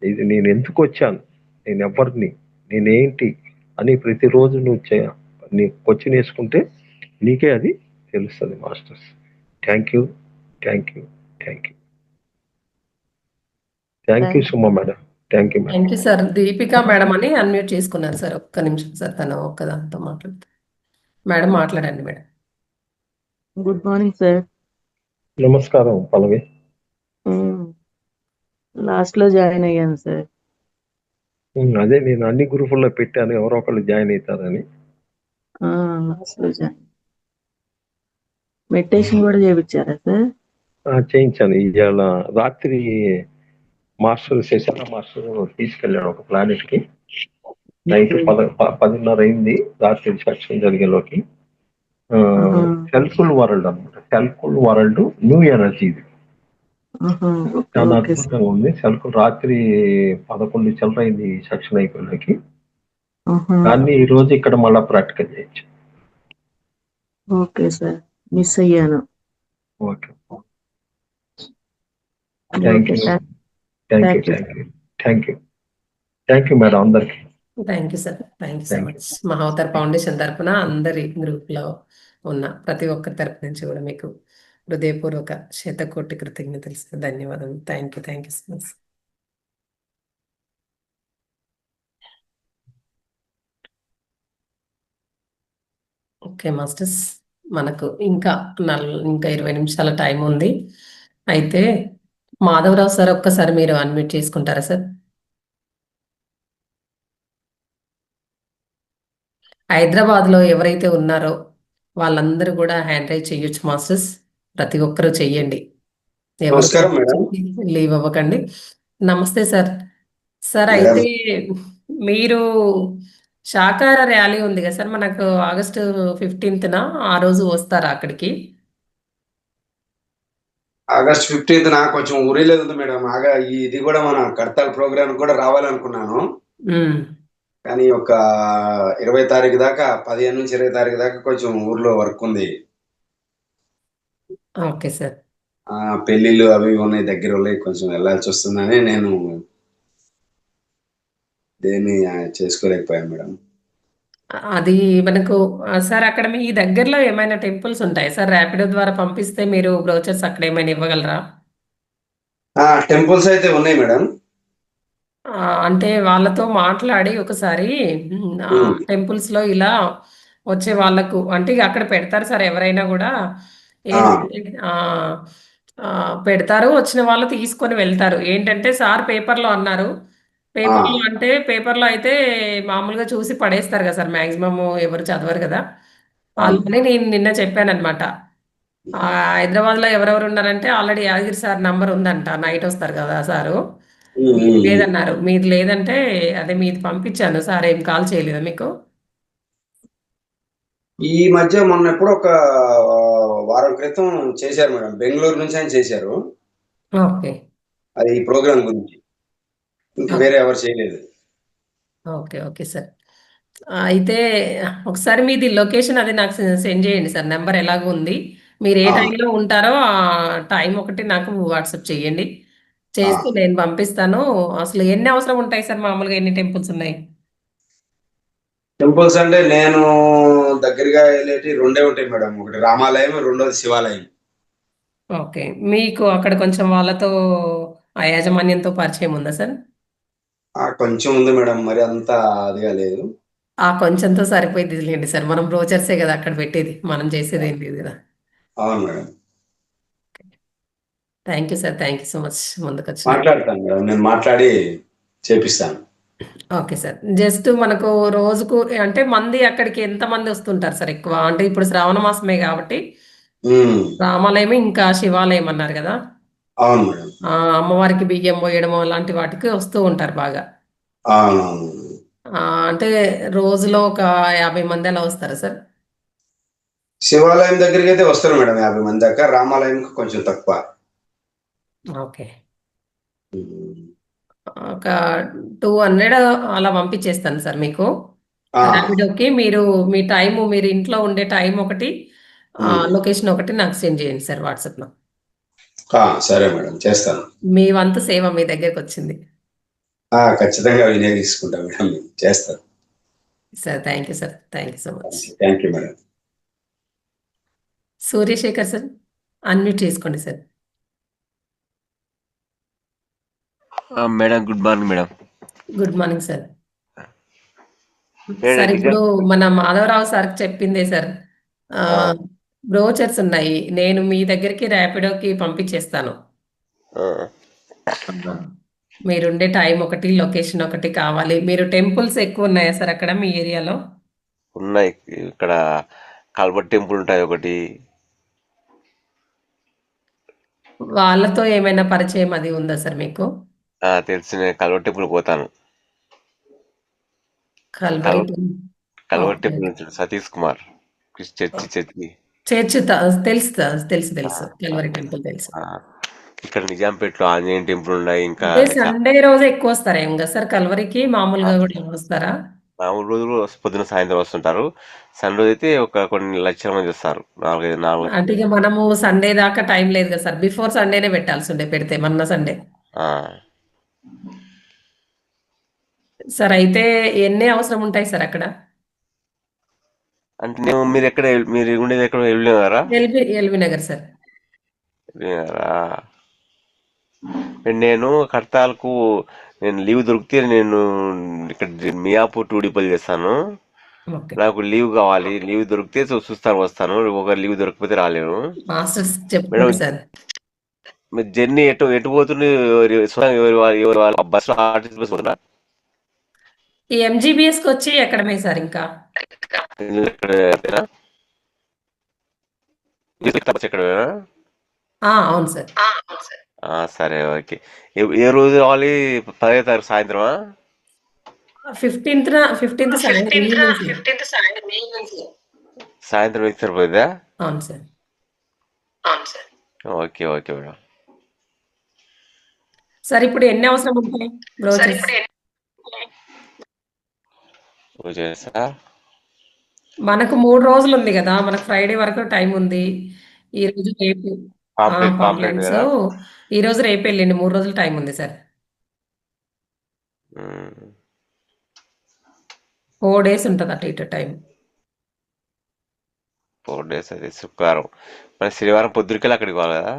C: ఇది నేను ఎందుకు వచ్చాను, నేను ఎవరిని, నేనేంటి అని ప్రతిరోజు నీ క్వశ్చన్ వేసుకుంటే నీకే అది తెలుస్తుంది masters. Thank you, thank you, thank you, thank you Suma madam. Thank you madam.
A: Thank you sir. Deepika madam అని అన్మ్యూట్ చేసుకున్నారు సార్. ఒక్క నిమిషం సార్, తను ఒక్కదాంతో మాట్లాడుతారు. మేడం మాట్లాడండి మేడం.
D: Good morning sir.
C: నమస్కారం పల్లవి.
D: లాస్ట్ లో జాయిన్ అయ్యాను సార్.
C: అదే నేను అన్ని గ్రూపుల్లో పెట్టాను, ఎవరో ఒకళ్ళు జాయిన్ అవుతారని.
D: లాస్ట్ లో జాయిన్. మెడిటేషన్ కూడా చేయించారా సార్?
C: చేయించాను. ఇవాళ రాత్రి మాస్టర్ శశాన మాస్టర్ తీసుకెళ్ళాడు ఒక ప్లానెట్ కి. నైట్ 10:30 అయింది రాత్రి సెక్షన్ జరిగేలోకి. సెల్ఫుల్ వరల్డ్ అనమాట. సెల్ఫుల్ వరల్డ్ న్యూ ఎనర్జీ. ఇది చాలా అద్భుతంగా ఉంది. సెల్ఫ్ రాత్రి 11 చిల్లర అయింది సెక్షన్ అయిపోయినకి. దాన్ని ఈ రోజు ఇక్కడ మళ్ళా ప్రాక్టికల్ చేయొచ్చు.
D: ఓకే సార్, మిస్ అయ్యాను.
C: Okay, thank you, thank you, thank you, thank you, thank you madam అందరికి.
A: Thank you sir. Thank you so much. Mahavatar foundation తరపున అందరి గ్రూప్ లో ఉన్న ప్రతి ఒక్కరి తరపు నుంచి కూడా మీకు హృదయపూర్వక శతకోటి కృతజ్ఞతలు సార్. ధన్యవాదాలు. Thank you so much. Okay masters, మనకు ఇంకా 20 నిమిషాల టైం ఉంది. అయితే మాధవరావు సార్ ఒక్కసారి మీరు అన్మ్యూట్ చేసుకుంటారా సార్? హైదరాబాద్ లో ఎవరైతే ఉన్నారో వాళ్ళందరూ కూడా హ్యాండ్ రైజ్ చేయొచ్చు మాస్టర్స్. ప్రతి ఒక్కరూ చెయ్యండి, ఎవరు లీవ్ అవ్వకండి. నమస్తే సార్. సార్ అయితే మీరు శాకాహార ర్యాలీ ఉంది కదా సార్, మనకు ఆగస్టు 15న, ఆ రోజు వస్తారా అక్కడికి?
E: ఆగస్ట్ 15న కొంచెం ఊరిలేదు ఉంది మేడం. ఇది కూడా మన కడతాల్ ప్రోగ్రామ్ కూడా రావాలనుకున్నాను, కానీ ఒక 20 తారీఖు దాకా, 15 నుంచి 20 తారీఖు దాకా కొంచెం ఊర్లో వర్క్ ఉంది.
A: Okay sir.
E: పెళ్లిళ్ళు అవి ఉన్నాయి, దగ్గర ఉన్నాయి, కొంచెం వెళ్ళాల్సి వస్తుందని నేను దేన్ని చేసుకోలేకపోయాను మేడం.
A: అది మనకు సార్ అక్కడ మీ దగ్గరలో ఏమైనా టెంపుల్స్ ఉంటాయి సార్? ర్యాపిడో ద్వారా పంపిస్తే మీరు బ్రోచర్స్ అక్కడ ఏమైనా ఇవ్వగలరా?
E: టెంపుల్స్ అయితే ఉన్నాయి మేడం.
A: అంటే వాళ్ళతో మాట్లాడి ఒకసారి టెంపుల్స్ లో ఇలా వచ్చే వాళ్ళకు అంటే అక్కడ పెడతారు సార్. ఎవరైనా కూడా పెడతారు, వచ్చిన వాళ్ళు తీసుకొని వెళ్తారు. ఏంటంటే సార్ పేపర్లో అన్నారు, పేపర్లో అంటే పేపర్లో అయితే మామూలుగా చూసి పడేస్తారు కదా సార్, మాక్సిమం ఎవరు చదవరు కదా. అందుకని నేను నిన్న చెప్పాను అనమాట. హైదరాబాద్ లో ఎవరెవరు ఉన్నారంటే ఆల్రెడీ యాదగిరి సార్ నంబర్ ఉందంట, నైట్ వస్తారు కదా సారు. మీది లేదన్నారు. మీది లేదంటే అదే మీది పంపించాను సార్. ఏం కాల్ చేయలేదా మీకు?
E: ఈ మధ్య మొన్న ఎప్పుడు ఒక వారం క్రితం చేశారు మేడం, బెంగళూరు నుంచి ఆయన చేశారు.
A: ఓకే,
E: అది ఈ ప్రోగ్రామ్ గురించి, ఇంకా వేరే ఎవరు చేయలేదు.
A: Okay, okay sir. అయితే ఒకసారి మీది లొకేషన్ అది నాకు సెండ్ చేయండి సార్. నెంబర్ ఎలాగో ఉంది. మీరు ఏ టైంలో ఉంటారో ఆ టైం ఒకటి నాకు వాట్సాప్ చేయండి. చేస్తే నేను పంపిస్తాను. అసలు ఎన్ని అవసరం ఉంటాయి సార్? మామూలుగా ఎన్ని టెంపుల్స్ ఉన్నాయి?
E: టెంపుల్స్ అంటే నేను దగ్గరగా వెళ్ళేటి 2 ఉంటాయి మేడం. ఒకటి రామాలయం, రెండోది శివాలయం.
A: ఓకే, మీకు అక్కడ కొంచెం వాళ్ళతో ఆ యాజమాన్యంతో పరిచయం ఉందా సార్?
E: కొంచెం ఉంది మేడం, మరి అంత అదిగా లేదు.
A: ఆ కొంచెంతో సరిపోయింది లేండి సార్. మనం బ్రోచర్సే కదా అక్కడ పెట్టేది, మనం చేసేది ఏం లేదు కదా.
E: అవును madam.
A: Thank you sir. Thank you so much. ముందుకు వచ్చి
E: మాట్లాడతాను మేడం, నేను మాట్లాడి చేపిస్తాను.
A: Okay sir. జస్ట్ మనకు రోజుకు అంటే మంది అక్కడికి ఎంత మంది వస్తుంటారు సార్ ఎక్కువ? అంటే ఇప్పుడు శ్రావణ మాసమే కాబట్టి రామాలయం ఇంకా శివాలయం అన్నారు కదా.
E: అవును మేడం.
A: అమ్మవారికి బియ్యం పోయడం అలాంటి వాటికి వస్తూ ఉంటారు బాగా.
E: అవునవును.
A: అంటే రోజులో ఒక 50 మంది అలా వస్తారా సార్?
E: శివాలయం దగ్గరికి అయితే వస్తారు మేడం 50 మంది దాకా. రామాలయంకి కొంచెం తక్కువ.
A: ఓకే, ఒక 200 అలా పంపించేస్తాను సార్ మీకు ర్యాపిడోకి. మీరు మీ టైము, మీరు ఇంట్లో ఉండే టైం ఒకటి, లొకేషన్ ఒకటి నాకు సెండ్ చేయండి సార్ వాట్సాప్లో.
E: సరే మేడం, చేస్తాను.
A: మీ వంతు సేవ మీ దగ్గరకు వచ్చింది.
E: ఖచ్చితంగా వినియోగించుకుంటా మేడం, చేస్తాను.
A: Sir thank you sir, thank you so much.
E: Thank you madam.
A: Suryasekhar sir unmute చేసుకోండి sir.
F: Madam good morning madam.
A: Good morning sir.
F: Madam
A: sir
F: నిజం
A: ఇప్పుడు మన మాధవరావు సార్కి చెప్పిందే సార్, బ్రోచర్స్ ఉన్నాయి, నేను మీ దగ్గరికి ర్యాపిడోకి పంపించేస్తాను.
F: ఆ,
A: మీరుండే టైం ఒకటి, లొకేషన్ ఒకటి కావాలి. మీరు టెంపుల్స్ ఎక్కువ ఉన్నాయా సార్ అక్కడ మీ ఏరియాలో?
F: ఉన్నాయి ఇక్కడ కల్వట్ టెంపుల్ ఉంటాయి ఒకటి.
A: వాళ్ళతో ఏమైనా పరిచయం అది ఉందా సార్ మీకు?
F: తెలిసి నేను కల్వట్ టెంపుల్ పోతాను.
A: కల్వరి
F: కల్వట్ టెంపుల్ నుంచి సతీష్ కుమార్ చర్చి
A: చర్చ్ తెలుసు తెలుసు తెలుసు, కల్వరి టెంపుల్ తెలుసు.
F: ఇక్కడ నిజాంపేటలో ఆంజనేయ టెంపుల్ ఉన్నాయి. ఇంకా
A: సండే రోజు ఎక్కువ వస్తారా ఏం కదా సార్ కల్వరికి? మామూలుగా కూడా వస్తారా?
F: మామూలు రోజులు పొద్దున సాయంత్రం వస్తుంటారు. సండే రోజు అయితే కొన్ని లక్షల మంది వస్తారు. 4
A: అంటే ఇక మనము సండే దాకా టైం లేదు కదా సార్, బిఫోర్ సండేనే పెట్టాల్సి ఉండే, పెడితే మొన్న సండే. సార్ అయితే ఎన్ని అవసరం ఉంటాయి సార్ అక్కడ?
F: అంటే మీరు ఉండేది ఎక్కడ? వెళ్ళినారా?
A: LB Nagar sir.
F: నేను కడతాలకు లీవ్ దొరికితే నేను ఇక్కడ మియాపూర్ టూడిపల్లి చేస్తాను. నాకు లీవ్ కావాలి. లీవ్ దొరికితే చూస్తాను, వస్తాను. ఒక లీవ్ దొరికిపోతే రాలేను.
A: చెప్పండి సార్.
F: మీ జర్నీ ఎటు పోతుంది? బస్సు ఆర్టీసీ బస్ పోతున్నా?
A: ఈ ఎంజీబీఎస్కి వచ్చి ఎక్కడమే సార్ ఇంకా? అవును సార్.
F: సరే ఓకే. ఏ రోజు రావాలి? 10వ తారీఖు సాయంత్రమా?
A: 15th
F: సాయంత్రం అయితే సరిపోతుందా?
A: అవును sir.
F: Okay okay madam.
A: Sir ఇప్పుడు ఎన్ని అవసరం ఉంటాయి
F: సార్?
A: మనకు 3 రోజులు ఉంది కదా, మనకు ఫ్రైడే వరకు టైం ఉంది. ఈ రోజు రేపు పాంప్లెట్స్, ఈ రోజు రేపు వెళ్ళండి, 3 రోజులు టైం ఉంది సార్. 4 days ఉంటుంది అటు ఇటు టైం.
F: 4 days అది శుక్రవారం. మరి శనివారం పొద్దురికెళ్ళి అక్కడికి పోవాలి కదా?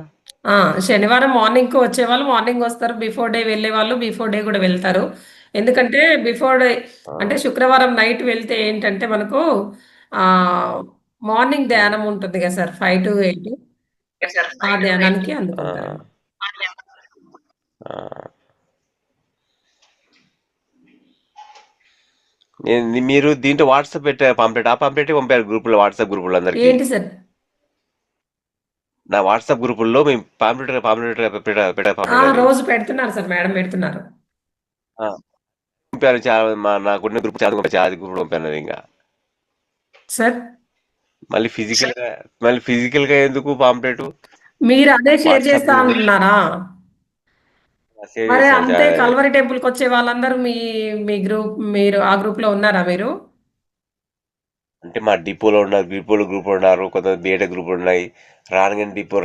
A: శనివారం మార్నింగ్కి వచ్చేవాళ్ళు మార్నింగ్ వస్తారు, బిఫోర్ డే వెళ్ళే వాళ్ళు బిఫోర్ డే కూడా వెళ్తారు. ఎందుకంటే బిఫోర్ డే అంటే శుక్రవారం నైట్ వెళ్తే ఏంటంటే మనకు మార్నింగ్ ధ్యానం ఉంటుంది కదా సార్, 5 to 8. ఆ ధ్యానానికి అందుకుంటారు.
F: మీరు దీంట్లో వాట్సాప్ పంపేటి పంపారు గ్రూపులో, వాట్సాప్ గ్రూపులో అందరికి.
A: ఏంటి సార్?
F: నా వాట్సాప్ గ్రూపుల్లో మేము
A: రోజు పెడుతున్నారు సార్, మేడం పెడుతున్నారు.
F: పంపారు చాలా, నాకున్న గ్రూప్ చాలా గ్రూప్ పంపాను ఇంకా
A: సార్.
F: మళ్ళీ ఫిజికల్ గా ఎందుకు పాంప్లెట్?
A: మీరు అదే షేర్ చేస్తా అంటున్నారా? మరి అంతే, కల్వరి టెంపుల్ కి వచ్చే వాళ్ళందరూ మీ గ్రూప్, మీరు ఆ గ్రూప్ లో ఉన్నారా మీరు?
F: అంటే మా డిపోలో ఉన్నారు, గ్రూప్ ఉన్నారు, కొంతమంది బేట గ్రూప్ ఉన్నాయి, రాణగన్ డిపో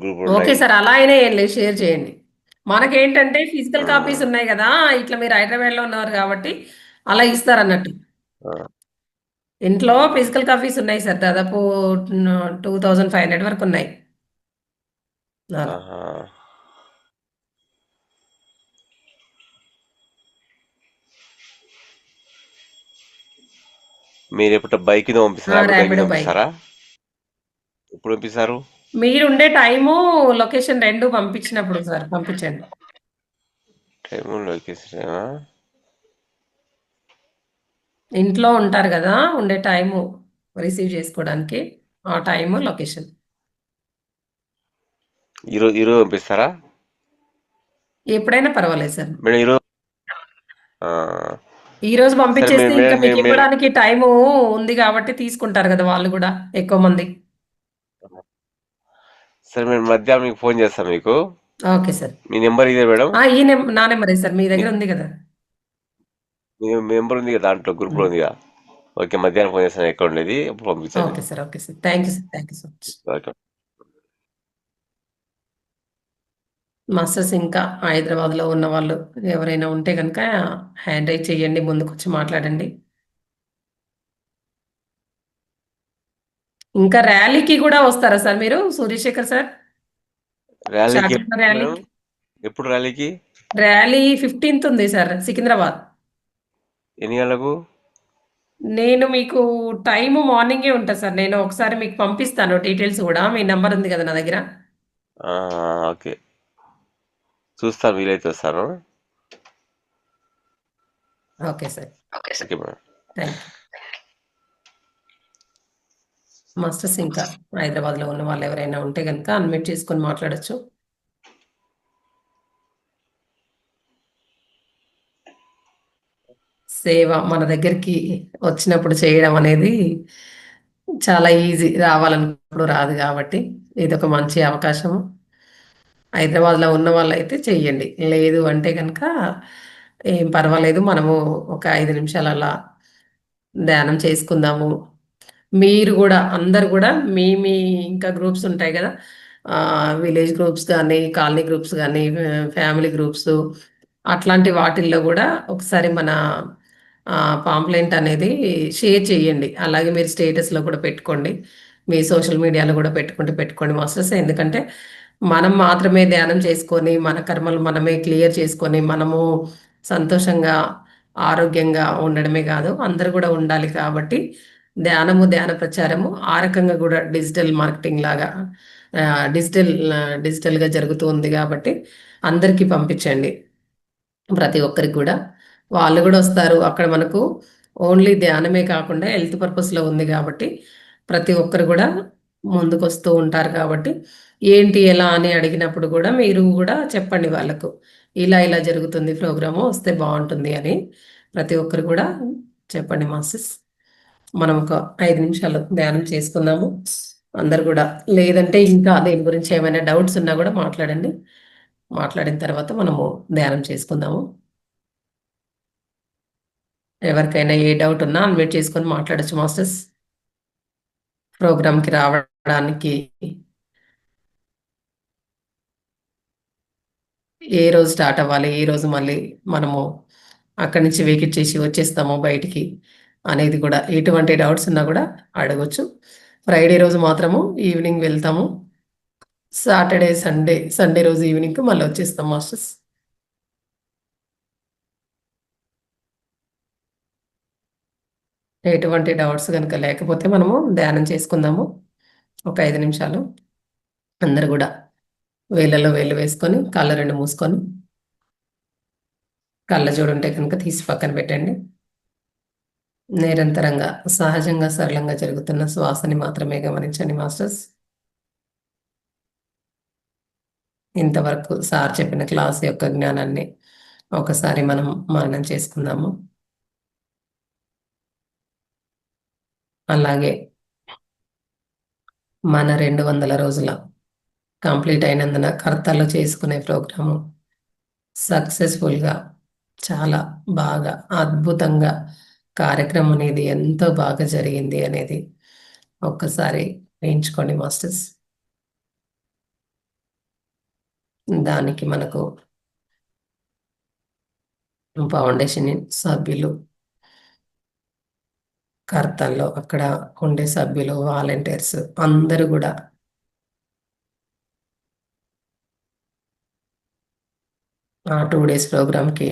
F: గ్రూప్ ఉన్నాయి.
A: ఓకే సార్, అలా అయినా ఏం లేదు, షేర్ చేయండి. మనకేంటంటే ఫిజికల్ కాపీస్ ఉన్నాయి కదా, ఇట్లా మీరు హైదరాబాద్ లో ఉన్నారు కాబట్టి అలా ఇస్తారు అన్నట్టు. ఇంట్లో ఫిజికల్ కాపీస్ ఉన్నాయి సార్, దాదాపు 2500 వరకు ఉన్నాయి.
F: మీరు ఎప్పుడు బైక్ పంపిస్తారా? ఎప్పుడు పంపిస్తారు?
A: మీరుండే టైము లొకేషన్ 2 పంపించినప్పుడు సార్ పంపించండి.
F: టైము లొకేషన్
A: ఇంట్లో ఉంటారు కదా, ఉండే టైము రిసీవ్ చేసుకోవడానికి, ఆ టైము లొకేషన్.
F: ఈరోజు పంపిస్తారా?
A: ఎప్పుడైనా పర్వాలేదు సార్.
F: మేడం
A: ఈ రోజు పంపించేస్తే ఇంకా మీకు ఇవ్వడానికి టైము ఉంది కాబట్టి తీసుకుంటారు కదా వాళ్ళు కూడా ఎక్కువ మంది.
F: సరే మేడం, మధ్యాహ్నం మీకు ఫోన్ చేస్తాను మీకు.
A: Okay sir.
F: మీ నెంబర్ ఇదే మేడం?
A: నా నెంబరే సార్, మీ దగ్గర ఉంది కదా?
F: మీ నెంబర్ ఉంది కదా దాంట్లో, గ్రూప్ లో ఉంది కదా? ఓకే, మధ్యాహ్నం ఫోన్ చేస్తాను అకౌంట్ ఇది, అప్పుడు పంపించండి.
A: Okay sir. Okay sir. Thank you sir. Thank you so much.
F: Okay.
A: Masters ఇంకా హైదరాబాద్లో ఉన్న వాళ్ళు ఎవరైనా ఉంటే కనుక హ్యాండ్ రైజ్ చేయండి, ముందుకు వచ్చి మాట్లాడండి. ఇంకా ర్యాలీకి కూడా వస్తారా సార్ మీరు, సూర్యశేఖర్ సార్?
F: ర్యాలీకి
A: షాజహాన్
F: ఎప్పుడు మేడం?
A: ర్యాలీకి
F: ఎప్పుడు ర్యాలీకి?
A: ర్యాలీ 15th ఉంది సార్, సికింద్రాబాద్.
F: ఎన్ని గంటలకు?
A: నేను మీకు టైము మార్నింగే ఉంటుంది సార్. నేను ఒకసారి మీకు పంపిస్తాను డీటెయిల్స్ కూడా. మీ నెంబర్ ఉంది కదా నా దగ్గర.
F: ఆ, ఓకే, చూస్తాను, వీలైతే వస్తాను.
A: Okay sir.
F: Okay madam.
A: Thank you. Masters ఇంకా హైదరాబాద్లో ఉన్న వాళ్ళు ఎవరైనా ఉంటే కనుక అన్మ్యూట్ చేసుకొని మాట్లాడొచ్చు. సేవ మన దగ్గరికి వచ్చినప్పుడు చేయడం అనేది చాలా ఈజీ, రావాలన్నప్పుడు రాదు కాబట్టి ఇది ఒక మంచి అవకాశం. హైదరాబాద్లో ఉన్న వాళ్ళైతే చెయ్యండి, లేదు అంటే కనుక ఏం పర్వాలేదు, మనము ఒక 5 నిమిషాలు అలా ధ్యానం చేసుకుందాము. మీరు కూడా అందరు కూడా మీ మీ ఇంకా గ్రూప్స్ ఉంటాయి కదా, విలేజ్ గ్రూప్స్ కానీ, కాలనీ గ్రూప్స్ కానీ, ఫ్యామిలీ గ్రూప్స్, అట్లాంటి వాటిల్లో కూడా ఒకసారి మన పాంప్లెంట్ అనేది షేర్ చేయండి. అలాగే మీరు స్టేటస్లో కూడా పెట్టుకోండి, మీ సోషల్ మీడియాలో కూడా పెట్టుకోండి మాస్టర్స్. ఎందుకంటే మనం మాత్రమే ధ్యానం చేసుకొని మన కర్మలు మనమే క్లియర్ చేసుకొని మనము సంతోషంగా ఆరోగ్యంగా ఉండడమే కాదు, అందరు కూడా ఉండాలి. కాబట్టి ధ్యానము, ధ్యాన ప్రచారము ఆ రకంగా కూడా డిజిటల్ మార్కెటింగ్ లాగా ఆ, డిజిటల్ డిజిటల్గా జరుగుతూ ఉంది కాబట్టి అందరికీ పంపించండి, ప్రతి ఒక్కరికి కూడా. వాళ్ళు కూడా వస్తారు. అక్కడ మనకు ఓన్లీ ధ్యానమే కాకుండా హెల్త్ పర్పస్లో ఉంది కాబట్టి ప్రతి ఒక్కరు కూడా ముందుకు వస్తూ ఉంటారు. కాబట్టి ఏంటి ఎలా అని అడిగినప్పుడు కూడా మీరు కూడా చెప్పండి వాళ్ళకు, ఇలా ఇలా జరుగుతుంది ప్రోగ్రాము, వస్తే బాగుంటుంది అని ప్రతి ఒక్కరు కూడా చెప్పండి మాస్టర్స్. మనం ఒక 5 నిమిషాలు ధ్యానం చేసుకుందాము అందరు కూడా. లేదంటే ఇంకా దీని గురించి ఏమైనా డౌట్స్ ఉన్నా కూడా మాట్లాడండి, మాట్లాడిన తర్వాత మనము ధ్యానం చేసుకుందాము. ఎవరికైనా ఏ డౌట్ ఉన్నా అన్మ్యూట్ చేసుకొని మాట్లాడొచ్చు మాస్టర్స్. ప్రోగ్రామ్కి రావడానికి ఏ రోజు స్టార్ట్ అవ్వాలి, ఏ రోజు మళ్ళీ మనము అక్కడి నుంచి వెకేట్ చేసి వచ్చేస్తాము బయటికి అనేది కూడా, ఎటువంటి డౌట్స్ ఉన్నా కూడా అడగొచ్చు. ఫ్రైడే రోజు మాత్రము ఈవినింగ్ వెళ్తాము, సాటర్డే సండే రోజు ఈవినింగ్ మళ్ళీ వచ్చేస్తాం మాస్టర్స్. ఎటువంటి డౌట్స్ కనుక లేకపోతే మనము ధ్యానం చేసుకుందాము ఒక 5 నిమిషాలు. అందరు కూడా వేళ్ళలో వేళ్ళు వేసుకొని కళ్ళ రెండు మూసుకొని, కళ్ళ జోడుంటే కనుక తీసి పక్కన పెట్టండి. నిరంతరంగా సహజంగా సరళంగా జరుగుతున్న శ్వాసని మాత్రమే గమనించండి మాస్టర్స్. ఇంతవరకు సార్ చెప్పిన క్లాస్ యొక్క జ్ఞానాన్ని ఒకసారి మనం మననం చేసుకుందాము. అలాగే మన 200 రోజుల కంప్లీట్ అయినందున కర్తలు చేసుకునే ప్రోగ్రాము సక్సెస్ఫుల్గా, చాలా బాగా అద్భుతంగా కార్యక్రమం అనేది ఎంతో బాగా జరిగింది అనేది ఒక్కసారి వేయించుకోండి మాస్టర్స్. దానికి మనకు ఫౌండేషన్ సభ్యులు, కర్తల్లో అక్కడ ఉండే సభ్యులు, వాలంటీర్స్ అందరూ కూడా ఆ 2 days ప్రోగ్రామ్కి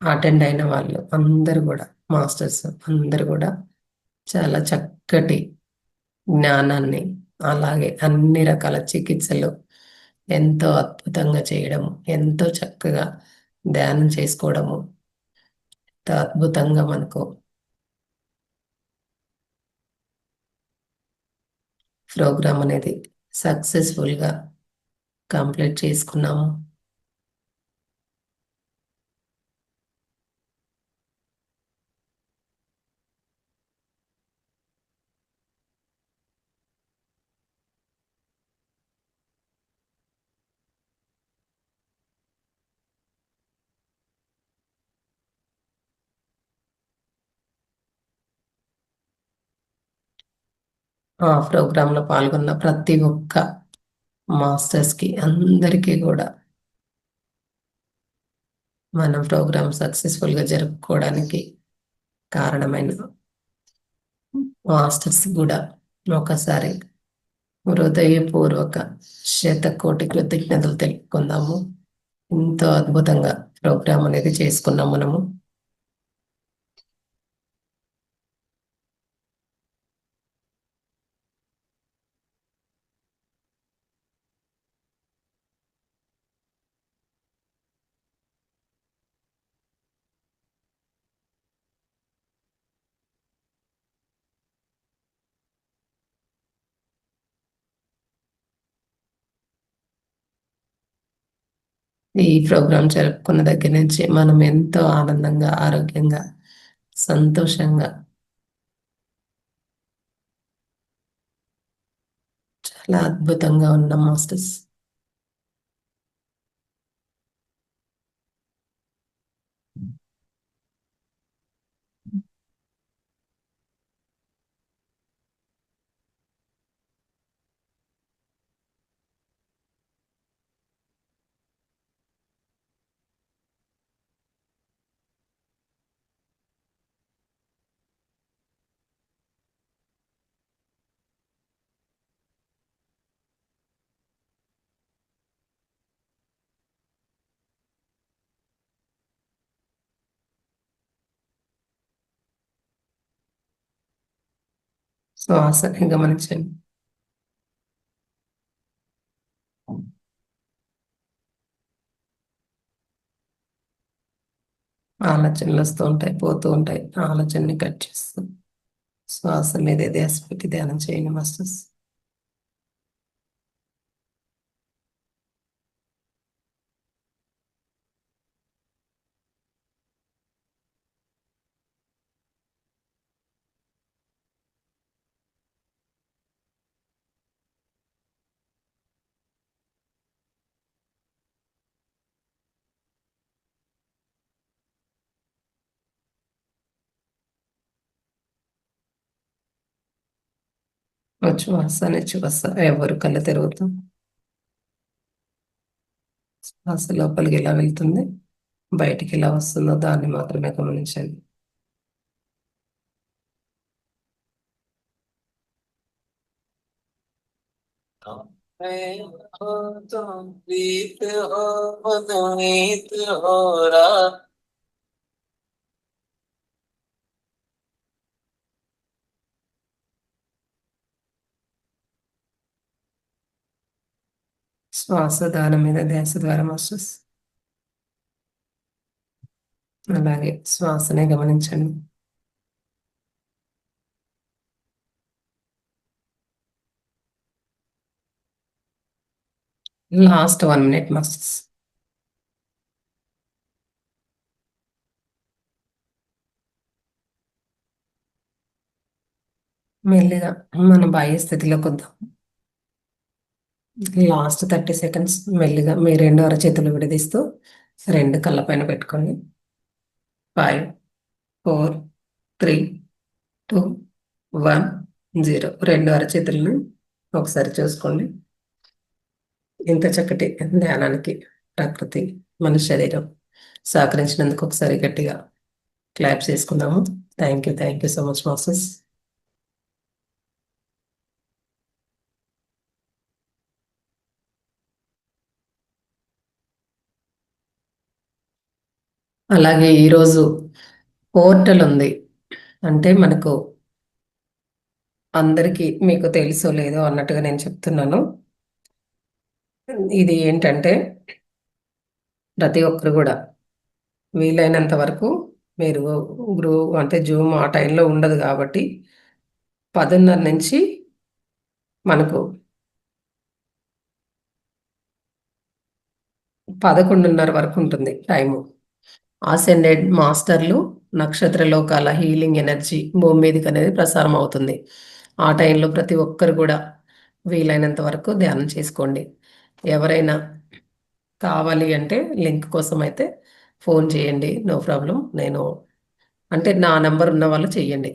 A: అటెండ్ అయిన వాళ్ళు అందరూ కూడా, మాస్టర్స్ అందరూ కూడా చాలా చక్కటి జ్ఞానాన్ని, అలాగే అన్ని రకాల చికిత్సలు ఎంతో అద్భుతంగా చేయడము, ఎంతో చక్కగా ధ్యానం చేసుకోవడము, ఎంతో అద్భుతంగా మనకు ప్రోగ్రామ్ అనేది సక్సెస్ఫుల్గా కంప్లీట్ చేసుకున్నాము. ఆ ప్రోగ్రాంలో పాల్గొన్న ప్రతి ఒక్క మాస్టర్స్కి అందరికీ కూడా మనం ప్రోగ్రామ్ సక్సెస్ఫుల్గా జరుపుకోవడానికి కారణమైన మాస్టర్స్ కూడా ఒకసారి హృదయపూర్వక శతకోటి కృతజ్ఞతలు తెలుపుకుందాము. ఎంతో అద్భుతంగా ప్రోగ్రామ్ అనేది చేసుకున్నాం మనము. ఈ ప్రోగ్రాం జరుపుకున్న దగ్గర నుంచి మనం ఎంతో ఆనందంగా, ఆరోగ్యంగా, సంతోషంగా, చాలా అద్భుతంగా ఉన్నాం మాస్టర్స్. శ్వాసని గమనించండి. ఆలోచనలు వస్తూ ఉంటాయి, పోతూ ఉంటాయి. ఆలోచనని కట్ చేస్తూ శ్వాస మీద ధ్యాస పెట్టి ధ్యానం చేయండి మాస్టర్స్. శ్వాస నిశ్వాస ఎవరు కళ్ళు తెరుగుతాం. శ్వాస లోపలికి ఎలా వెళ్తుంది, బయటికి ఎలా వస్తుందో దాన్ని మాత్రమే గమనించండి. శ్వాస దాని మీద ధ్యాస ద్వారా మాస్టర్స్. అలాగే శ్వాసనే గమనించండి. Last 1 minute masters. మెల్లిగా మన బాహ్య స్థితిలోకి వద్దాం. లాస్ట్ 30 seconds మెల్లిగా మీ 2 అరచేతులు విడదీస్తూ 2 కళ్ళ పైన పెట్టుకోండి. 5, 4, 3, 2, 1, 0. 2 అరచేతులను ఒకసారి చూసుకోండి. ఇంత చక్కటి ధ్యానానికి ప్రకృతి, మన శరీరం సహకరించినందుకు ఒకసారి గట్టిగా క్లాప్స్ చేసుకుందాము. Thank you so much masters. అలాగే ఈరోజు పోర్టల్ ఉంది. అంటే మనకు అందరికీ మీకు తెలుసో లేదో అన్నట్టుగా నేను చెప్తున్నాను. ఇది ఏంటంటే ప్రతి ఒక్కరు కూడా వీలైనంత వరకు మీరు అంటే జూమ్ ఆ టైంలో ఉండదు కాబట్టి 10:30 నుంచి మనకు 11:30 వరకు ఉంటుంది టైము. ఆసెండెడ్ మాస్టర్లు, నక్షత్ర లోకాల హీలింగ్ ఎనర్జీ భూమి మీదకి అనేది ప్రసారం అవుతుంది. ఆ టైంలో ప్రతి ఒక్కరు కూడా వీలైనంత వరకు ధ్యానం చేసుకోండి. ఎవరైనా కావాలి అంటే లింక్ కోసం అయితే ఫోన్ చేయండి, నో ప్రాబ్లం. నేను అంటే నా నెంబర్ ఉన్న వాళ్ళు చెయ్యండి.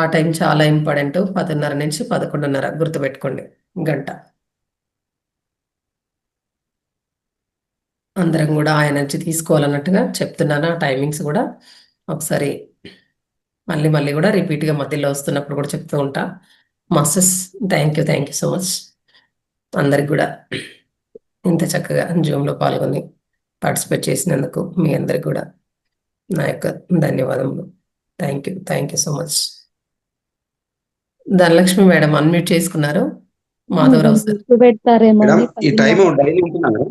A: ఆ టైం చాలా ఇంపార్టెంట్. 10:30 నుంచి 11:30 గుర్తుపెట్టుకోండి, గంట. అందరం కూడా ఆ ఎనర్జీ తీసుకోవాలన్నట్టుగా చెప్తున్నాను. ఆ టైమింగ్స్ కూడా ఒకసారి మళ్ళీ మళ్ళీ కూడా రిపీట్గా మధ్యలో వస్తున్నప్పుడు కూడా చెప్తూ ఉంటా. Masters, thank you so much. అందరికి కూడా ఇంత చక్కగా జూమ్లో పాల్గొని పార్టిసిపేట్ చేసినందుకు మీ అందరికి కూడా నా యొక్క ధన్యవాదములు. Thank you so much. Dhanalakshmi madam unmute చేసుకున్నారు. మాధవరావు సార్
G: పెడతారేమో
E: మేడం
G: అని
E: ఈ టైం డైలీ ఉంటుందా మేడం?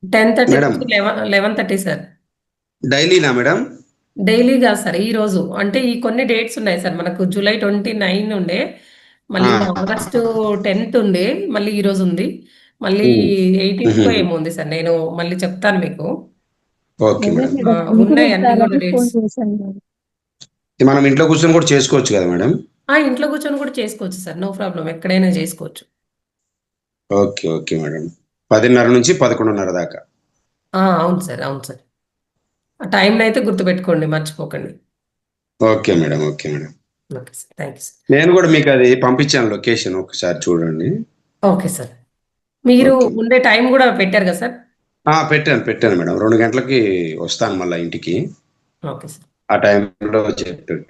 A: 10:30
E: మేడం.
A: నుంచి 11:30 సార్.
E: డైలీనా మేడం?
A: డైలీ కాదు సార్, ఈ రోజు అంటే ఈ కొన్ని డేట్స్ ఉన్నాయి సార్. మనకు జూలై 29 ఉండే, మళ్ళీ ఆగస్టు 10th ఉండే, మళ్ళీ ఈ రోజు ఉంది, మళ్ళీ 18th ఏమో ఉంది సార్. నేను మళ్ళీ చెప్తాను మీకు.
E: ఓకే
G: అదే
E: మేడం.
G: మేడం,
A: ఉన్నాయి అన్ని కూడా
G: పెడతారని ఫోన్
A: డేట్స్.
G: చేశాను మేడం.
E: మనం ఇంట్లో కూర్చొని కూడా చేసుకోవచ్చు కదా మేడం?
A: ఇంట్లో కూర్చొని కూడా చేసుకోవచ్చు సార్, నో ప్రాబ్లం, ఎక్కడైనా చేసుకోవచ్చు.
E: Okay okay madam. 10:30 నుంచి 11:30 దాకా.
A: అవును సార్, అవును సార్. ఆ టైంలో అయితే గుర్తుపెట్టుకోండి, మర్చిపోకండి.
E: Okay madam. Okay madam.
A: Okay sir, thank you sir.
E: నేను కూడా మీకు అది పంపించాను లొకేషన్, ఒకసారి చూడండి.
A: Okay sir. మీరు
E: ఓకే.
A: ఉండే టైం కూడా పెట్టారు కదా సార్?
E: పెట్టాను మేడం. 2 గంటలకి వస్తాను మళ్ళీ ఇంటికి.
A: ఓకే సార్,
E: ఆ టైంలో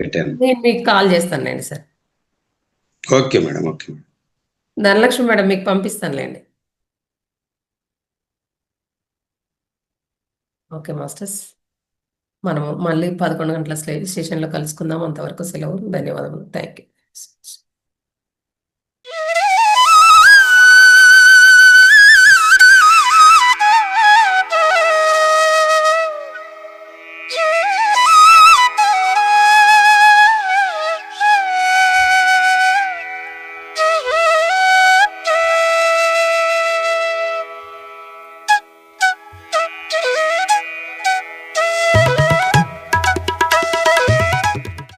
E: పెట్టాను.
A: నేను మీకు కాల్ చేస్తానులేండి sir.
E: Okay madam. Okay madam.
A: Dhanalakshmi madam మీకు పంపిస్తానులేండి. ఓకే మాస్టర్స్, మనము మళ్ళీ 11 గంటల సెషన్లో కలుసుకుందాం. అంతవరకు సెలవు. ధన్యవాదములు. Thank you.